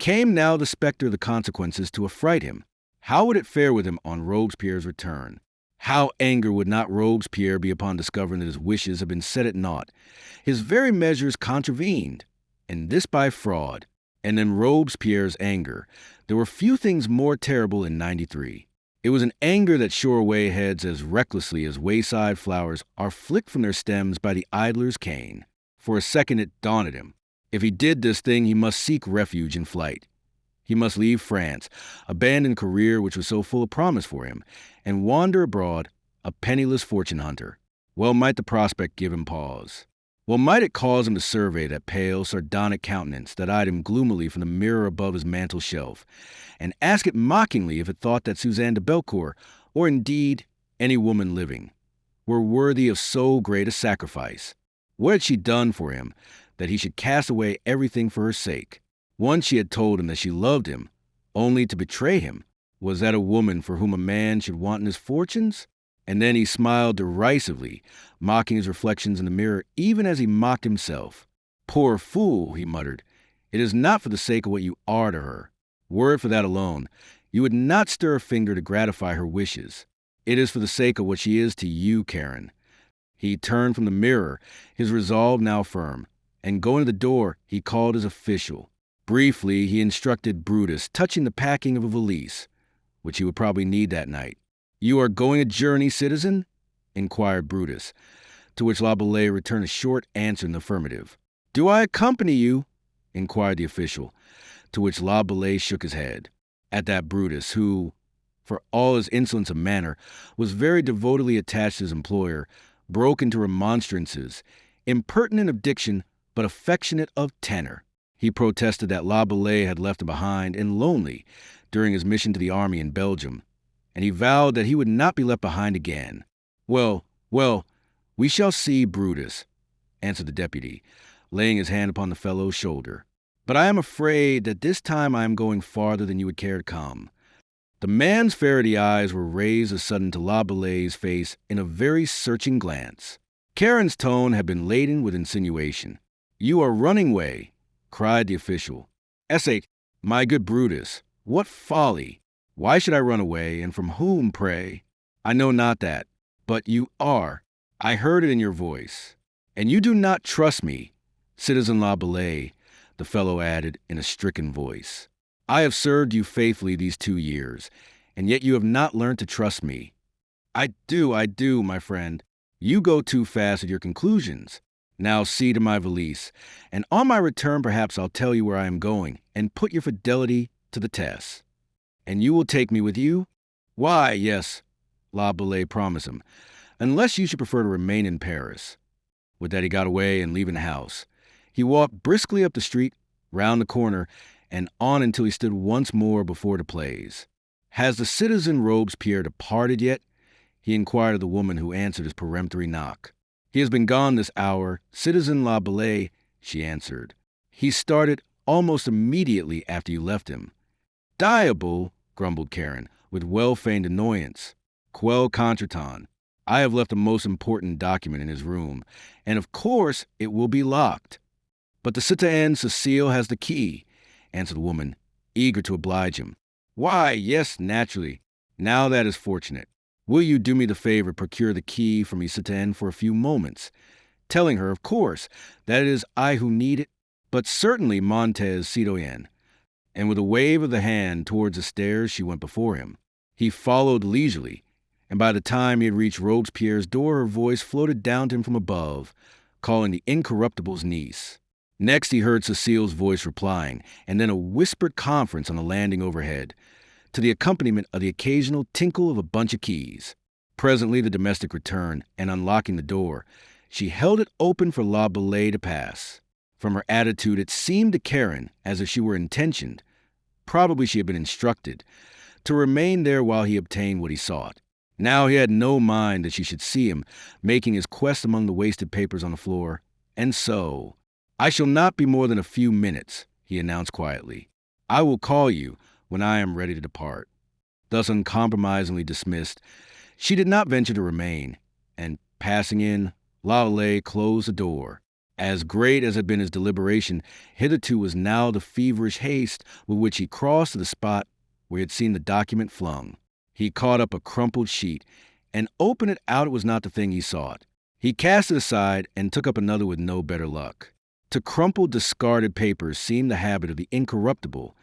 Came now the specter of the consequences to affright him. How would it fare with him on Robespierre's return? How angry would not Robespierre be upon discovering that his wishes had been set at naught, his very measures contravened, and this by fraud? And in Robespierre's anger, there were few things more terrible in '93. It was an anger that shore away heads as recklessly as wayside flowers are flicked from their stems by the idler's cane. For a second it daunted him. If he did this thing, he must seek refuge in flight. He must leave France, abandon a career which was so full of promise for him, and wander abroad, a penniless fortune hunter. Well might the prospect give him pause. Well might it cause him to survey that pale, sardonic countenance that eyed him gloomily from the mirror above his mantel shelf, and ask it mockingly if it thought that Suzanne de Belcourt, or indeed any woman living, were worthy of so great a sacrifice. What had she done for him that he should cast away everything for her sake? Once she had told him that she loved him, only to betray him. Was that a woman for whom a man should wanton his fortunes? And then he smiled derisively, mocking his reflections in the mirror even as he mocked himself. Poor fool, he muttered. It is not for the sake of what you are to her. Were it for that alone, you would not stir a finger to gratify her wishes. It is for the sake of what she is to you, Karen. He turned from the mirror, his resolve now firm, and going to the door, he called his official. Briefly, he instructed Brutus touching the packing of a valise, which he would probably need that night. "You are going a journey, citizen?" inquired Brutus, to which La Bellais returned a short answer in the affirmative. "Do I accompany you?" inquired the official, to which La Bellais shook his head. At that Brutus, who, for all his insolence of manner, was very devotedly attached to his employer, broke into remonstrances, impertinent of diction, but affectionate of tenor. He protested that La Bellais had left him behind and lonely during his mission to the army in Belgium, and he vowed that he would not be left behind again. Well, we shall see, Brutus," answered the deputy, laying his hand upon the fellow's shoulder. "But I am afraid that this time I am going farther than you would care to come." The man's ferrety eyes were raised a sudden to La Bellais's face in a very searching glance. Karen's tone had been laden with insinuation. "You are running away," cried the official. "Essay, my good Brutus, what folly! Why should I run away, and from whom, pray?" "I know not that, but you are. I heard it in your voice. And you do not trust me, Citizen La Bellais," the fellow added in a stricken voice. "I have served you faithfully these 2 years, and yet you have not learned to trust me." I do, my friend. You go too fast at your conclusions. Now see to my valise, and on my return perhaps I'll tell you where I am going, and put your fidelity to the test. And you will take me with you? Why, yes, La Bellais promised him, unless you should prefer to remain in Paris. With that he got away, and leaving the house, he walked briskly up the street, round the corner, and on until he stood once more before the Place. "Has the citizen Robespierre departed yet?" he inquired of the woman who answered his peremptory knock. "He has been gone this hour, Citizen La Bellais," she answered. "He started almost immediately after you left him." "Diable," grumbled Karen, with well-feigned annoyance. "Quel contretemps. I have left a most important document in his room, and of course it will be locked." "But the citoyenne Cécile has the key," answered the woman, eager to oblige him. "Why, yes, naturally. Now that is fortunate. Will you do me the favor procure the key from me, citoyenne, for a few moments, telling her, of course, that it is I who need it, but certainly Montez, citoyenne." And with a wave of the hand towards the stairs, she went before him. He followed leisurely, and by the time he had reached Robespierre's door, her voice floated down to him from above, calling the incorruptible's niece. Next he heard Cecile's voice replying, and then a whispered conference on the landing overhead, to the accompaniment of the occasional tinkle of a bunch of keys. Presently the domestic returned, and unlocking the door, she held it open for La Bellais to pass. From her attitude it seemed to Karen as if she were intentioned, probably she had been instructed, to remain there while he obtained what he sought. Now he had no mind that she should see him making his quest among the wasted papers on the floor, and so, "I shall not be more than a few minutes," he announced quietly. "I will call you when I am ready to depart." Thus uncompromisingly dismissed, she did not venture to remain, and passing in, La Bellais closed the door. As great as had been his deliberation, hitherto was now the feverish haste with which he crossed to the spot where he had seen the document flung. He caught up a crumpled sheet, and opened it out. It was not the thing he sought. He cast it aside and took up another with no better luck. To crumple discarded papers seemed the habit of the incorruptible,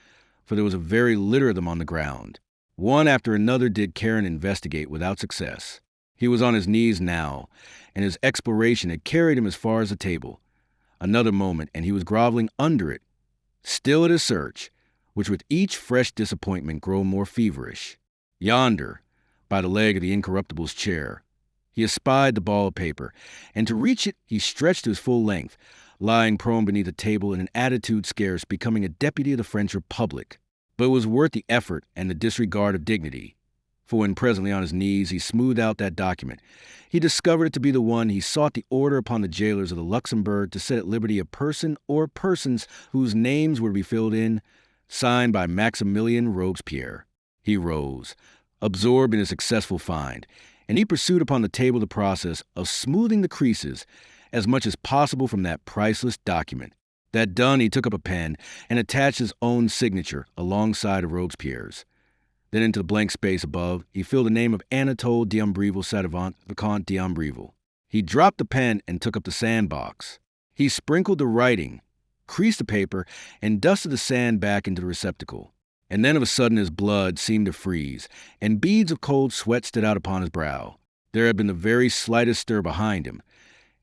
for there was a very litter of them on the ground. One after another did Karen investigate without success. He was on his knees now, and his exploration had carried him as far as the table. Another moment, and he was groveling under it, still at his search, which with each fresh disappointment grew more feverish. Yonder, by the leg of the incorruptible's chair, he espied the ball of paper, and to reach it he stretched to his full length, lying prone beneath the table in an attitude scarce becoming a deputy of the French Republic. But it was worth the effort and the disregard of dignity, for when presently on his knees he smoothed out that document, he discovered it to be the one he sought the order upon the jailers of the Luxembourg to set at liberty a person or persons whose names were to be filled in, signed by Maximilien Robespierre. He rose, absorbed in his successful find, and he pursued upon the table the process of smoothing the creases as much as possible from that priceless document. That done, he took up a pen and attached his own signature alongside of Robespierre's. Then into the blank space above, he filled the name of Anatole d'Ambreville Sadavant, Vicomte d'Ambreville. He dropped the pen and took up the sandbox. He sprinkled the writing, creased the paper, and dusted the sand back into the receptacle. And then of a sudden his blood seemed to freeze, and beads of cold sweat stood out upon his brow. There had been the very slightest stir behind him,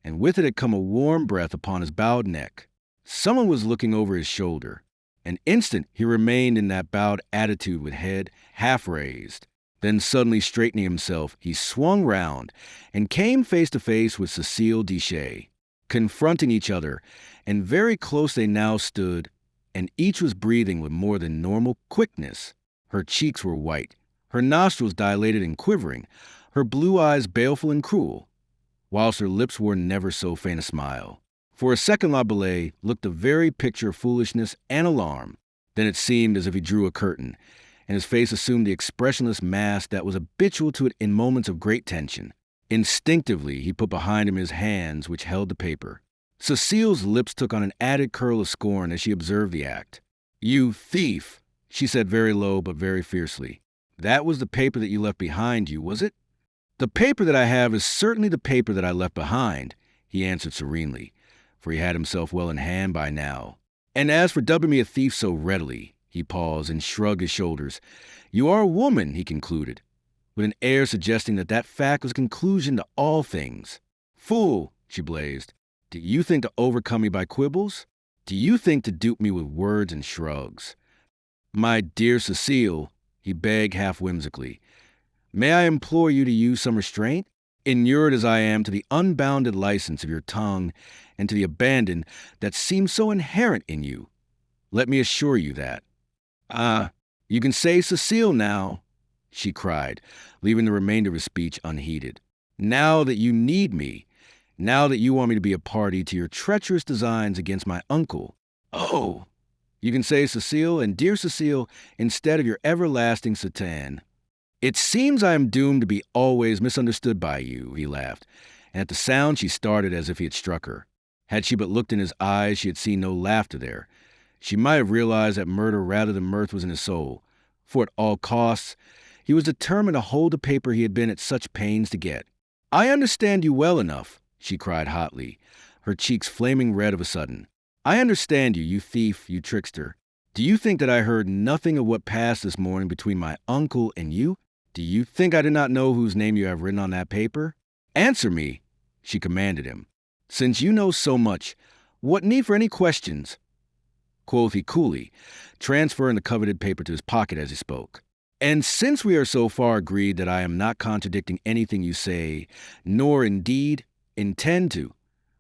and with it had come a warm breath upon his bowed neck. Someone was looking over his shoulder. An instant he remained in that bowed attitude with head half raised. Then suddenly straightening himself, he swung round and came face to face with Cécile Deshayes. Confronting each other, and very close they now stood, and each was breathing with more than normal quickness. Her cheeks were white, her nostrils dilated and quivering, her blue eyes baleful and cruel, whilst her lips wore never so faint a smile. For a second La Bellay looked the very picture of foolishness and alarm. Then it seemed as if he drew a curtain, and his face assumed the expressionless mask that was habitual to it in moments of great tension. Instinctively he put behind him his hands which held the paper. Cecile's lips took on an added curl of scorn as she observed the act. "You thief," she said very low but very fiercely. "That was the paper that you left behind you, was it?" "The paper that I have is certainly the paper that I left behind," he answered serenely, for he had himself well in hand by now. "And as for dubbing me a thief so readily," he paused and shrugged his shoulders, "you are a woman," he concluded, with an air suggesting that that fact was a conclusion to all things. "Fool," she blazed, "do you think to overcome me by quibbles? Do you think to dupe me with words and shrugs? My dear Cecile," he begged half whimsically, "may I implore you to use some restraint? Inured as I am to the unbounded license of your tongue and to the abandon that seems so inherent in you, let me assure you that." "Ah, you can say Cecile now," she cried, leaving the remainder of his speech unheeded. "Now that you need me, now that you want me to be a party to your treacherous designs against my uncle. Oh, you can say Cecile and dear Cecile instead of your everlasting Satan. It seems I am doomed to be always misunderstood by you," he laughed, and at the sound she started as if he had struck her. Had she but looked in his eyes, she had seen no laughter there. She might have realized that murder rather than mirth was in his soul, for at all costs, he was determined to hold the paper he had been at such pains to get. "I understand you well enough," she cried hotly, her cheeks flaming red of a sudden. "I understand you, you thief, you trickster. Do you think that I heard nothing of what passed this morning between my uncle and you? Do you think I did not know whose name you have written on that paper? Answer me," she commanded him. "Since you know so much, what need for any questions?" Quoth he coolly, transferring the coveted paper to his pocket as he spoke. "And since we are so far agreed that I am not contradicting anything you say, nor indeed intend to,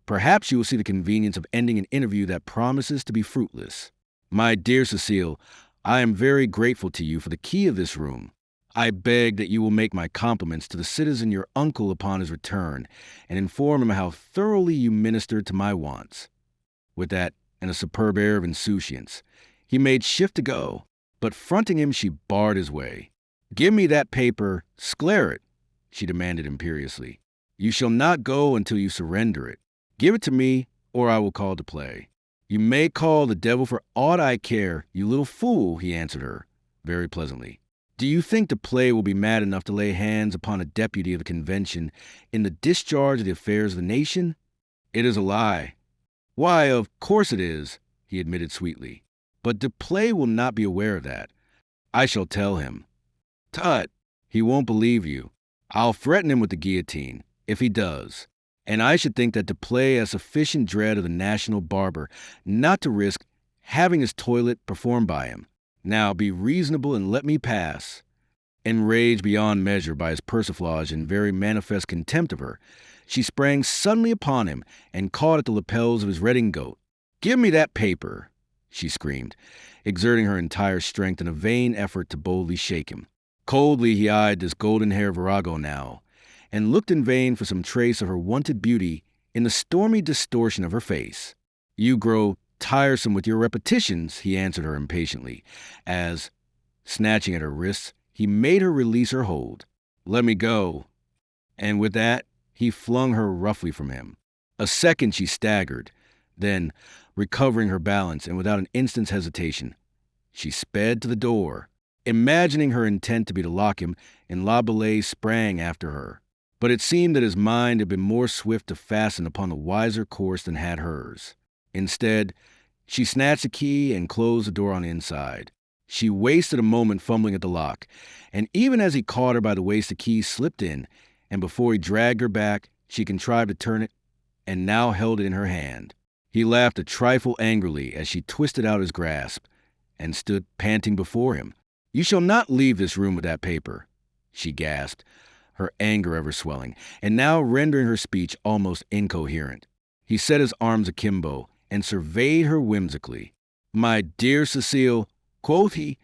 perhaps you will see the convenience of ending an interview that promises to be fruitless. My dear Cecile, I am very grateful to you for the key of this room. I beg that you will make my compliments to the citizen your uncle upon his return, and inform him how thoroughly you ministered to my wants." With that, and a superb air of insouciance, he made shift to go, but fronting him she barred his way. "Give me that paper, sclare it," she demanded imperiously. "You shall not go until you surrender it. Give it to me, or I will call to play. You may call the devil for aught I care, you little fool, he answered her, very pleasantly. Do you think the play will be mad enough to lay hands upon a deputy of the convention in the discharge of the affairs of the nation? It is a lie. Why, of course it is, he admitted sweetly. But the play will not be aware of that. I shall tell him. Tut, he won't believe you. I'll threaten him with the guillotine, if he does. And I should think that the play has sufficient dread of the national barber not to risk having his toilet performed by him. Now be reasonable and let me pass. Enraged beyond measure by his persiflage and very manifest contempt of her, she sprang suddenly upon him and caught at the lapels of his redingote. Give me that paper, she screamed, exerting her entire strength in a vain effort to boldly shake him. Coldly he eyed this golden-haired virago now, and looked in vain for some trace of her wonted beauty in the stormy distortion of her face. You grow tiresome with your repetitions, he answered her impatiently, as, snatching at her wrists, he made her release her hold. Let me go. And with that, he flung her roughly from him. A second she staggered, then, recovering her balance and without an instant's hesitation, she sped to the door, imagining her intent to be to lock him, and La Bellais sprang after her. But it seemed that his mind had been more swift to fasten upon the wiser course than had hers. Instead, she snatched the key and closed the door on the inside. She wasted a moment fumbling at the lock, and even as he caught her by the waist, the key slipped in, and before he dragged her back, she contrived to turn it and now held it in her hand. He laughed a trifle angrily as she twisted out his grasp and stood panting before him. You shall not leave this room with that paper, she gasped, her anger ever swelling, and now rendering her speech almost incoherent. He set his arms akimbo and surveyed her whimsically. My dear Cecile, quoth he,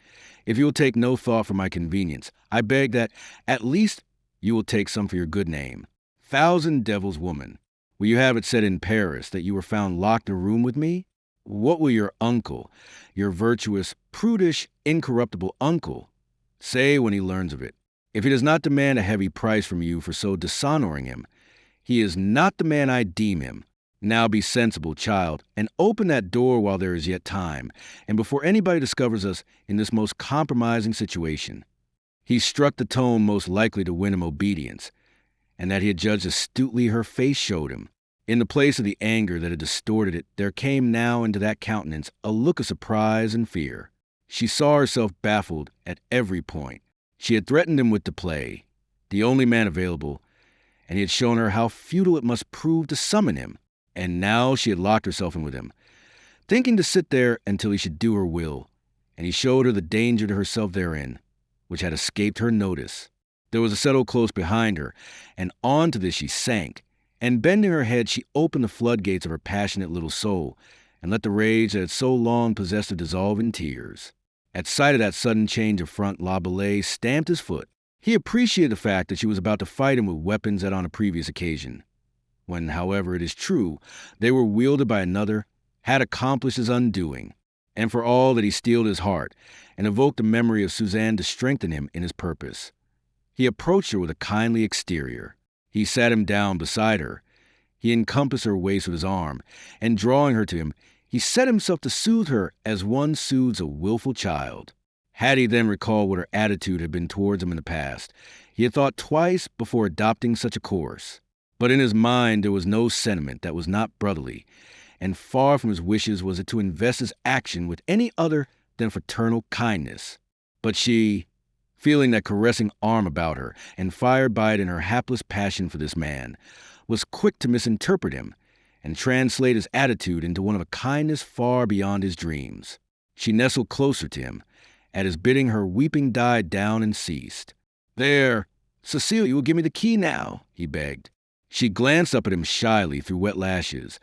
if you will take no thought for my convenience, I beg that, at least, you will take some for your good name. Thousand devils, woman, will you have it said in Paris that you were found locked in a room with me? What will your uncle, your virtuous, prudish, incorruptible uncle, say when he learns of it? If he does not demand a heavy price from you for so dishonoring him, he is not the man I deem him. Now be sensible, child, and open that door while there is yet time, and before anybody discovers us in this most compromising situation. He struck the tone most likely to win him obedience, and that he had judged astutely her face showed him. In the place of the anger that had distorted it, there came now into that countenance a look of surprise and fear. She saw herself baffled at every point. She had threatened him with the play, the only man available, and he had shown her how futile it must prove to summon him. And now she had locked herself in with him, thinking to sit there until he should do her will, and he showed her the danger to herself therein, which had escaped her notice. There was a settle close behind her, and on to this she sank, and bending her head she opened the floodgates of her passionate little soul, and let the rage that had so long possessed her dissolve in tears. At sight of that sudden change of front, La Bellais stamped his foot. He appreciated the fact that she was about to fight him with weapons that on a previous occasion, when, however, it is true, they were wielded by another, had accomplished his undoing, and for all that he steeled his heart, and evoked the memory of Suzanne to strengthen him in his purpose. He approached her with a kindly exterior. He sat him down beside her. He encompassed her waist with his arm, and drawing her to him, he set himself to soothe her as one soothes a willful child. Had he then recalled what her attitude had been towards him in the past, he had thought twice before adopting such a course. But in his mind there was no sentiment that was not brotherly, and far from his wishes was it to invest his action with any other than fraternal kindness. But she, feeling that caressing arm about her, and fired by it in her hapless passion for this man, was quick to misinterpret him, and translate his attitude into one of a kindness far beyond his dreams. She nestled closer to him. At his bidding her weeping died down and ceased. There, Cecile, you will give me the key now, he begged. She glanced up at him shyly through wet lashes,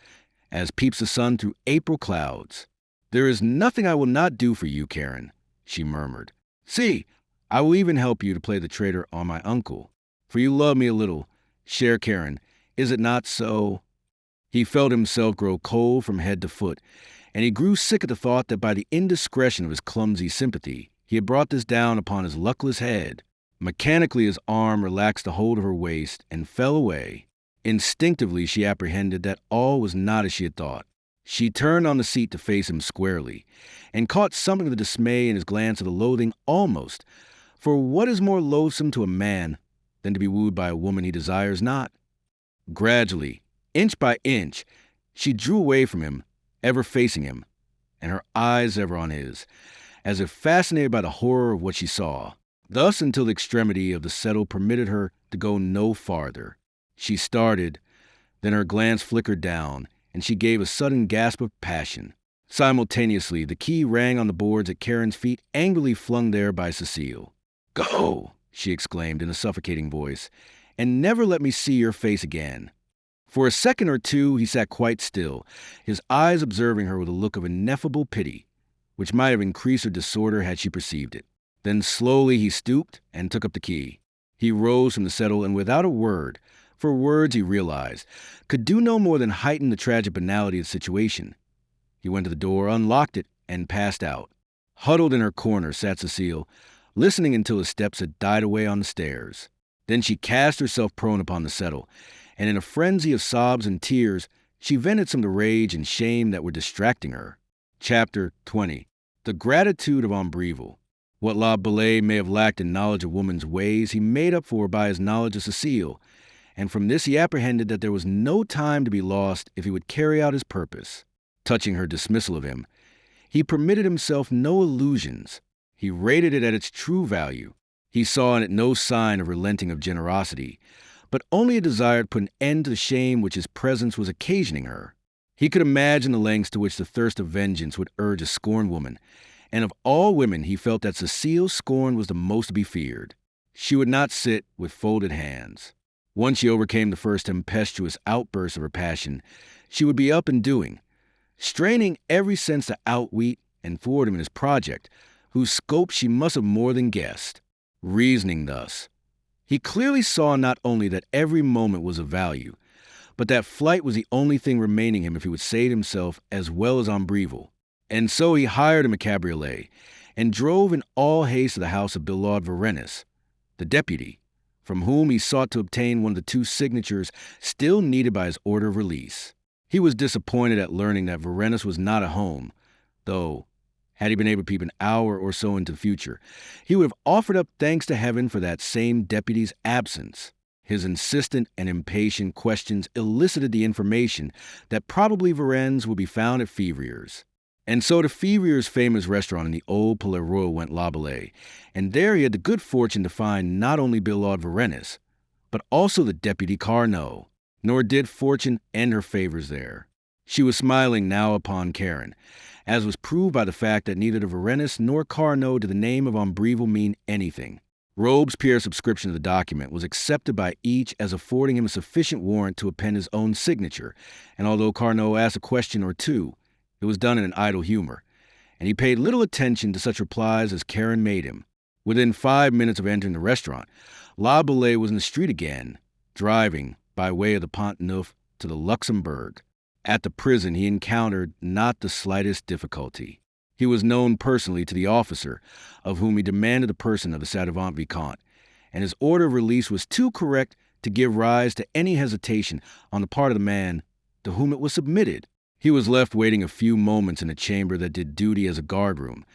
as peeps the sun through April clouds. There is nothing I will not do for you, Karen, she murmured. See, I will even help you to play the traitor on my uncle. For you love me a little, cher Karen, is it not so? He felt himself grow cold from head to foot, and he grew sick at the thought that by the indiscretion of his clumsy sympathy, he had brought this down upon his luckless head. Mechanically his arm relaxed the hold of her waist and fell away. Instinctively, she apprehended that all was not as she had thought. She turned on the seat to face him squarely, and caught something of the dismay in his glance of the loathing almost, for what is more loathsome to a man than to be wooed by a woman he desires not? Gradually, inch by inch, she drew away from him, ever facing him, and her eyes ever on his, as if fascinated by the horror of what she saw. Thus until the extremity of the settle permitted her to go no farther. She started, then her glance flickered down, and she gave a sudden gasp of passion. Simultaneously, the key rang on the boards at Karen's feet, angrily flung there by Cecile. "Go!" she exclaimed in a suffocating voice, "and never let me see your face again." For a second or two he sat quite still, his eyes observing her with a look of ineffable pity, which might have increased her disorder had she perceived it. Then slowly he stooped and took up the key. He rose from the settle and without a word, for words he realized, could do no more than heighten the tragic banality of the situation. He went to the door, unlocked it, and passed out. Huddled in her corner sat Cecile, listening until his steps had died away on the stairs. Then she cast herself prone upon the settle, and in a frenzy of sobs and tears, she vented some of the rage and shame that were distracting her. Chapter 20. The Gratitude of Ombreville. What La Bellay may have lacked in knowledge of woman's ways, he made up for by his knowledge of Cecile, and from this he apprehended that there was no time to be lost if he would carry out his purpose. Touching her dismissal of him, he permitted himself no illusions. He rated it at its true value. He saw in it no sign of relenting of generosity, but only a desire to put an end to the shame which his presence was occasioning her. He could imagine the lengths to which the thirst of vengeance would urge a scorned woman, and of all women he felt that Cecile's scorn was the most to be feared. She would not sit with folded hands. Once she overcame the first tempestuous outburst of her passion, she would be up and doing, straining every sense to outwit and thwart him in his project, whose scope she must have more than guessed. Reasoning thus, he clearly saw not only that every moment was of value, but that flight was the only thing remaining him if he would save himself as well as Ombreville. And so he hired him a cabriolet, and drove in all haste to the house of Billaud Varennes, the deputy, from whom he sought to obtain one of the 2 signatures still needed by his order of release. He was disappointed at learning that Varennes was not at home, though, had he been able to peep an hour or so into the future, he would have offered up thanks to heaven for that same deputy's absence. His insistent and impatient questions elicited the information that probably Varennes would be found at Février's. And so to Février's famous restaurant in the Old Palais Royal went La Bellay, and there he had the good fortune to find not only Billaud Varennes, but also the deputy Carnot. Nor did fortune end her favors there. She was smiling now upon Karen, as was proved by the fact that neither the Varennes nor Carnot did the name of Ombreville mean anything. Robespierre's subscription to the document was accepted by each as affording him a sufficient warrant to append his own signature, and although Carnot asked a question or two, it was done in an idle humor, and he paid little attention to such replies as Karen made him. Within 5 minutes of entering the restaurant, La Bellay was in the street again, driving by way of the Pont Neuf to the Luxembourg. At the prison he encountered not the slightest difficulty. He was known personally to the officer, of whom he demanded the person of the ci devant Vicomte, and his order of release was too correct to give rise to any hesitation on the part of the man to whom it was submitted. He was left waiting a few moments in a chamber that did duty as a guardroom,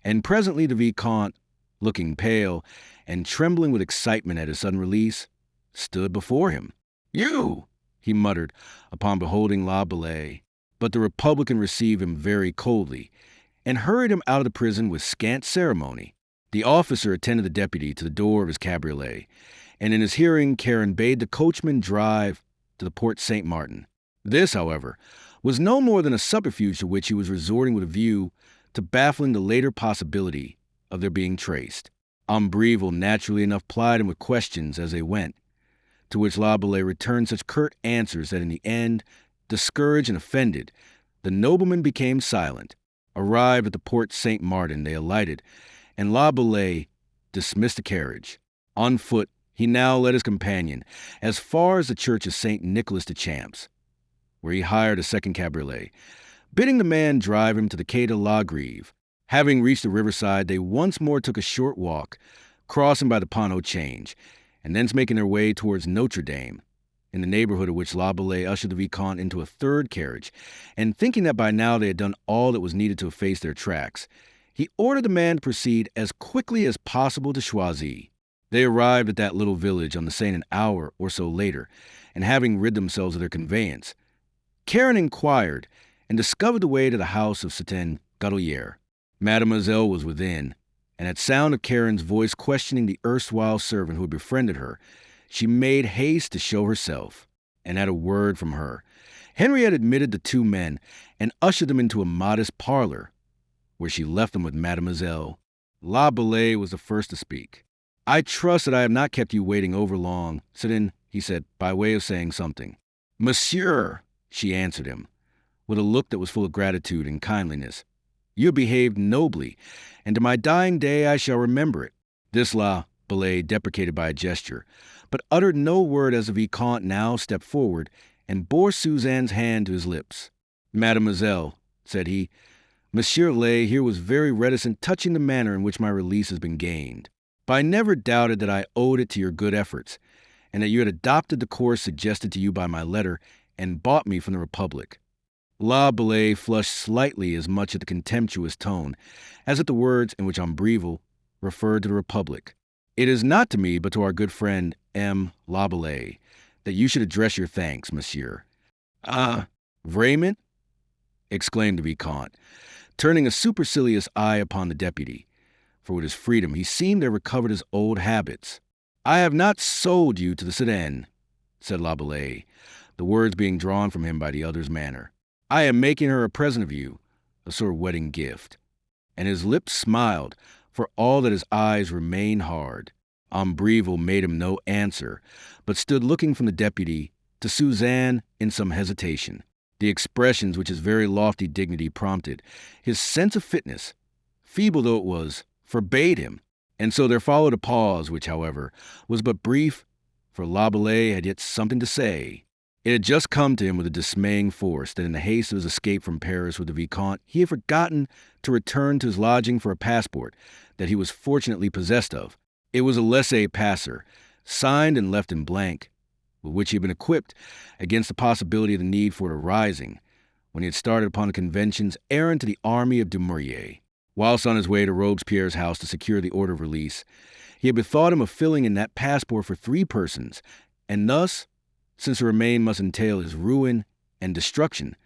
and presently the Vicomte, looking pale and trembling with excitement at his sudden release, stood before him. "You!" he muttered upon beholding La Bellay. But the Republican received him very coldly, and hurried him out of the prison with scant ceremony. The officer attended the deputy to the door of his cabriolet, and in his hearing Karen bade the coachman drive to the Porte Saint-Martin. This, however, was no more than a subterfuge to which he was resorting with a view to baffling the later possibility of their being traced. Ombreville naturally enough plied him with questions as they went, to which La Bellay returned such curt answers that in the end, discouraged and offended, the nobleman became silent. Arrived at the Porte Saint-Martin, they alighted, and La Bellay dismissed the carriage. On foot, he now led his companion as far as the church of St. Nicholas de Champs, where he hired a second cabriolet, bidding the man drive him to the Quai de la Grève. Having reached the riverside, they once more took a short walk, crossing by the Pont au Change, and thence making their way towards Notre Dame. in the neighborhood of which La Bellay ushered the Vicomte into a third carriage, and thinking that by now they had done all that was needed to efface their tracks, he ordered the man to proceed as quickly as possible to Choisy. They arrived at that little village on the Seine an hour or so later, and having rid themselves of their conveyance, Karen inquired and discovered the way to the house of Céline Godelier. Mademoiselle was within, and at sound of Karen's voice questioning the erstwhile servant who had befriended her, she made haste to show herself, and at a word from her, Henriette admitted the two men and ushered them into a modest parlor, where she left them with Mademoiselle. La Bellay was the first to speak. "I trust that I have not kept you waiting over long, Céline," he said, by way of saying something. "Monsieur," she answered him, with a look that was full of gratitude and kindliness, "you have behaved nobly, and to my dying day I shall remember it." This La Bellay deprecated by a gesture, but uttered no word as the Vicomte now stepped forward and bore Suzanne's hand to his lips. "Mademoiselle," said he, "Monsieur Lay here was very reticent touching the manner in which my release has been gained. But I never doubted that I owed it to your good efforts, and that you had adopted the course suggested to you by my letter and bought me from the Republic." La Bellay flushed slightly as much at the contemptuous tone as at the words in which Ambreville referred to the Republic. "It is not to me, but to our good friend M. La Bellay, that you should address your thanks, monsieur." "Ah, vraiment?" exclaimed the Vicomte, turning a supercilious eye upon the deputy, for with his freedom he seemed to have recovered his old habits. "I have not sold you to the Céline," said La Bellay, the words being drawn from him by the other's manner. "I am making her a present of you, a sort of wedding gift." And his lips smiled, for all that his eyes remained hard. Ambreville made him no answer, but stood looking from the deputy to Suzanne in some hesitation. The expressions which his very lofty dignity prompted, his sense of fitness, feeble though it was, forbade him, and so there followed a pause which, however, was but brief, for La Bellay had yet something to say. It had just come to him with a dismaying force that in the haste of his escape from Paris with the Vicomte, he had forgotten to return to his lodging for a passport that he was fortunately possessed of. It was a laissez-passer, signed and left in blank, with which he had been equipped against the possibility of the need for it arising, when he had started upon the convention's errand to the army of Dumouriez. Whilst on his way to Robespierre's house to secure the order of release, he had bethought him of filling in that passport for 3 persons, and thus, since the remain must entail his ruin and destruction,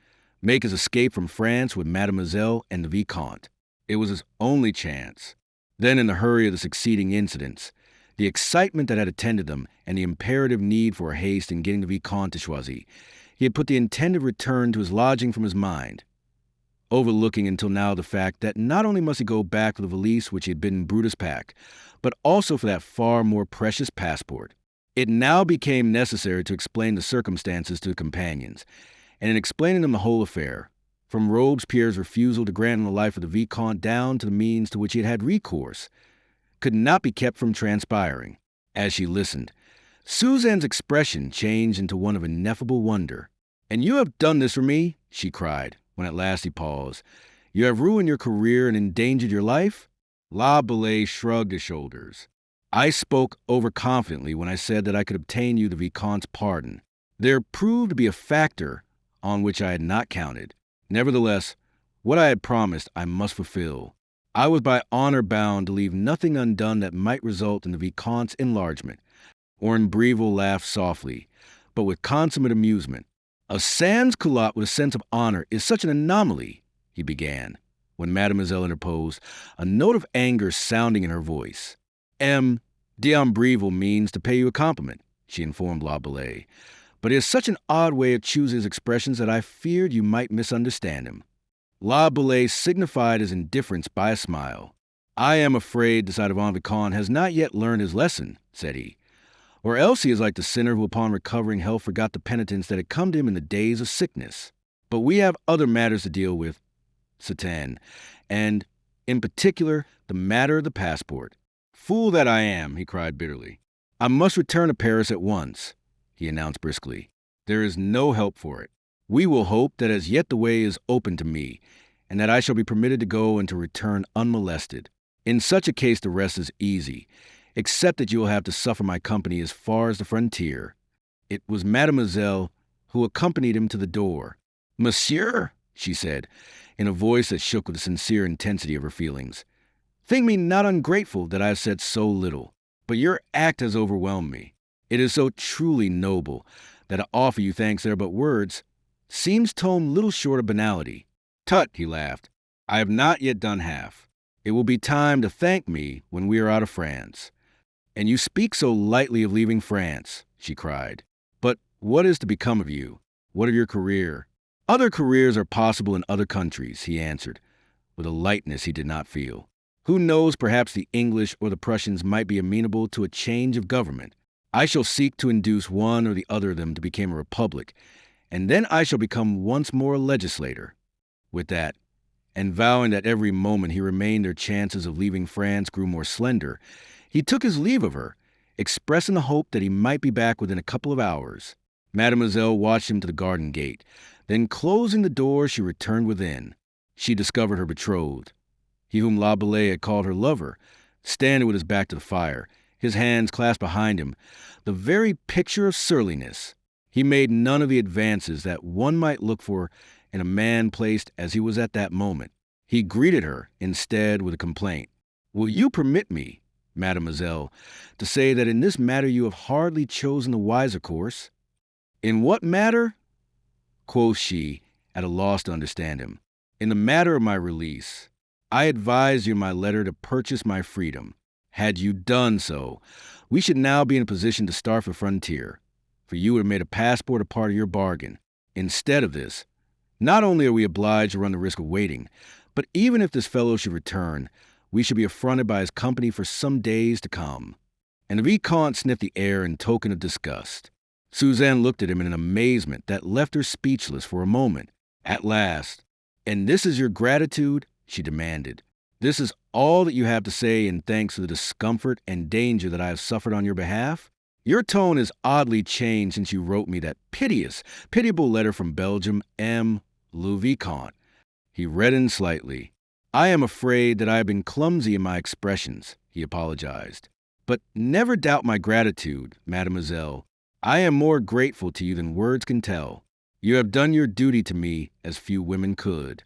make his escape from France with Mademoiselle and the Vicomte. It was his only chance. Then, in the hurry of the succeeding incidents, the excitement that had attended them, and the imperative need for haste in getting the Vicomte to Choisy, he had put the intended return to his lodging from his mind, overlooking until now the fact that not only must he go back for the valise which he had bidden Brutus pack, but also for that far more precious passport. It now became necessary to explain the circumstances to the companions, and in explaining them the whole affair, from Robespierre's refusal to grant him the life of the Vicomte down to the means to which he had had recourse, could not be kept from transpiring. As she listened, Suzanne's expression changed into one of ineffable wonder. "And you have done this for me?" she cried, when at last he paused. "You have ruined your career and endangered your life?" La Bellay shrugged his shoulders. "I spoke overconfidently when I said that I could obtain you the Vicomte's pardon. There proved to be a factor on which I had not counted. Nevertheless, what I had promised I must fulfill. I was by honor bound to leave nothing undone that might result in the Vicomte's enlargement." Ambreville laughed softly, but with consummate amusement. "A sans-culotte with a sense of honor is such an anomaly," he began, when Mademoiselle interposed, a note of anger sounding in her voice. "M. d'Ambreville means to pay you a compliment," she informed La Bellay, "but he has such an odd way of choosing his expressions that I feared you might misunderstand him." La Bellay signified his indifference by a smile. "I am afraid this ci-devant Vicomte has not yet learned his lesson," said he, "or else he is like the sinner who upon recovering health forgot the penitence that had come to him in the days of sickness. But we have other matters to deal with, Satan, and, in particular, the matter of the passport." "Fool that I am," he cried bitterly. "I must return to Paris at once," he announced briskly. "There is no help for it. We will hope that as yet the way is open to me, and that I shall be permitted to go and to return unmolested. In such a case the rest is easy, except that you will have to suffer my company as far as the frontier." It was Mademoiselle who accompanied him to the door. "Monsieur," she said, in a voice that shook with the sincere intensity of her feelings, "think me not ungrateful that I have said so little, but your act has overwhelmed me. It is so truly noble that to offer you thanks that are but words seems toned little short of banality." "Tut," he laughed, "I have not yet done half. It will be time to thank me when we are out of France." "And you speak so lightly of leaving France," she cried. "But what is to become of you? What of your career?" "Other careers are possible in other countries," he answered, with a lightness he did not feel. "Who knows, perhaps the English or the Prussians might be amenable to a change of government. I shall seek to induce one or the other of them to become a republic, and then I shall become once more a legislator." With that, and vowing that every moment he remained their chances of leaving France grew more slender, he took his leave of her, expressing the hope that he might be back within a couple of hours. Mademoiselle watched him to the garden gate. Then, closing the door, she returned within. She discovered her betrothed, he whom La Bellay had called her lover, standing with his back to the fire, his hands clasped behind him, the very picture of surliness. He made none of the advances that one might look for in a man placed as he was at that moment. He greeted her, instead, with a complaint. "Will you permit me, mademoiselle, to say that in this matter you have hardly chosen the wiser course?" "In what matter?" quoth she, at a loss to understand him. "In the matter of my release. I advised you in my letter to purchase my freedom. Had you done so, we should now be in a position to start for the frontier, for you would have made a passport a part of your bargain. Instead of this, not only are we obliged to run the risk of waiting, but even if this fellow should return, we should be affronted by his company for some days to come." And the Vicomte sniffed the air in token of disgust. Suzanne looked at him in an amazement that left her speechless for a moment. At last, "And this is your gratitude?" she demanded. "This is all that you have to say in thanks for the discomfort and danger that I have suffered on your behalf? Your tone is oddly changed since you wrote me that pitiable letter from Belgium, M. Le Vicomte." He reddened slightly. "I am afraid that I have been clumsy in my expressions," he apologized. "But never doubt my gratitude, mademoiselle. I am more grateful to you than words can tell. You have done your duty to me as few women could."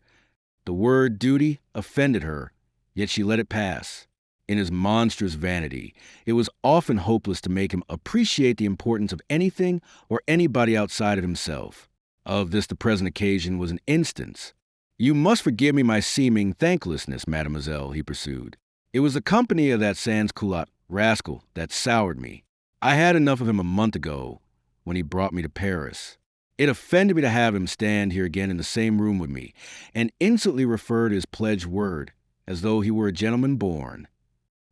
The word duty offended her, yet she let it pass. In his monstrous vanity, it was often hopeless to make him appreciate the importance of anything or anybody outside of himself. Of this the present occasion was an instance. "You must forgive me my seeming thanklessness, mademoiselle," he pursued. "It was the company of that sans-culotte rascal that soured me. I had enough of him a month ago, when he brought me to Paris. It offended me to have him stand here again in the same room with me, and insolently refer to his pledged word, as though he were a gentleman born."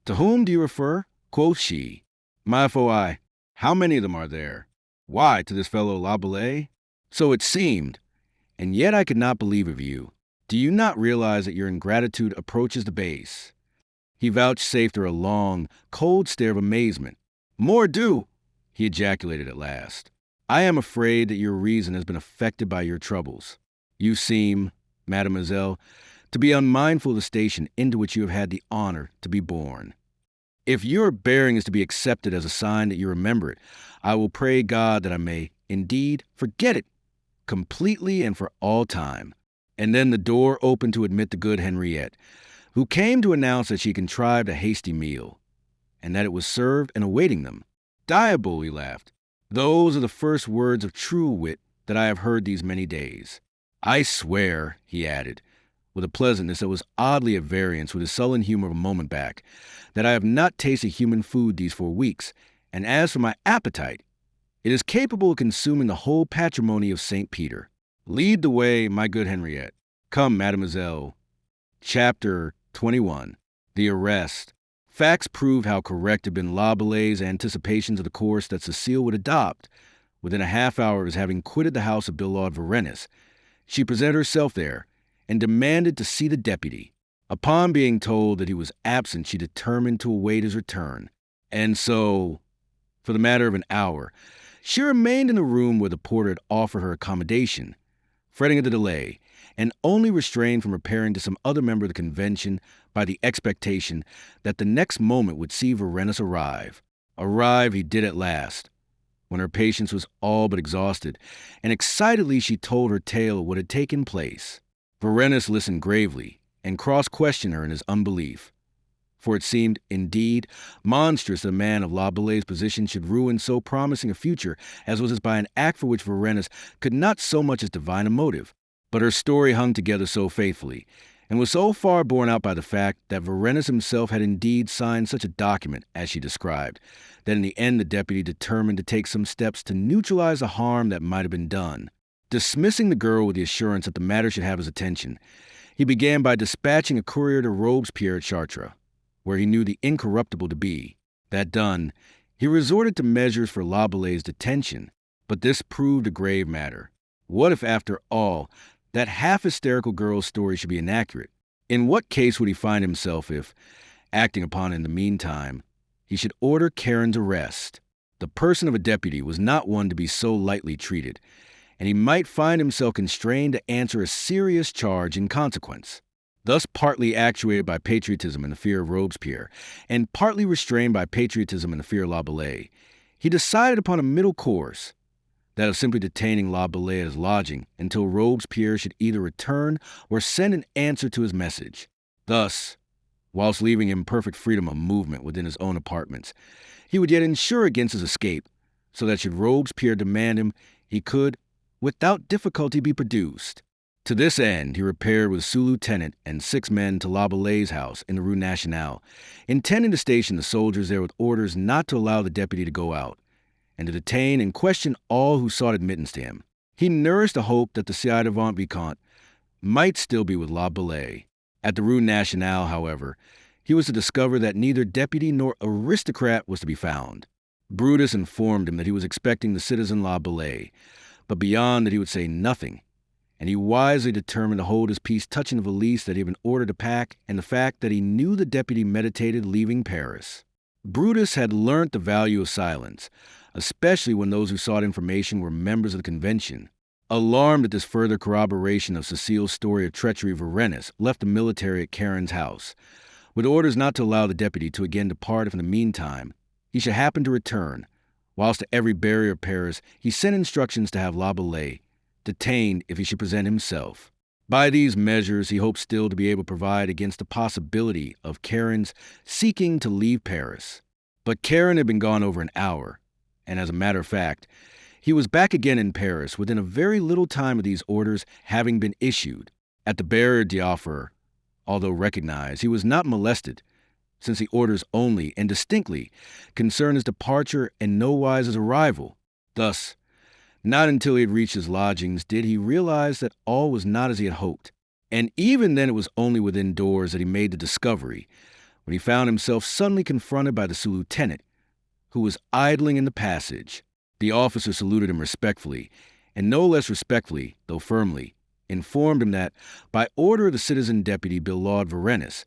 "To whom do you refer?" quoth she. "Ma foi, how many of them are there?" "Why, to this fellow La Bellay?" "So it seemed, and yet I could not believe of you. Do you not realize that your ingratitude approaches the base?" He vouchsafed her a long, cold stare of amazement. "Mordieu!" he ejaculated at last. "I am afraid that your reason has been affected by your troubles. You seem, mademoiselle, to be unmindful of the station into which you have had the honor to be born. If your bearing is to be accepted as a sign that you remember it, I will pray God that I may, indeed, forget it completely and for all time." And then the door opened to admit the good Henriette, who came to announce that she contrived a hasty meal, and that it was served and awaiting them. "Diable," he laughed. "Those are the first words of true wit that I have heard these many days. I swear," he added, with a pleasantness that was oddly at variance with his sullen humor of a moment back, "that I have not tasted human food these 4 weeks, and as for my appetite, it is capable of consuming the whole patrimony of St. Peter. Lead the way, my good Henriette. Come, mademoiselle." Chapter 21. The Arrest. Facts prove how correct had been La Bellay's anticipations of the course that Cecile would adopt. Within a half hour of his having quitted the house of Billaud Varennes, she presented herself there and demanded to see the deputy. Upon being told that he was absent, she determined to await his return. And so, for the matter of an hour, she remained in the room where the porter had offered her accommodation, fretting at the delay, and only restrained from repairing to some other member of the convention by the expectation that the next moment would see Varennes arrive. Arrive he did at last, when her patience was all but exhausted, and excitedly she told her tale of what had taken place. Varenus listened gravely and cross-questioned her in his unbelief, for it seemed, indeed, monstrous that a man of La Belay's position should ruin so promising a future as was his by an act for which Varenus could not so much as divine a motive. But her story hung together so faithfully, and was so far borne out by the fact that Varenus himself had indeed signed such a document as she described, that in the end the deputy determined to take some steps to neutralize the harm that might have been done. Dismissing the girl with the assurance that the matter should have his attention, he began by dispatching a courier to Robespierre at Chartres, where he knew the incorruptible to be. That done, he resorted to measures for La Belay's detention, but this proved a grave matter. What if, after all, that half-hysterical girl's story should be inaccurate? In what case would he find himself if, acting upon it in the meantime, he should order Karen's arrest? The person of a deputy was not one to be so lightly treated, and he might find himself constrained to answer a serious charge in consequence. Thus, partly actuated by patriotism and the fear of Robespierre, and partly restrained by patriotism and the fear of La Belay, he decided upon a middle course, that of simply detaining La Belay at his lodging until Robespierre should either return or send an answer to his message. Thus, whilst leaving him perfect freedom of movement within his own apartments, he would yet ensure against his escape, so that should Robespierre demand him, he could, without difficulty, be produced. To this end, he repaired with sous-lieutenant and 6 men to La Belay's house in the Rue Nationale, intending to station the soldiers there with orders not to allow the deputy to go out, and to detain and question all who sought admittance to him. He nourished a hope that the ci-devant Vicomte might still be with La Belay. At the Rue Nationale, however, he was to discover that neither deputy nor aristocrat was to be found. Brutus informed him that he was expecting the citizen La Belay, but beyond that he would say nothing, and he wisely determined to hold his peace touching the valise that he had been ordered to pack and the fact that he knew the deputy meditated leaving Paris. Brutus had learnt the value of silence, especially when those who sought information were members of the convention. Alarmed at this further corroboration of Cecile's story of treachery, Varenus left the military at Karen's house, with orders not to allow the deputy to again depart if in the meantime he should happen to return, whilst to every barrier of Paris he sent instructions to have La Belay detained if he should present himself. By these measures he hoped still to be able to provide against the possibility of Karen's seeking to leave Paris. But Karen had been gone over an hour, and as a matter of fact, he was back again in Paris within a very little time of these orders having been issued. At the Barrière d'Offre, although recognized, he was not molested, since the orders only and distinctly concerned his departure and nowise his arrival. Thus, not until he had reached his lodgings did he realize that all was not as he had hoped, and even then it was only within doors that he made the discovery, when he found himself suddenly confronted by the sous-lieutenant, who was idling in the passage. The officer saluted him respectfully, and no less respectfully, though firmly, informed him that, by order of the citizen deputy Billaud Varenus,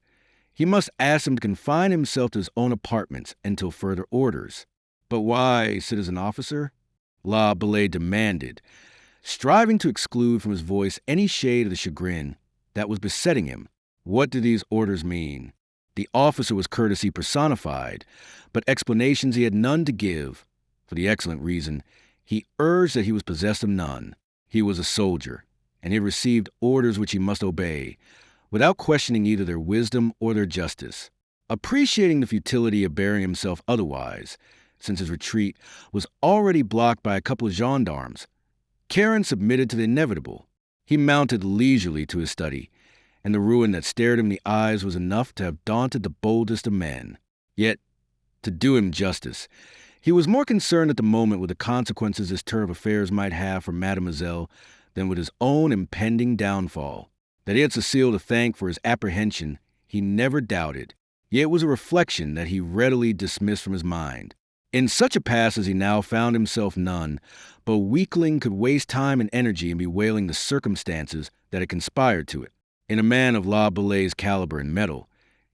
he must ask him to confine himself to his own apartments until further orders. But why, citizen officer? La Belay demanded, striving to exclude from his voice any shade of the chagrin that was besetting him. What did these orders mean? The officer was courtesy personified, but explanations he had none to give. For the excellent reason, he urged that he was possessed of none. He was a soldier, and he had received orders which he must obey, without questioning either their wisdom or their justice. Appreciating the futility of bearing himself otherwise, since his retreat was already blocked by a couple of gendarmes, Karen submitted to the inevitable. He mounted leisurely to his study, and the ruin that stared him in the eyes was enough to have daunted the boldest of men. Yet, to do him justice, he was more concerned at the moment with the consequences this turn of affairs might have for Mademoiselle than with his own impending downfall. That he had Cecile to thank for his apprehension he never doubted, yet it was a reflection that he readily dismissed from his mind. In such a pass as he now found himself, none but a weakling could waste time and energy in bewailing the circumstances that had conspired to it. In a man of La Belay's caliber and mettle,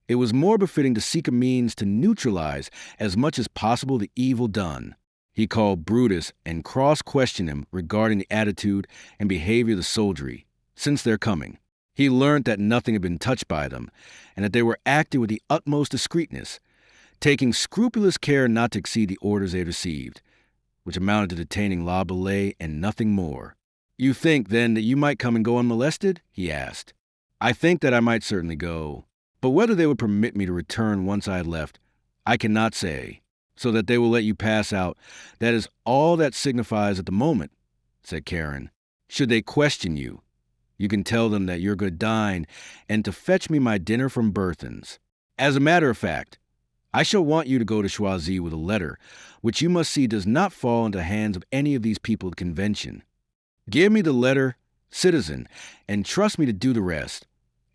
it was more befitting to seek a means to neutralize as much as possible the evil done. He called Brutus and cross-questioned him regarding the attitude and behavior of the soldiery since their coming. He learnt that nothing had been touched by them, and that they were acting with the utmost discreetness, taking scrupulous care not to exceed the orders they had received, which amounted to detaining La Bellay and nothing more. You think, then, that you might come and go unmolested? He asked. I think that I might certainly go, but whether they would permit me to return once I had left, I cannot say. So that they will let you pass out, that is all that signifies at the moment, said Karen. Should they question you, you can tell them that you're going to dine and to fetch me my dinner from Berthan's. As a matter of fact, I shall want you to go to Choisy with a letter, which you must see does not fall into the hands of any of these people at the convention. Give me the letter, citizen, and trust me to do the rest,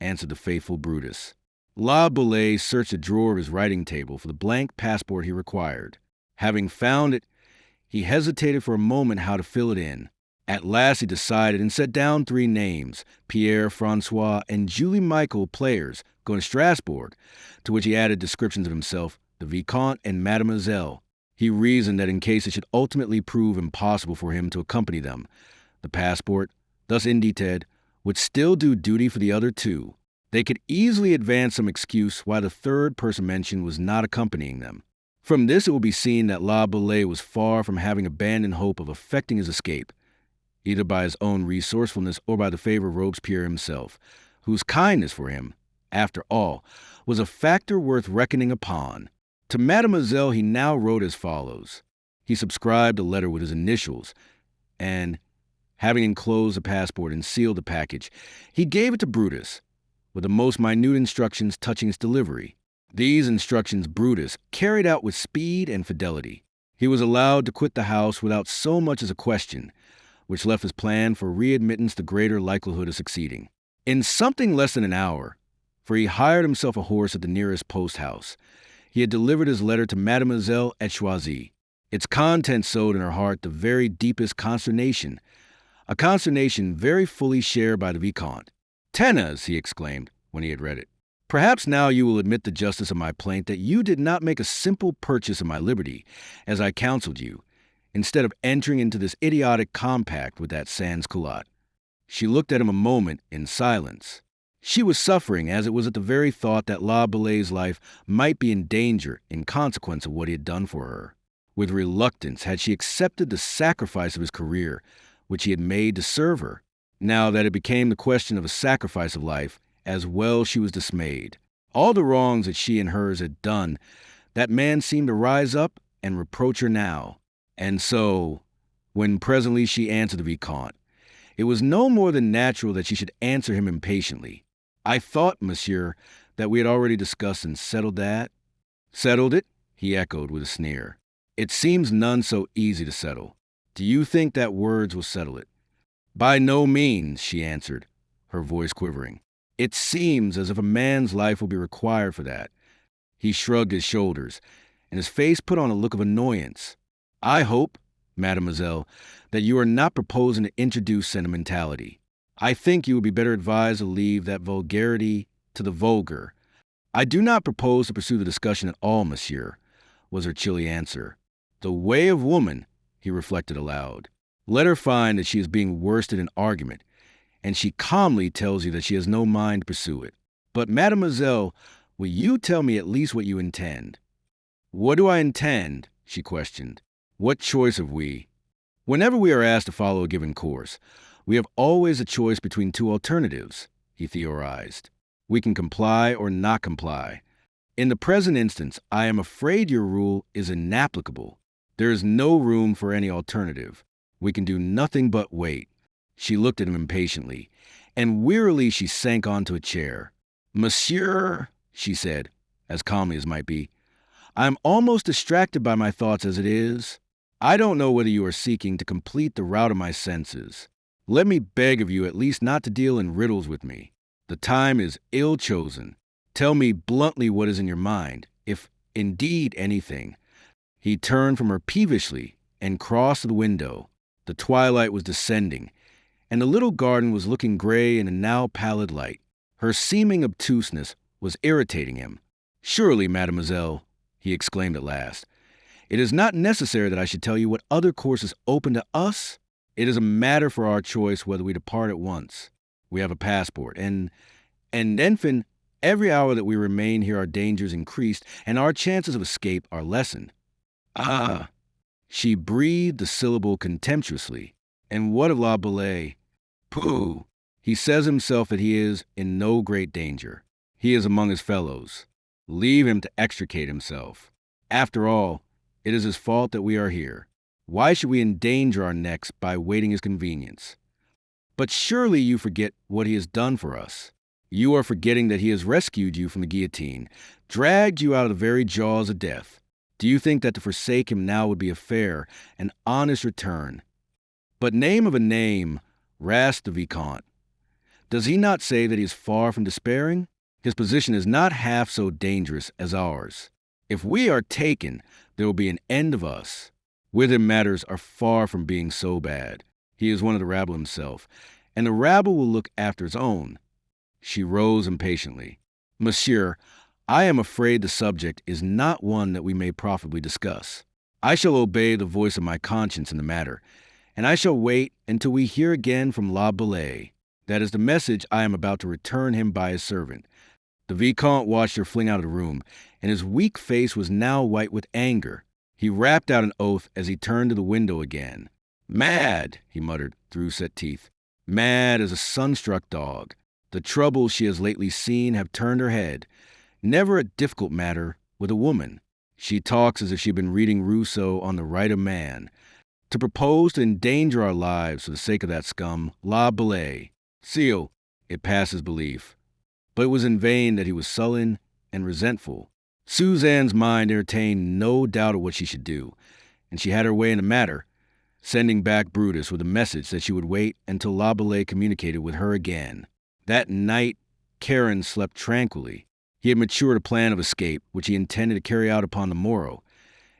answered the faithful Brutus. La Bellay searched the drawer of his writing table for the blank passport he required. Having found it, he hesitated for a moment how to fill it in. At last he decided and set down 3 names, Pierre, Francois, and Julie Michael players, going to Strasbourg, to which he added descriptions of himself, the Vicomte and Mademoiselle. He reasoned that in case it should ultimately prove impossible for him to accompany them, the passport, thus indited, would still do duty for the other 2. They could easily advance some excuse why the 3rd person mentioned was not accompanying them. From this it will be seen that La Bellay was far from having abandoned hope of effecting his escape, either by his own resourcefulness or by the favor of Robespierre himself, whose kindness for him, after all, was a factor worth reckoning upon. To Mademoiselle he now wrote as follows. He subscribed a letter with his initials, and, having enclosed the passport and sealed the package, he gave it to Brutus, with the most minute instructions touching its delivery. These instructions Brutus carried out with speed and fidelity. He was allowed to quit the house without so much as a question, which left his plan for readmittance the greater likelihood of succeeding. In something less than an hour, for he hired himself a horse at the nearest post-house, he had delivered his letter to Mademoiselle at Choisy. Its contents sowed in her heart the very deepest consternation, a consternation very fully shared by the Vicomte. Tenez, he exclaimed when he had read it, perhaps now you will admit the justice of my plaint that you did not make a simple purchase of my liberty, as I counseled you, instead of entering into this idiotic compact with that sans-culotte. She looked at him a moment in silence. She was suffering, as it was at the very thought that La Bellay's life might be in danger in consequence of what he had done for her. With reluctance had she accepted the sacrifice of his career, which he had made to serve her. Now that it became the question of a sacrifice of life, as well she was dismayed. All the wrongs that she and hers had done, that man seemed to rise up and reproach her now. And so, when presently she answered the Vicomte, it was no more than natural that she should answer him impatiently. I thought, monsieur, that we had already discussed and settled that. Settled it? He echoed with a sneer. It seems none so easy to settle. Do you think that words will settle it? By no means, she answered, her voice quivering. It seems as if a man's life will be required for that. He shrugged his shoulders, and his face put on a look of annoyance. I hope, mademoiselle, that you are not proposing to introduce sentimentality. I think you would be better advised to leave that vulgarity to the vulgar. I do not propose to pursue the discussion at all, monsieur, was her chilly answer. The way of woman, he reflected aloud. Let her find that she is being worsted in argument, and she calmly tells you that she has no mind to pursue it. But, mademoiselle, will you tell me at least what you intend? What do I intend? She questioned. What choice have we? Whenever we are asked to follow a given course, we have always a choice between 2 alternatives, he theorized. We can comply or not comply. In the present instance, I am afraid your rule is inapplicable. There is no room for any alternative. We can do nothing but wait. She looked at him impatiently, and wearily she sank onto a chair. Monsieur, she said, as calmly as might be, I am almost distracted by my thoughts as it is. I don't know whether you are seeking to complete the rout of my senses. Let me beg of you at least not to deal in riddles with me. The time is ill chosen. Tell me bluntly what is in your mind, if indeed anything. He turned from her peevishly and crossed to the window. The twilight was descending, and the little garden was looking gray in a now pallid light. Her seeming obtuseness was irritating him. Surely, mademoiselle, he exclaimed at last, it is not necessary that I should tell you what other course is open to us. It is a matter for our choice whether we depart at once. We have a passport, and enfin, every hour that we remain here our dangers increased, and our chances of escape are lessened. Ah, She breathed the syllable contemptuously. And what of La Bellay? Pooh! He says himself that he is in no great danger. He is among his fellows. Leave him to extricate himself. After all, it is his fault that we are here. Why should we endanger our necks by waiting his convenience? But surely you forget what he has done for us. You are forgetting that he has rescued you from the guillotine, dragged you out of the very jaws of death. Do you think that to forsake him now would be a fair and honest return? But name of a name, rasped the Vicomte. Does he not say that he is far from despairing? His position is not half so dangerous as ours. If we are taken, there will be an end of us. With him matters are far from being so bad. He is one of the rabble himself, and the rabble will look after its own. She rose impatiently. Monsieur, I am afraid the subject is not one that we may profitably discuss. I shall obey the voice of my conscience in the matter, and I shall wait until we hear again from La Bellay. That is the message I am about to return him by his servant. The Vicomte watched her fling out of the room, and his weak face was now white with anger. He rapped out an oath as he turned to the window again. Mad, he muttered through set teeth. Mad as a sunstruck dog. The troubles she has lately seen have turned her head. Never a difficult matter with a woman. She talks as if she'd been reading Rousseau on the right of man. To propose to endanger our lives for the sake of that scum, La Bellay. Seal, it passes belief. But it was in vain that he was sullen and resentful. Suzanne's mind entertained no doubt of what she should do, and she had her way in the matter, sending back Brutus with a message that she would wait until La Bellay communicated with her again. That night, Karen slept tranquilly. He had matured a plan of escape, which he intended to carry out upon the morrow,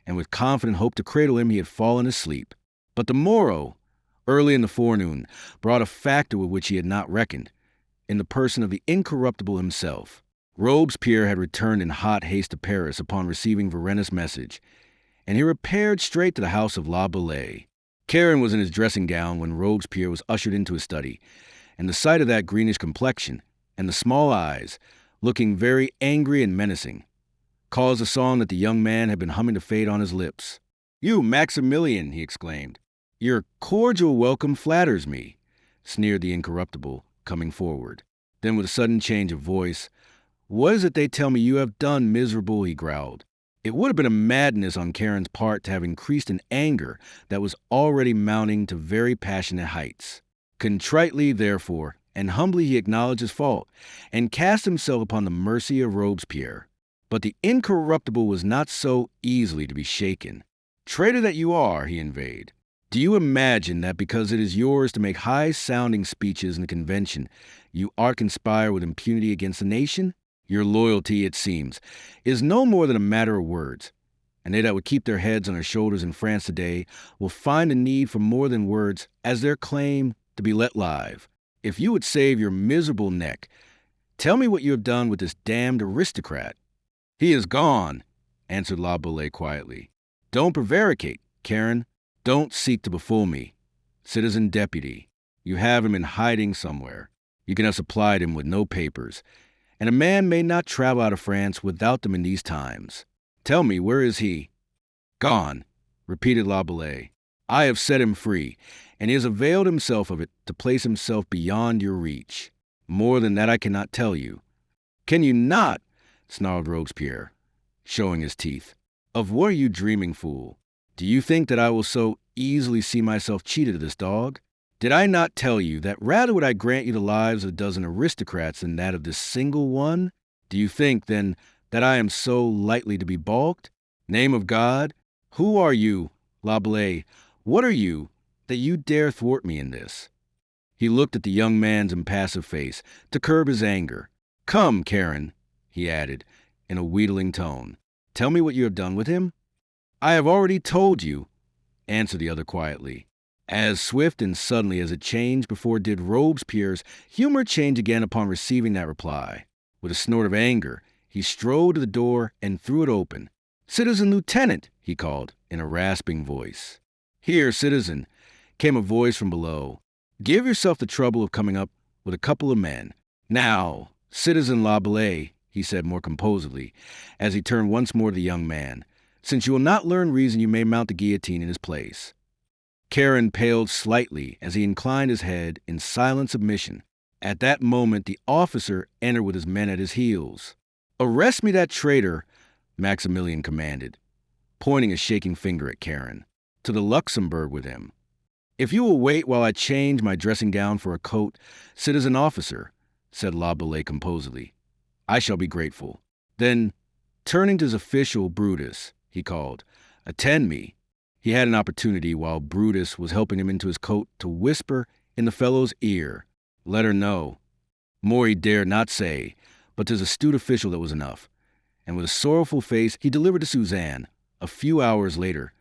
and with confident hope to cradle him, he had fallen asleep. But the morrow, early in the forenoon, brought a factor with which he had not reckoned, in the person of the incorruptible himself. Robespierre had returned in hot haste to Paris upon receiving Varenna's message, and he repaired straight to the house of La Bellay. Karen was in his dressing gown when Robespierre was ushered into his study, and the sight of that greenish complexion and the small eyes, looking very angry and menacing, caused a song that the young man had been humming to fade on his lips. "You, Maximilian," he exclaimed. "Your cordial welcome flatters me," sneered the incorruptible, coming forward. Then with a sudden change of voice, "What is it they tell me you have done, miserable?" he growled. It would have been a madness on Karen's part to have increased an anger that was already mounting to very passionate heights. Contritely, therefore, and humbly he acknowledged his fault, and cast himself upon the mercy of Robespierre. But the incorruptible was not so easily to be shaken. "Traitor that you are," he inveighed, "do you imagine that because it is yours to make high-sounding speeches in the convention, you art conspire with impunity against the nation? Your loyalty, it seems, is no more than a matter of words, and they that would keep their heads on their shoulders in France today will find a need for more than words as their claim to be let live. If you would save your miserable neck, tell me what you have done with this damned aristocrat." "He is gone," answered La Bellay quietly. "Don't prevaricate, Karen. Don't seek to befool me. Citizen deputy, you have him in hiding somewhere. You can have supplied him with no papers, and a man may not travel out of France without them in these times. Tell me, where is he?" "Gone," repeated La Bellay. "I have set him free, and he has availed himself of it to place himself beyond your reach. More than that I cannot tell you." "Can you not?" snarled Robespierre, showing his teeth. "Of what are you dreaming, fool? Do you think that I will so easily see myself cheated of this dog? Did I not tell you that rather would I grant you the lives of a dozen aristocrats than that of this single one? Do you think, then, that I am so lightly to be balked? Name of God, who are you, La Bellay? What are you, that you dare thwart me in this?" He looked at the young man's impassive face to curb his anger. "Come, Karen," he added, in a wheedling tone. "Tell me what you have done with him." "I have already told you," answered the other quietly. As swift and suddenly as it changed before did Robespierre's humor change again upon receiving that reply. With a snort of anger, he strode to the door and threw it open. "Citizen Lieutenant," he called, in a rasping voice. "Here, citizen," came a voice from below. "Give yourself the trouble of coming up with a couple of men. Now, Citizen La Bellay," he said more composedly, as he turned once more to the young man, Since you will not learn reason, you may mount the guillotine in his place. Karen paled slightly as he inclined his head in silent submission. At that moment, the officer entered with his men at his heels. "Arrest me that traitor," Maximilian commanded, pointing a shaking finger at Karen. "To the Luxembourg with him. If you will wait while I change my dressing gown for a coat, citizen officer," said La Bellay composedly, "I shall be grateful." Then, turning to his official, Brutus, he called, "Attend me." He had an opportunity, while Brutus was helping him into his coat, to whisper in the fellow's ear, "Let her know." More he dared not say, but to his astute official that was enough. And with a sorrowful face, he delivered to Suzanne, a few hours later,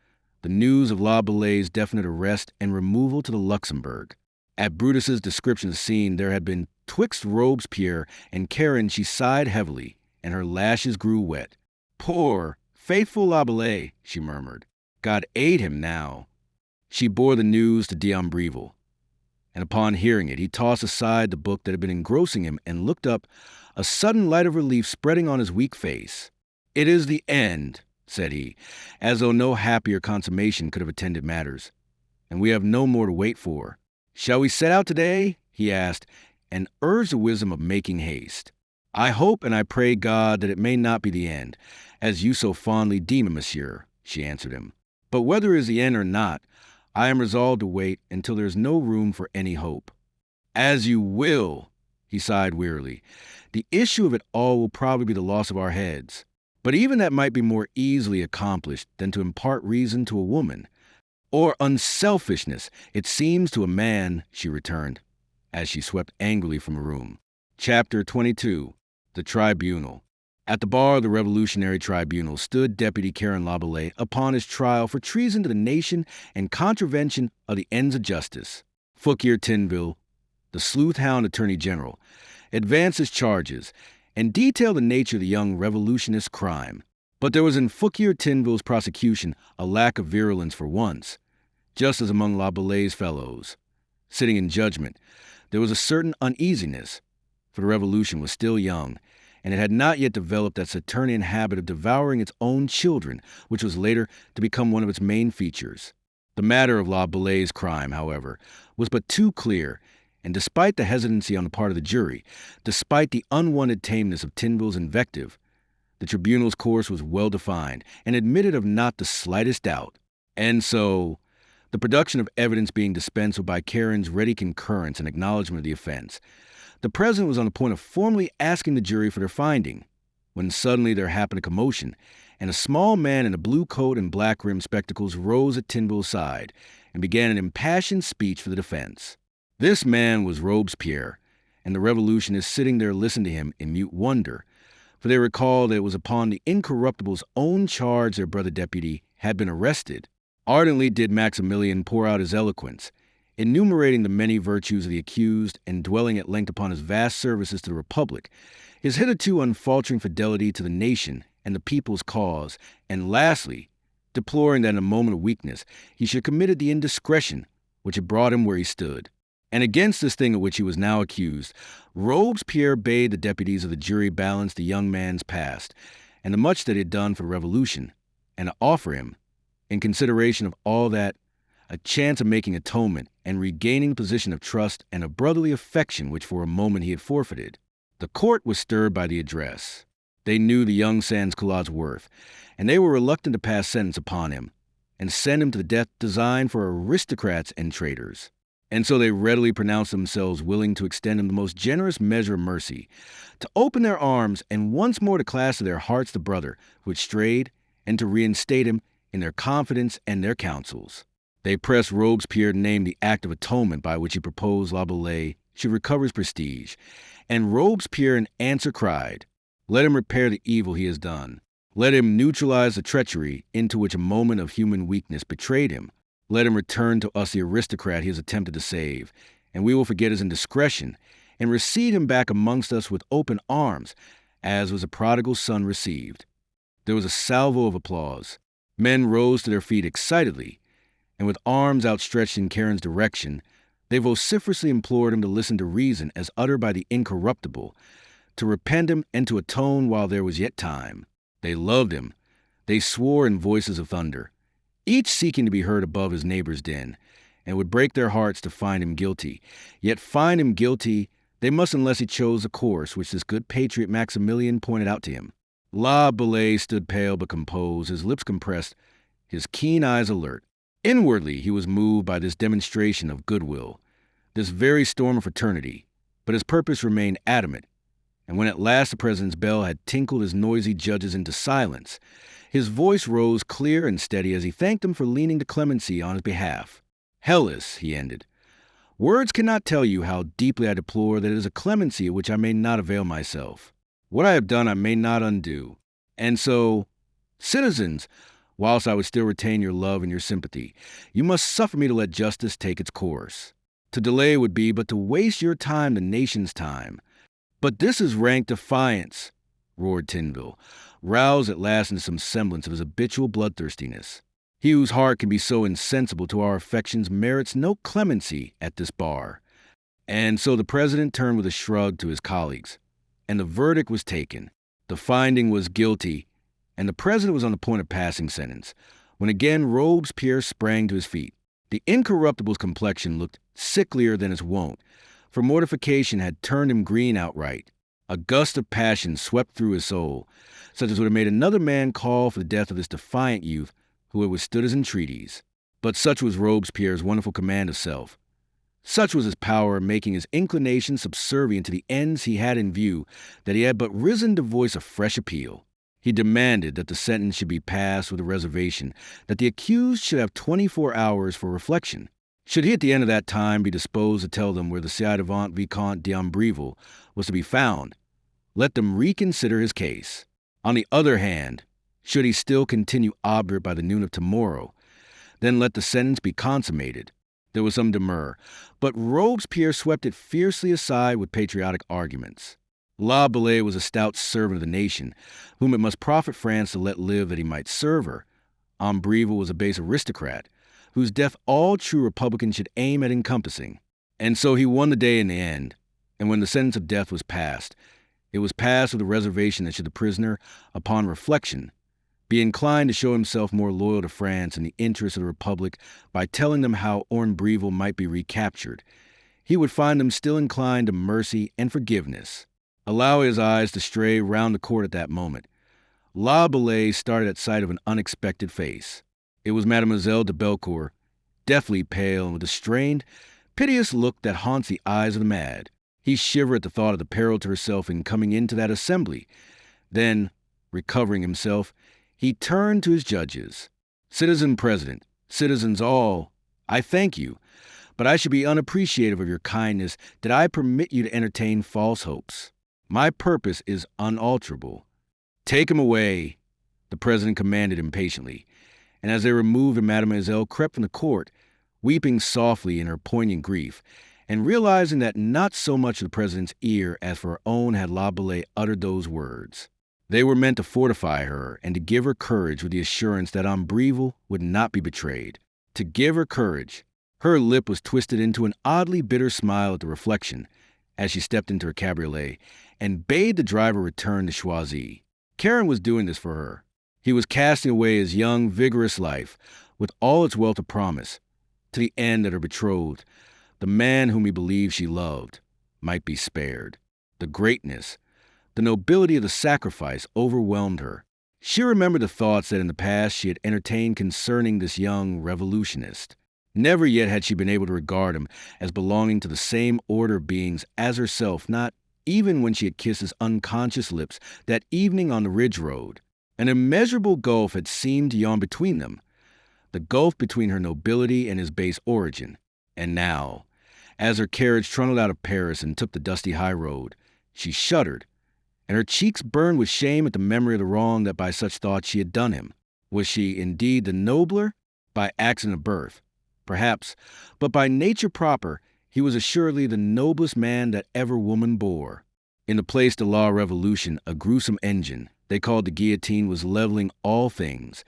the news of La Bellay's definite arrest and removal to the Luxembourg. At Brutus's description of the scene, there had been twixt Robespierre and Karen, she sighed heavily, and her lashes grew wet. "Poor, faithful La Bellay," she murmured. "God aid him now." She bore the news to D'Ambreville, and upon hearing it, he tossed aside the book that had been engrossing him and looked up, a sudden light of relief spreading on his weak face. "It is the end," said he, as though no happier consummation could have attended matters, "and we have no more to wait for. Shall we set out today?" he asked, and urged the wisdom of making haste. "I hope and I pray God that it may not be the end, as you so fondly deem it, monsieur," she answered him. "But whether it is the end or not, I am resolved to wait until there is no room for any hope." "As you will," he sighed wearily. "The issue of it all will probably be the loss of our heads. But even that might be more easily accomplished than to impart reason to a woman. Or unselfishness, it seems to a man," she returned, as she swept angrily from the room. Chapter 22. The Tribunal. At the bar of the Revolutionary Tribunal stood Deputy Karen La Bellay upon his trial for treason to the nation and contravention of the ends of justice. Fouquier Tinville, the sleuth-hound Attorney General, advanced his charges and detailed the nature of the young revolutionist's crime. But there was in Fouquier Tinville's prosecution a lack of virulence for once, just as among La Bellay's fellows. Sitting in judgment, there was a certain uneasiness, for the revolution was still young, and it had not yet developed that Saturnian habit of devouring its own children, which was later to become one of its main features. The matter of La Bellay's crime, however, was but too clear, and despite the hesitancy on the part of the jury, despite the unwanted tameness of Tinville's invective, the tribunal's course was well defined and admitted of not the slightest doubt. And so, the production of evidence being dispensed with by Karen's ready concurrence and acknowledgment of the offense, the president was on the point of formally asking the jury for their finding, when suddenly there happened a commotion, and a small man in a blue coat and black-rimmed spectacles rose at Tinville's side and began an impassioned speech for the defense. This man was Robespierre, and the revolutionists sitting there listened to him in mute wonder, for they recalled that it was upon the Incorruptible's own charge their brother deputy had been arrested. Ardently did Maximilian pour out his eloquence, enumerating the many virtues of the accused and dwelling at length upon his vast services to the Republic, his hitherto unfaltering fidelity to the nation and the people's cause, and lastly, deploring that in a moment of weakness he should have committed the indiscretion which had brought him where he stood. And against this thing of which he was now accused, Robespierre bade the deputies of the jury balance the young man's past, and the much that he had done for the revolution, and to offer him, in consideration of all that, a chance of making atonement and regaining the position of trust and of brotherly affection which for a moment he had forfeited. The court was stirred by the address. They knew the young sans-culottes' worth, and they were reluctant to pass sentence upon him and send him to the death designed for aristocrats and traitors. And so they readily pronounced themselves willing to extend him the most generous measure of mercy, to open their arms and once more to clasp to their hearts the brother who had strayed, and to reinstate him in their confidence and their counsels. They pressed Robespierre to name the act of atonement by which he proposed La Bellay should recover his prestige, and Robespierre in answer cried, "Let him repair the evil he has done. Let him neutralize the treachery into which a moment of human weakness betrayed him. Let him return to us the aristocrat he has attempted to save, and we will forget his indiscretion, and receive him back amongst us with open arms, as was a prodigal son received." There was a salvo of applause. Men rose to their feet excitedly, and with arms outstretched in Karen's direction, they vociferously implored him to listen to reason as uttered by the Incorruptible, to repent him and to atone while there was yet time. They loved him, They swore in voices of thunder, each seeking to be heard above his neighbor's din, and would break their hearts to find him guilty. Yet find him guilty they must unless he chose the course which this good patriot Maximilian pointed out to him. La Bellay stood pale but composed, his lips compressed, his keen eyes alert. Inwardly, he was moved by this demonstration of goodwill, this very storm of fraternity, but his purpose remained adamant. And when at last the president's bell had tinkled his noisy judges into silence, his voice rose clear and steady as he thanked them for leaning to clemency on his behalf. Hellas, he ended, words cannot tell you how deeply I deplore that it is a clemency of which I may not avail myself. What I have done I may not undo. And so, citizens, whilst I would still retain your love and your sympathy, you must suffer me to let justice take its course. To delay would be but to waste your time, the nation's time. But this is rank defiance, roared Tinville, roused at last into some semblance of his habitual bloodthirstiness. He whose heart can be so insensible to our affections merits no clemency at this bar. And so the president turned with a shrug to his colleagues, and the verdict was taken. The finding was guilty, and the president was on the point of passing sentence, when again Robespierre sprang to his feet. The incorruptible's complexion looked sicklier than his wont, for mortification had turned him green outright. A gust of passion swept through his soul, such as would have made another man call for the death of this defiant youth who had withstood his entreaties. But such was Robespierre's wonderful command of self. Such was his power of making his inclinations subservient to the ends he had in view, that he had but risen to voice a fresh appeal. He demanded that the sentence should be passed with a reservation, that the accused should have 24 hours for reflection. Should he at the end of that time be disposed to tell them where the ci-devant Vicomte d'Ambreville was to be found, let them reconsider his case. On the other hand, should he still continue obdurate by the noon of tomorrow, then let the sentence be consummated. There was some demur, but Robespierre swept it fiercely aside with patriotic arguments. La Bellay was a stout servant of the nation, whom it must profit France to let live that he might serve her. Ambreville was a base aristocrat, whose death all true republicans should aim at encompassing. And so he won the day in the end, and when the sentence of death was passed, it was passed with a reservation that should the prisoner, upon reflection, be inclined to show himself more loyal to France in the interests of the Republic by telling them how Ambreville might be recaptured, he would find them still inclined to mercy and forgiveness. Allow his eyes to stray round the court at that moment. La Bellay started at sight of an unexpected face. It was Mademoiselle de Bellecourt, deathly pale and with a strained, piteous look that haunts the eyes of the mad. He shivered at the thought of the peril to herself in coming into that assembly. Then, recovering himself, he turned to his judges. Citizen President, citizens all, I thank you, but I should be unappreciative of your kindness did I permit you to entertain false hopes. My purpose is unalterable. Take him away, the president commanded impatiently, and as they removed him, Mademoiselle crept from the court, weeping softly in her poignant grief, and realizing that not so much the president's ear as for her own had La Bellay uttered those words. They were meant to fortify her and to give her courage with the assurance that Ambreville would not be betrayed. To give her courage. Her lip was twisted into an oddly bitter smile at the reflection as she stepped into her cabriolet and bade the driver return to Choisy. Karen was doing this for her. He was casting away his young, vigorous life with all its wealth of promise to the end that her betrothed, the man whom he believed she loved, might be spared. The greatness, the nobility of the sacrifice overwhelmed her. She remembered the thoughts that in the past she had entertained concerning this young revolutionist. Never yet had she been able to regard him as belonging to the same order of beings as herself, not even when she had kissed his unconscious lips that evening on the ridge road. An immeasurable gulf had seemed to yawn between them, the gulf between her nobility and his base origin. And now, as her carriage trundled out of Paris and took the dusty high road, she shuddered, and her cheeks burned with shame at the memory of the wrong that by such thoughts she had done him. Was she indeed the nobler? By accident of birth, perhaps, but by nature proper, he was assuredly the noblest man that ever woman bore. In the Place de la Revolution, a gruesome engine, they called the guillotine, was leveling all things,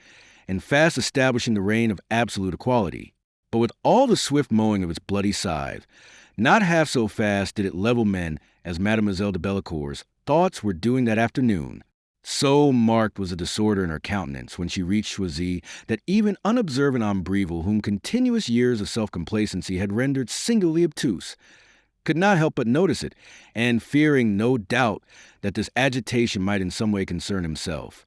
and fast establishing the reign of absolute equality. But with all the swift mowing of its bloody scythe, not half so fast did it level men as Mademoiselle de Bellecourt's thoughts were doing that afternoon. So marked was the disorder in her countenance when she reached Choisy that even unobservant Ombreville, whom continuous years of self-complacency had rendered singularly obtuse, could not help but notice it, and fearing, no doubt, that this agitation might in some way concern himself.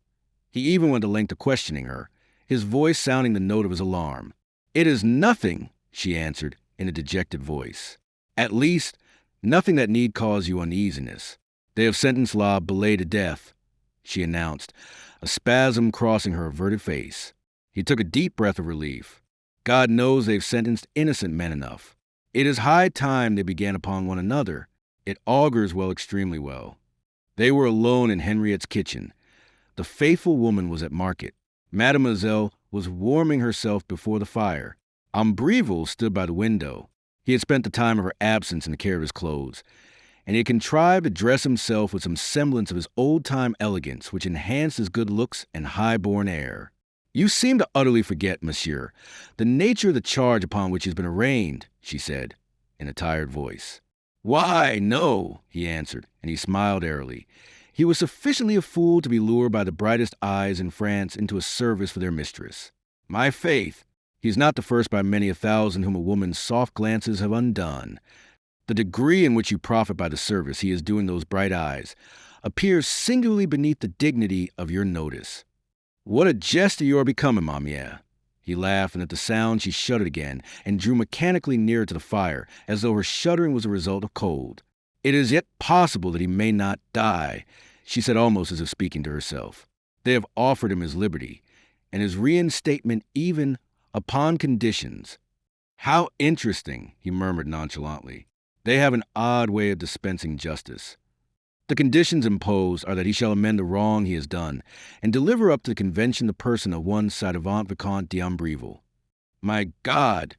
He even went the length of questioning her, his voice sounding the note of his alarm. "It is nothing," she answered in a dejected voice. "At least, nothing that need cause you uneasiness. They have sentenced La Bellay to death," she announced, a spasm crossing her averted face. He took a deep breath of relief. God knows they've sentenced innocent men enough. It is high time they began upon one another. It augurs well, extremely well. They were alone in Henriette's kitchen. The faithful woman was at market. Mademoiselle was warming herself before the fire. Ombreville stood by the window. He had spent the time of her absence in the care of his clothes, and he had contrived to dress himself with some semblance of his old-time elegance, which enhanced his good looks and high-born air. "You seem to utterly forget, monsieur, the nature of the charge upon which he has been arraigned," she said, in a tired voice. "Why, no," he answered, and he smiled airily. He was sufficiently a fool to be lured by the brightest eyes in France into a service for their mistress. "My faith, he's not the first by many a thousand whom a woman's soft glances have undone. The degree in which you profit by the service he is doing those bright eyes appears singularly beneath the dignity of your notice. What a jester you are becoming, ma mère." He laughed, and at the sound she shuddered again and drew mechanically nearer to the fire, as though her shuddering was a result of cold. "It is yet possible that he may not die," she said, almost as if speaking to herself. "They have offered him his liberty, and his reinstatement even upon conditions." "How interesting," he murmured nonchalantly. "They have an odd way of dispensing justice. The conditions imposed are that he shall amend the wrong he has done, and deliver up to the convention the person of one ci-devant Vicomte d'Ambreville." My God!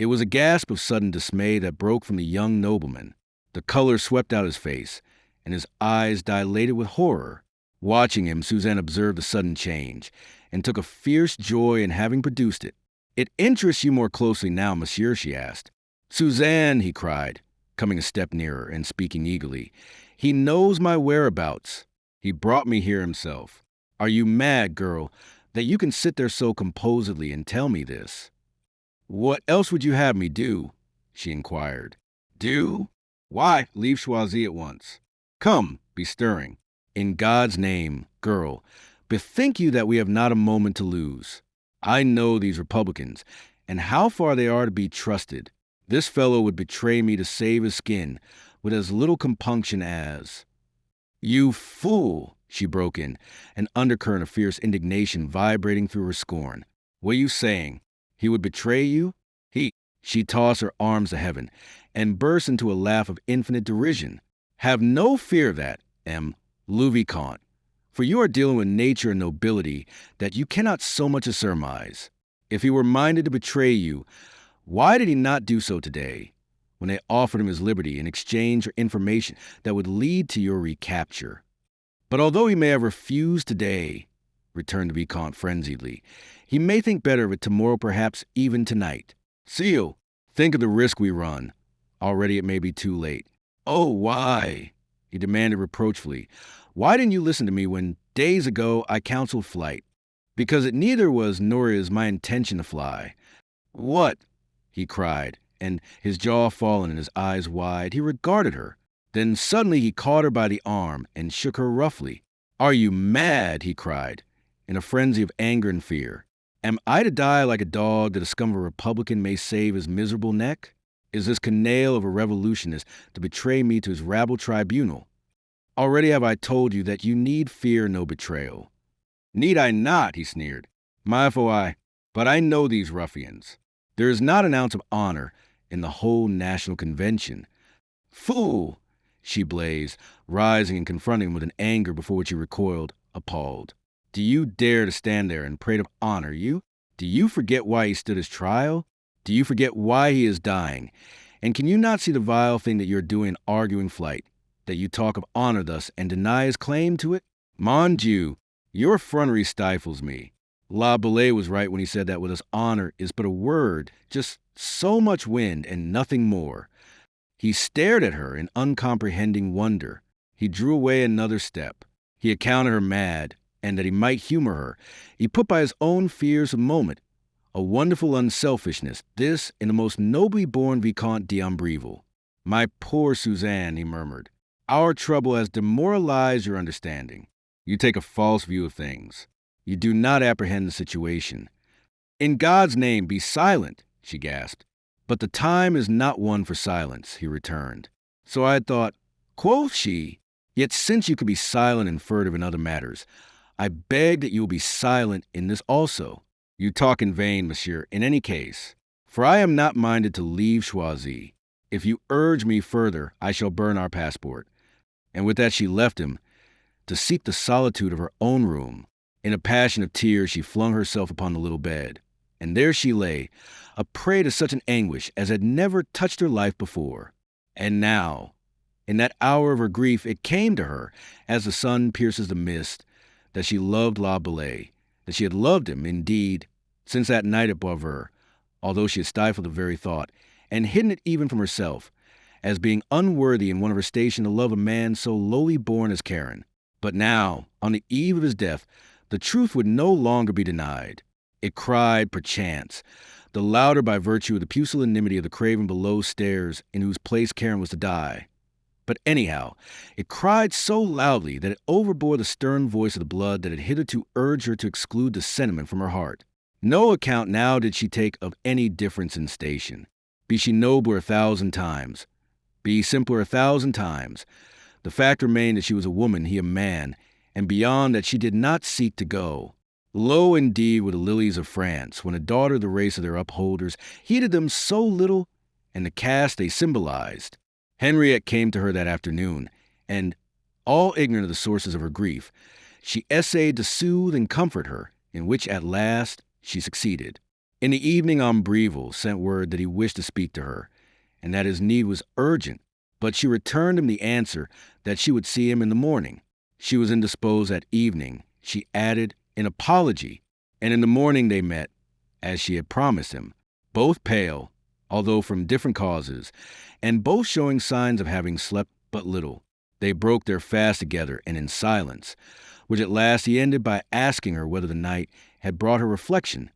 It was a gasp of sudden dismay that broke from the young nobleman. The color swept out his face, and his eyes dilated with horror. Watching him, Suzanne observed the sudden change, and took a fierce joy in having produced it. "It interests you more closely now, monsieur?" she asked. "Suzanne," he cried, coming a step nearer and speaking eagerly, "he knows my whereabouts. He brought me here himself. Are you mad, girl, that you can sit there so composedly and tell me this?" "What else would you have me do?" she inquired. "Do? Why, leave Choisy at once. Come, be stirring. In God's name, girl, bethink you that we have not a moment to lose. I know these Republicans, and how far they are to be trusted. This fellow would betray me to save his skin with as little compunction as—" "You fool!" she broke in, an undercurrent of fierce indignation vibrating through her scorn. "What are you saying? He would betray you? He—" She tossed her arms to heaven and burst into a laugh of infinite derision. "Have no fear of that, le Vicomte, for you are dealing with nature and nobility that you cannot so much as surmise. If he were minded to betray you, why did he not do so today, when they offered him his liberty in exchange for information that would lead to your recapture? But although he may have refused today," returned the Vicomte frenziedly, "he may think better of it tomorrow, perhaps even tonight. Seal, think of the risk we run. Already it may be too late." "Oh, why?" he demanded reproachfully. "Why didn't you listen to me when, days ago, I counseled flight? Because it neither was nor is my intention to fly." "What?" he cried, and his jaw fallen and his eyes wide, he regarded her. Then suddenly he caught her by the arm and shook her roughly. "Are you mad?" he cried, in a frenzy of anger and fear. "Am I to die like a dog that a scum of a Republican may save his miserable neck? Is this canaille of a revolutionist to betray me to his rabble tribunal? Already have I told you that you need fear no betrayal." "Need I not?" he sneered. "My foi, but I know these ruffians. There is not an ounce of honor in the whole National Convention." "Fool!" she blazed, rising and confronting him with an anger before which he recoiled, appalled. "Do you dare to stand there and prate of honor, you? Do you forget why he stood his trial? Do you forget why he is dying? And can you not see the vile thing that you're doing in arguing flight, that you talk of honor thus and deny his claim to it? Mon Dieu, your effrontery stifles me. La Bellay was right when he said that with us honor is but a word, just so much wind and nothing more." He stared at her in uncomprehending wonder. He drew away another step. He accounted her mad, and that he might humor her, he put by his own fears a moment. A wonderful unselfishness, this in the most nobly born Vicomte d'Ambreville. My poor Suzanne, he murmured, our trouble has demoralized your understanding. You take a false view of things. You do not apprehend the situation. In God's name, be silent, she gasped. But the time is not one for silence, he returned. So I had thought, quoth she, yet since you could be silent and furtive in other matters, I beg that you will be silent in this also. You talk in vain, monsieur, in any case, for I am not minded to leave Choisy. If you urge me further, I shall burn our passport. And with that she left him, to seek the solitude of her own room. In a passion of tears, she flung herself upon the little bed. And there she lay, a prey to such an anguish as had never touched her life before. And now, in that hour of her grief, it came to her, as the sun pierces the mist, that she loved La Bellay, that she had loved him, indeed, since that night at Boisvert, although she had stifled the very thought, and hidden it even from herself, as being unworthy in one of her station to love a man so lowly born as Karen. But now, on the eve of his death, the truth would no longer be denied. It cried, perchance, the louder by virtue of the pusillanimity of the craven below stairs in whose place Karen was to die. But anyhow, it cried so loudly that it overbore the stern voice of the blood that had hitherto urged her to exclude the sentiment from her heart. No account now did she take of any difference in station. Be she nobler 1,000 times, be simpler 1,000 times, the fact remained that she was a woman, he a man, and beyond that she did not seek to go. Low indeed were the lilies of France, when a daughter of the race of their upholders heeded them so little, and the caste they symbolized. Henriette came to her that afternoon, and, all ignorant of the sources of her grief, she essayed to soothe and comfort her, in which at last she succeeded. In the evening, Ambreville sent word that he wished to speak to her, and that his need was urgent, but she returned him the answer that she would see him in the morning. She was indisposed that evening, she added, in apology, and in the morning they met, as she had promised him, both pale, although from different causes, and both showing signs of having slept but little. They broke their fast together and in silence, which at last he ended by asking her whether the night had brought her reflection,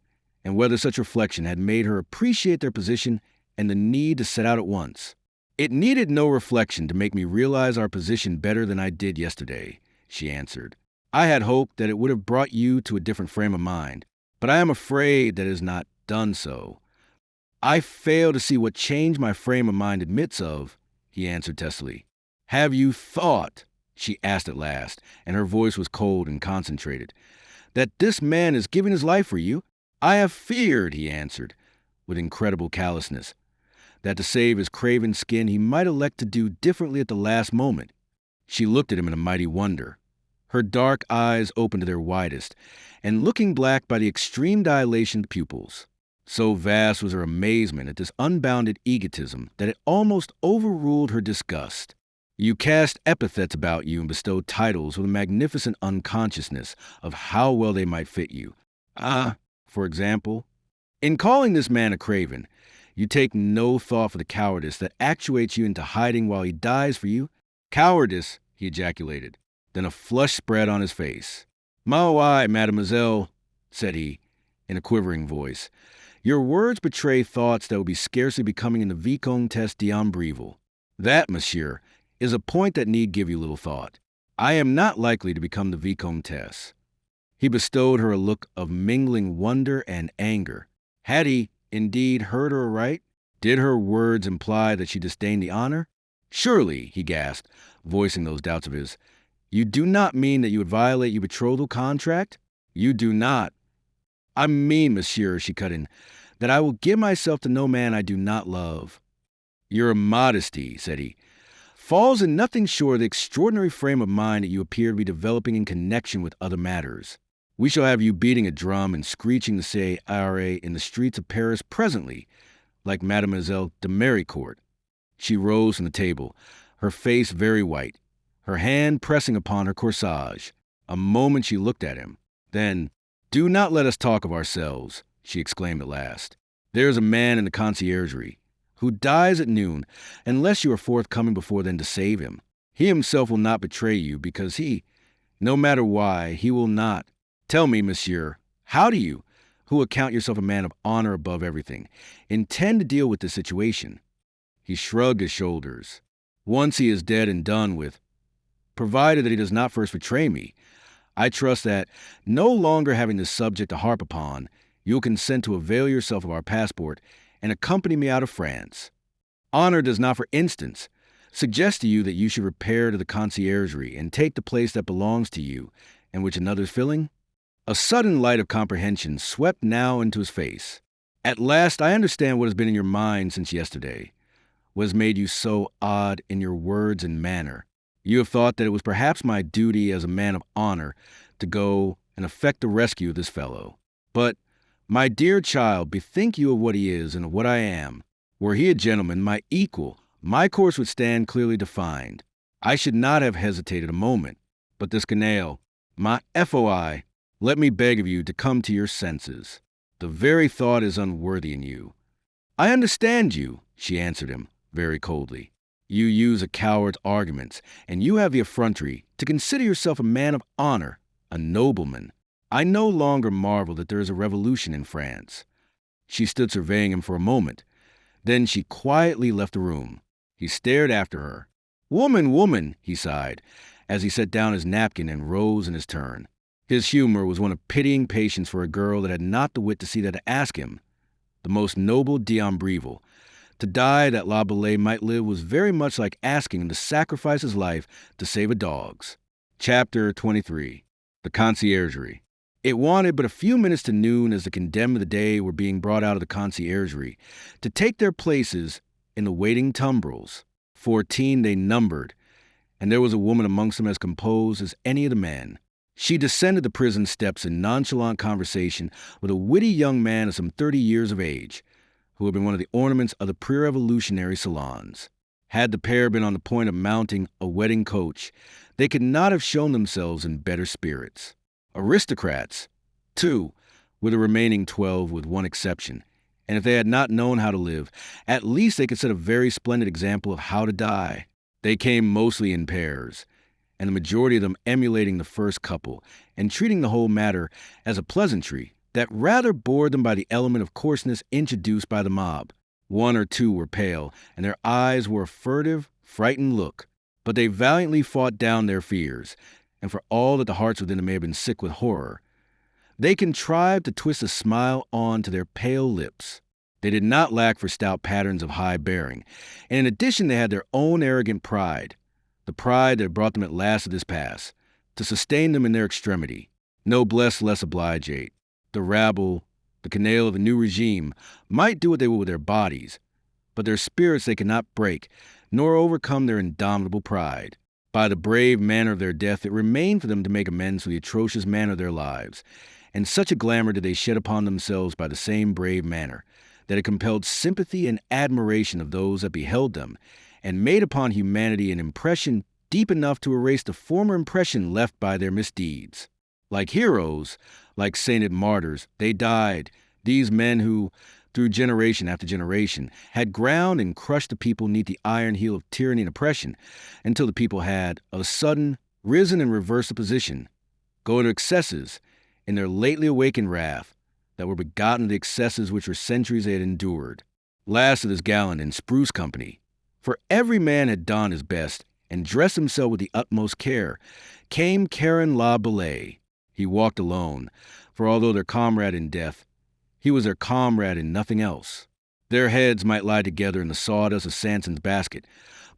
and whether such reflection had made her appreciate their position and the need to set out at once. It needed no reflection to make me realize our position better than I did yesterday, she answered. I had hoped that it would have brought you to a different frame of mind, but I am afraid that it has not done so. I fail to see what change my frame of mind admits of, he answered testily. Have you thought, she asked at last, and her voice was cold and concentrated, that this man is giving his life for you? I have feared, he answered, with incredible callousness, that to save his craven skin he might elect to do differently at the last moment. She looked at him in a mighty wonder, her dark eyes open to their widest, and looking black by the extreme dilation of the pupils. So vast was her amazement at this unbounded egotism that it almost overruled her disgust. You cast epithets about you and bestowed titles with a magnificent unconsciousness of how well they might fit you. For example, in calling this man a craven, you take no thought for the cowardice that actuates you into hiding while he dies for you. Cowardice, he ejaculated. Then a flush spread on his face. "Ma why, mademoiselle," said he, in a quivering voice, "your words betray thoughts that would be scarcely becoming in the Vicomtesse d'Ambreville. That, monsieur, is a point that need give you little thought. I am not likely to become the Vicomtesse." He bestowed her a look of mingling wonder and anger. Had he, indeed, heard her aright? Did her words imply that she disdained the honor? "Surely," he gasped, voicing those doubts of his, "you do not mean that you would violate your betrothal contract? You do not." "I mean, monsieur," she cut in, "that I will give myself to no man I do not love." "Your modesty," said he, "falls in nothing short of the extraordinary frame of mind that you appear to be developing in connection with other matters. We shall have you beating a drum and screeching the say arrêt in the streets of Paris presently, like Mademoiselle de Méricourt." She rose from the table, her face very white, her hand pressing upon her corsage. A moment she looked at him. Then, "Do not let us talk of ourselves," she exclaimed at last. "There is a man in the conciergerie who dies at noon, unless you are forthcoming before then to save him. He himself will not betray you because he No matter why, he will not. Tell me, monsieur, how do you, who account yourself a man of honor above everything, intend to deal with this situation? He shrugged his shoulders. Once he is dead and done with, provided that he does not first betray me, I trust that, no longer having this subject to harp upon, you will consent to avail yourself of our passport and accompany me out of France. Honor does not, for instance, suggest to you that you should repair to the conciergerie and take the place that belongs to you and which another is filling? A sudden light of comprehension swept now into his face. At last I understand what has been in your mind since yesterday, what has made you so odd in your words and manner. You have thought that it was perhaps my duty as a man of honor to go and effect the rescue of this fellow. But, my dear child, bethink you of what he is and of what I am. Were he a gentleman, my equal, my course would stand clearly defined. I should not have hesitated a moment. But this canaille, my FOI, let me beg of you to come to your senses. The very thought is unworthy in you. I understand you, she answered him, very coldly. You use a coward's arguments, and you have the effrontery to consider yourself a man of honor, a nobleman. I no longer marvel that there is a revolution in France. She stood surveying him for a moment. Then she quietly left the room. He stared after her. Woman, woman, he sighed, as he set down his napkin and rose in his turn. His humor was one of pitying patience for a girl that had not the wit to see that to ask him, the most noble d'Ambreville, to die that La Bellay might live was very much like asking him to sacrifice his life to save a dog's. Chapter 23. The Conciergerie. It wanted but a few minutes to noon as the condemned of the day were being brought out of the conciergerie to take their places in the waiting tumbrils. 14 they numbered, and there was a woman amongst them as composed as any of the men. She descended the prison steps in nonchalant conversation with a witty young man of some 30 years of age, who had been one of the ornaments of the pre-revolutionary salons. Had the pair been on the point of mounting a wedding coach, they could not have shown themselves in better spirits. Aristocrats, too, were the remaining 12 with one exception, and if they had not known how to live, at least they could set a very splendid example of how to die. They came mostly in pairs, and the majority of them emulating the first couple and treating the whole matter as a pleasantry that rather bored them by the element of coarseness introduced by the mob. One or two were pale, and their eyes wore a furtive, frightened look, but they valiantly fought down their fears, and for all that the hearts within them may have been sick with horror, they contrived to twist a smile on to their pale lips. They did not lack for stout patterns of high bearing, and in addition they had their own arrogant pride, the pride that had brought them at last to this pass, to sustain them in their extremity. Noblesse less obligate. The rabble, the canaille of the new regime, might do what they would with their bodies, but their spirits they could not break, nor overcome their indomitable pride. By the brave manner of their death, it remained for them to make amends for the atrocious manner of their lives, and such a glamour did they shed upon themselves by the same brave manner, that it compelled sympathy and admiration of those that beheld them, and made upon humanity an impression deep enough to erase the former impression left by their misdeeds. Like heroes, like sainted martyrs, they died, these men who, through generation after generation, had ground and crushed the people neath the iron heel of tyranny and oppression, until the people had, of a sudden, risen and reversed the position, going to excesses in their lately awakened wrath, that were begotten of the excesses which for centuries they had endured. Last of this gallant and spruce company, for every man had donned his best and dressed himself with the utmost care, came Caron La Bellay. He walked alone, for although their comrade in death, he was their comrade in nothing else. Their heads might lie together in the sawdust of Sanson's basket,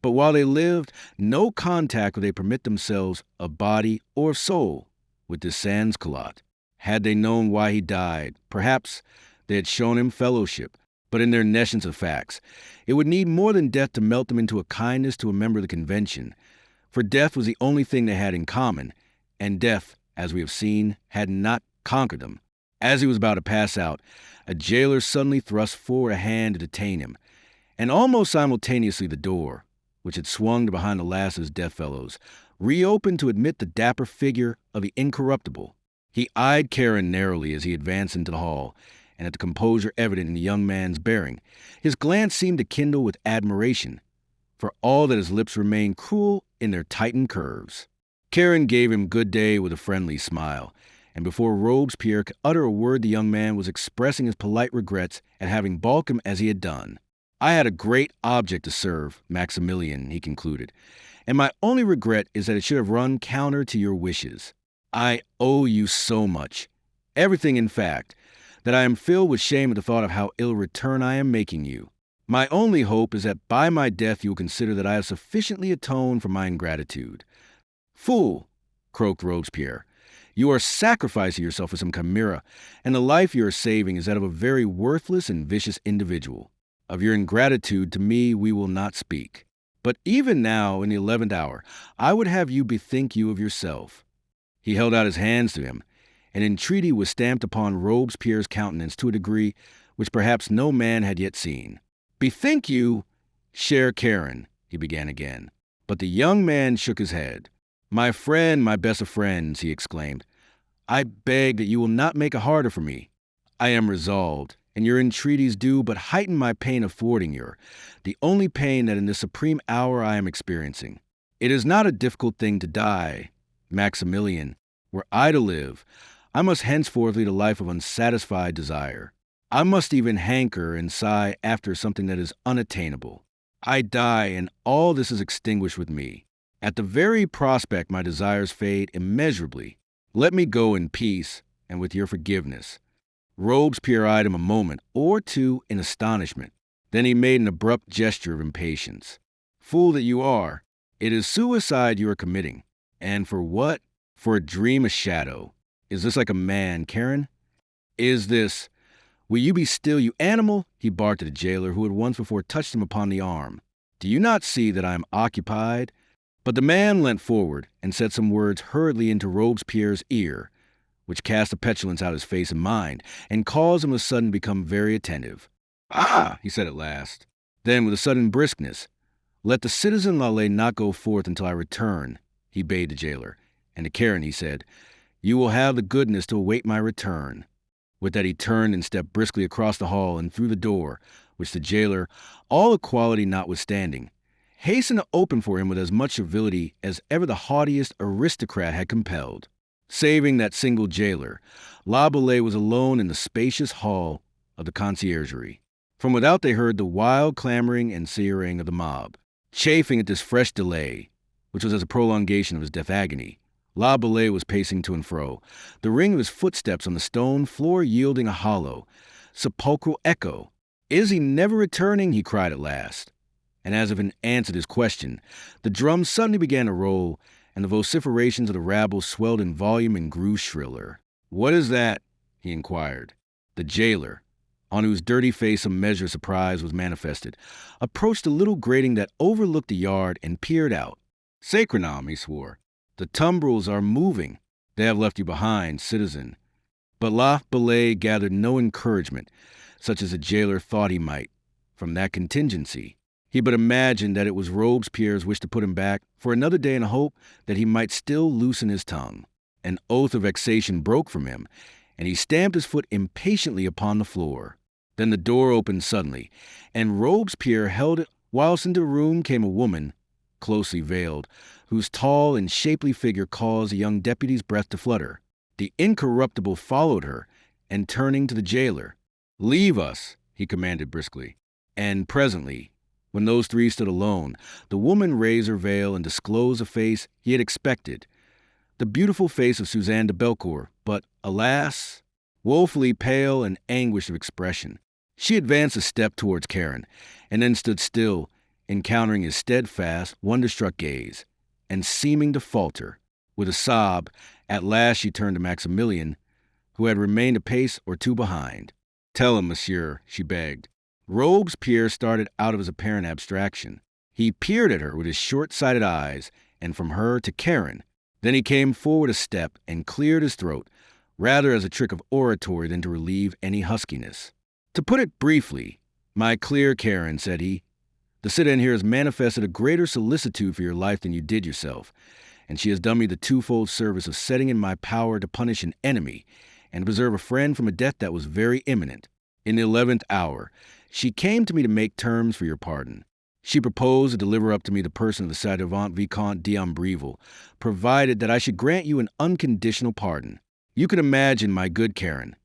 but while they lived, no contact would they permit themselves of body or of soul with this sans-culotte. Had they known why he died, perhaps they had shown him fellowship, but in their nescience of facts, it would need more than death to melt them into a kindness to a member of the convention, for death was the only thing they had in common, and death, as we have seen, had not conquered them. As he was about to pass out, a jailer suddenly thrust forward a hand to detain him, and almost simultaneously the door, which had swung to behind the last of his death fellows, reopened to admit the dapper figure of the incorruptible. He eyed Caron narrowly as he advanced into the hall, and at the composure evident in the young man's bearing, his glance seemed to kindle with admiration, for all that his lips remained cruel in their tightened curves. Karen gave him good day with a friendly smile, and before Robespierre could utter a word, the young man was expressing his polite regrets at having balked him as he had done. I had a great object to serve, Maximilian, he concluded, and my only regret is that it should have run counter to your wishes. I owe you so much. Everything, in fact, that I am filled with shame at the thought of how ill a return I am making you. My only hope is that by my death you will consider that I have sufficiently atoned for my ingratitude. Fool, croaked Robespierre, you are sacrificing yourself for some chimera, and the life you are saving is that of a very worthless and vicious individual. Of your ingratitude to me we will not speak. But even now, in the 11th hour, I would have you bethink you of yourself. He held out his hands to him, and entreaty was stamped upon Robespierre's countenance to a degree which perhaps no man had yet seen. Bethink you, cher Karen, he began again. But the young man shook his head. My friend, my best of friends, he exclaimed, I beg that you will not make it harder for me. I am resolved, and your entreaties do but heighten my pain of thwarting you, the only pain that in this supreme hour I am experiencing. It is not a difficult thing to die, Maximilian. Were I to live, I must henceforth lead a life of unsatisfied desire. I must even hanker and sigh after something that is unattainable. I die, and all this is extinguished with me. At the very prospect, my desires fade immeasurably. Let me go in peace and with your forgiveness. Robespierre eyed him a moment or two in astonishment. Then he made an abrupt gesture of impatience. Fool that you are, it is suicide you are committing. And for what? For a dream, a shadow. Is this like a man, Karen? Is this... Will you be still, you animal? He barked at the jailer, who had once before touched him upon the arm. Do you not see that I am occupied? But the man leant forward and said some words hurriedly into Robespierre's ear, which cast the petulance out of his face and mind, and caused him of a sudden to become very attentive. Ah, he said at last. Then, with a sudden briskness, let the citizen Lallet not go forth until I return, he bade the jailer. And to Karen he said, You will have the goodness to await my return. With that he turned and stepped briskly across the hall and through the door, which the jailer, all equality notwithstanding, hastened to open for him with as much civility as ever the haughtiest aristocrat had compelled. Saving that single jailer, La Bellay was alone in the spacious hall of the conciergerie. From without they heard the wild clamoring and searing of the mob. Chafing at this fresh delay, which was as a prolongation of his death agony, La Bellay was pacing to and fro, the ring of his footsteps on the stone floor yielding a hollow, sepulchral echo. Is he never returning? He cried at last. And as if in answer to his question, the drums suddenly began to roll, and the vociferations of the rabble swelled in volume and grew shriller. What is that? He inquired. The jailer, on whose dirty face some measure of surprise was manifested, approached the little grating that overlooked the yard and peered out. Sacre nom, he swore. The tumbrils are moving. They have left you behind, citizen. But La Bellay gathered no encouragement, such as the jailer thought he might, from that contingency. He but imagined that it was Robespierre's wish to put him back for another day in the hope that he might still loosen his tongue. An oath of vexation broke from him, and he stamped his foot impatiently upon the floor. Then the door opened suddenly, and Robespierre held it whilst into the room came a woman, closely veiled, whose tall and shapely figure caused the young deputy's breath to flutter. The incorruptible followed her, and turning to the jailer, Leave us, he commanded briskly. And presently, when those three stood alone, the woman raised her veil and disclosed a face he had expected, the beautiful face of Suzanne de Belcourt, but, alas, woefully pale and anguished of expression. She advanced a step towards Karen, and then stood still, encountering his steadfast, wonder-struck gaze, and seeming to falter. With a sob, at last she turned to Maximilian, who had remained a pace or two behind. Tell him, monsieur, she begged. Robespierre started out of his apparent abstraction. He peered at her with his short-sighted eyes, and from her to Karen. Then he came forward a step and cleared his throat, rather as a trick of oratory than to relieve any huskiness. To put it briefly, my clear Karen, said he, the citizen here has manifested a greater solicitude for your life than you did yourself, and she has done me the twofold service of setting in my power to punish an enemy and preserve a friend from a death that was very imminent. In the 11th hour, she came to me to make terms for your pardon. She proposed to deliver up to me the person of the ci-devant Vicomte d'Ambreville, provided that I should grant you an unconditional pardon. You can imagine, my good Karen,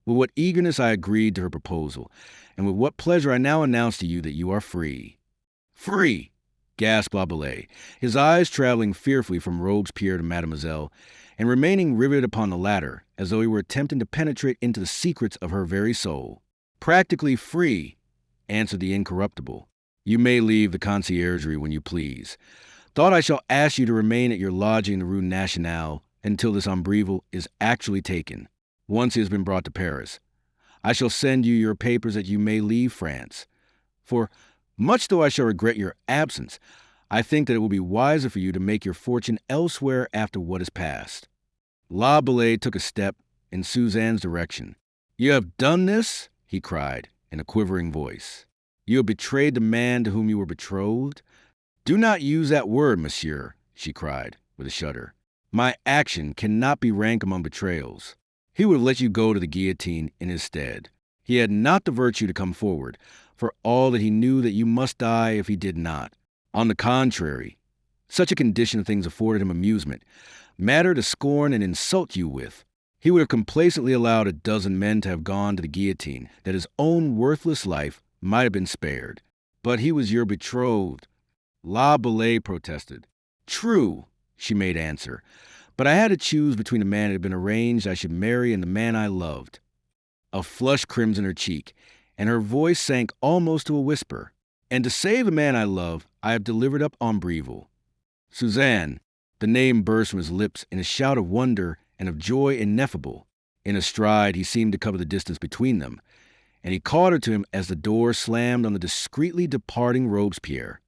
with what eagerness I agreed to her proposal, and with what pleasure I now announce to you that you are free. Free! Gasped Laboulaye, his eyes traveling fearfully from Robespierre to Mademoiselle, and remaining riveted upon the latter, as though he were attempting to penetrate into the secrets of her very soul. Practically free, answered the incorruptible. You may leave the conciergerie when you please. Thought I shall ask you to remain at your lodging in the Rue Nationale until this Ambreville is actually taken. Once he has been brought to Paris, I shall send you your papers that you may leave France. For, much though I shall regret your absence, I think that it will be wiser for you to make your fortune elsewhere after what has passed. Laboulaye took a step in Suzanne's direction. You have done this? He cried in a quivering voice. You have betrayed the man to whom you were betrothed? Do not use that word, monsieur, she cried with a shudder. My action cannot be rank among betrayals. He would have let you go to the guillotine in his stead. He had not the virtue to come forward, for all that he knew that you must die if he did not. On the contrary, such a condition of things afforded him amusement, matter to scorn and insult you with. He would have complacently allowed a dozen men to have gone to the guillotine, that his own worthless life might have been spared. But he was your betrothed. Laboulaye protested. True, she made answer, but I had to choose between the man it had been arranged I should marry and the man I loved. A flush crimsoned her cheek, and her voice sank almost to a whisper. And to save the man I love, I have delivered up Ambreville. Suzanne, the name burst from his lips in a shout of wonder and of joy ineffable. In a stride, he seemed to cover the distance between them, and he caught her to him as the door slammed on the discreetly departing Robespierre.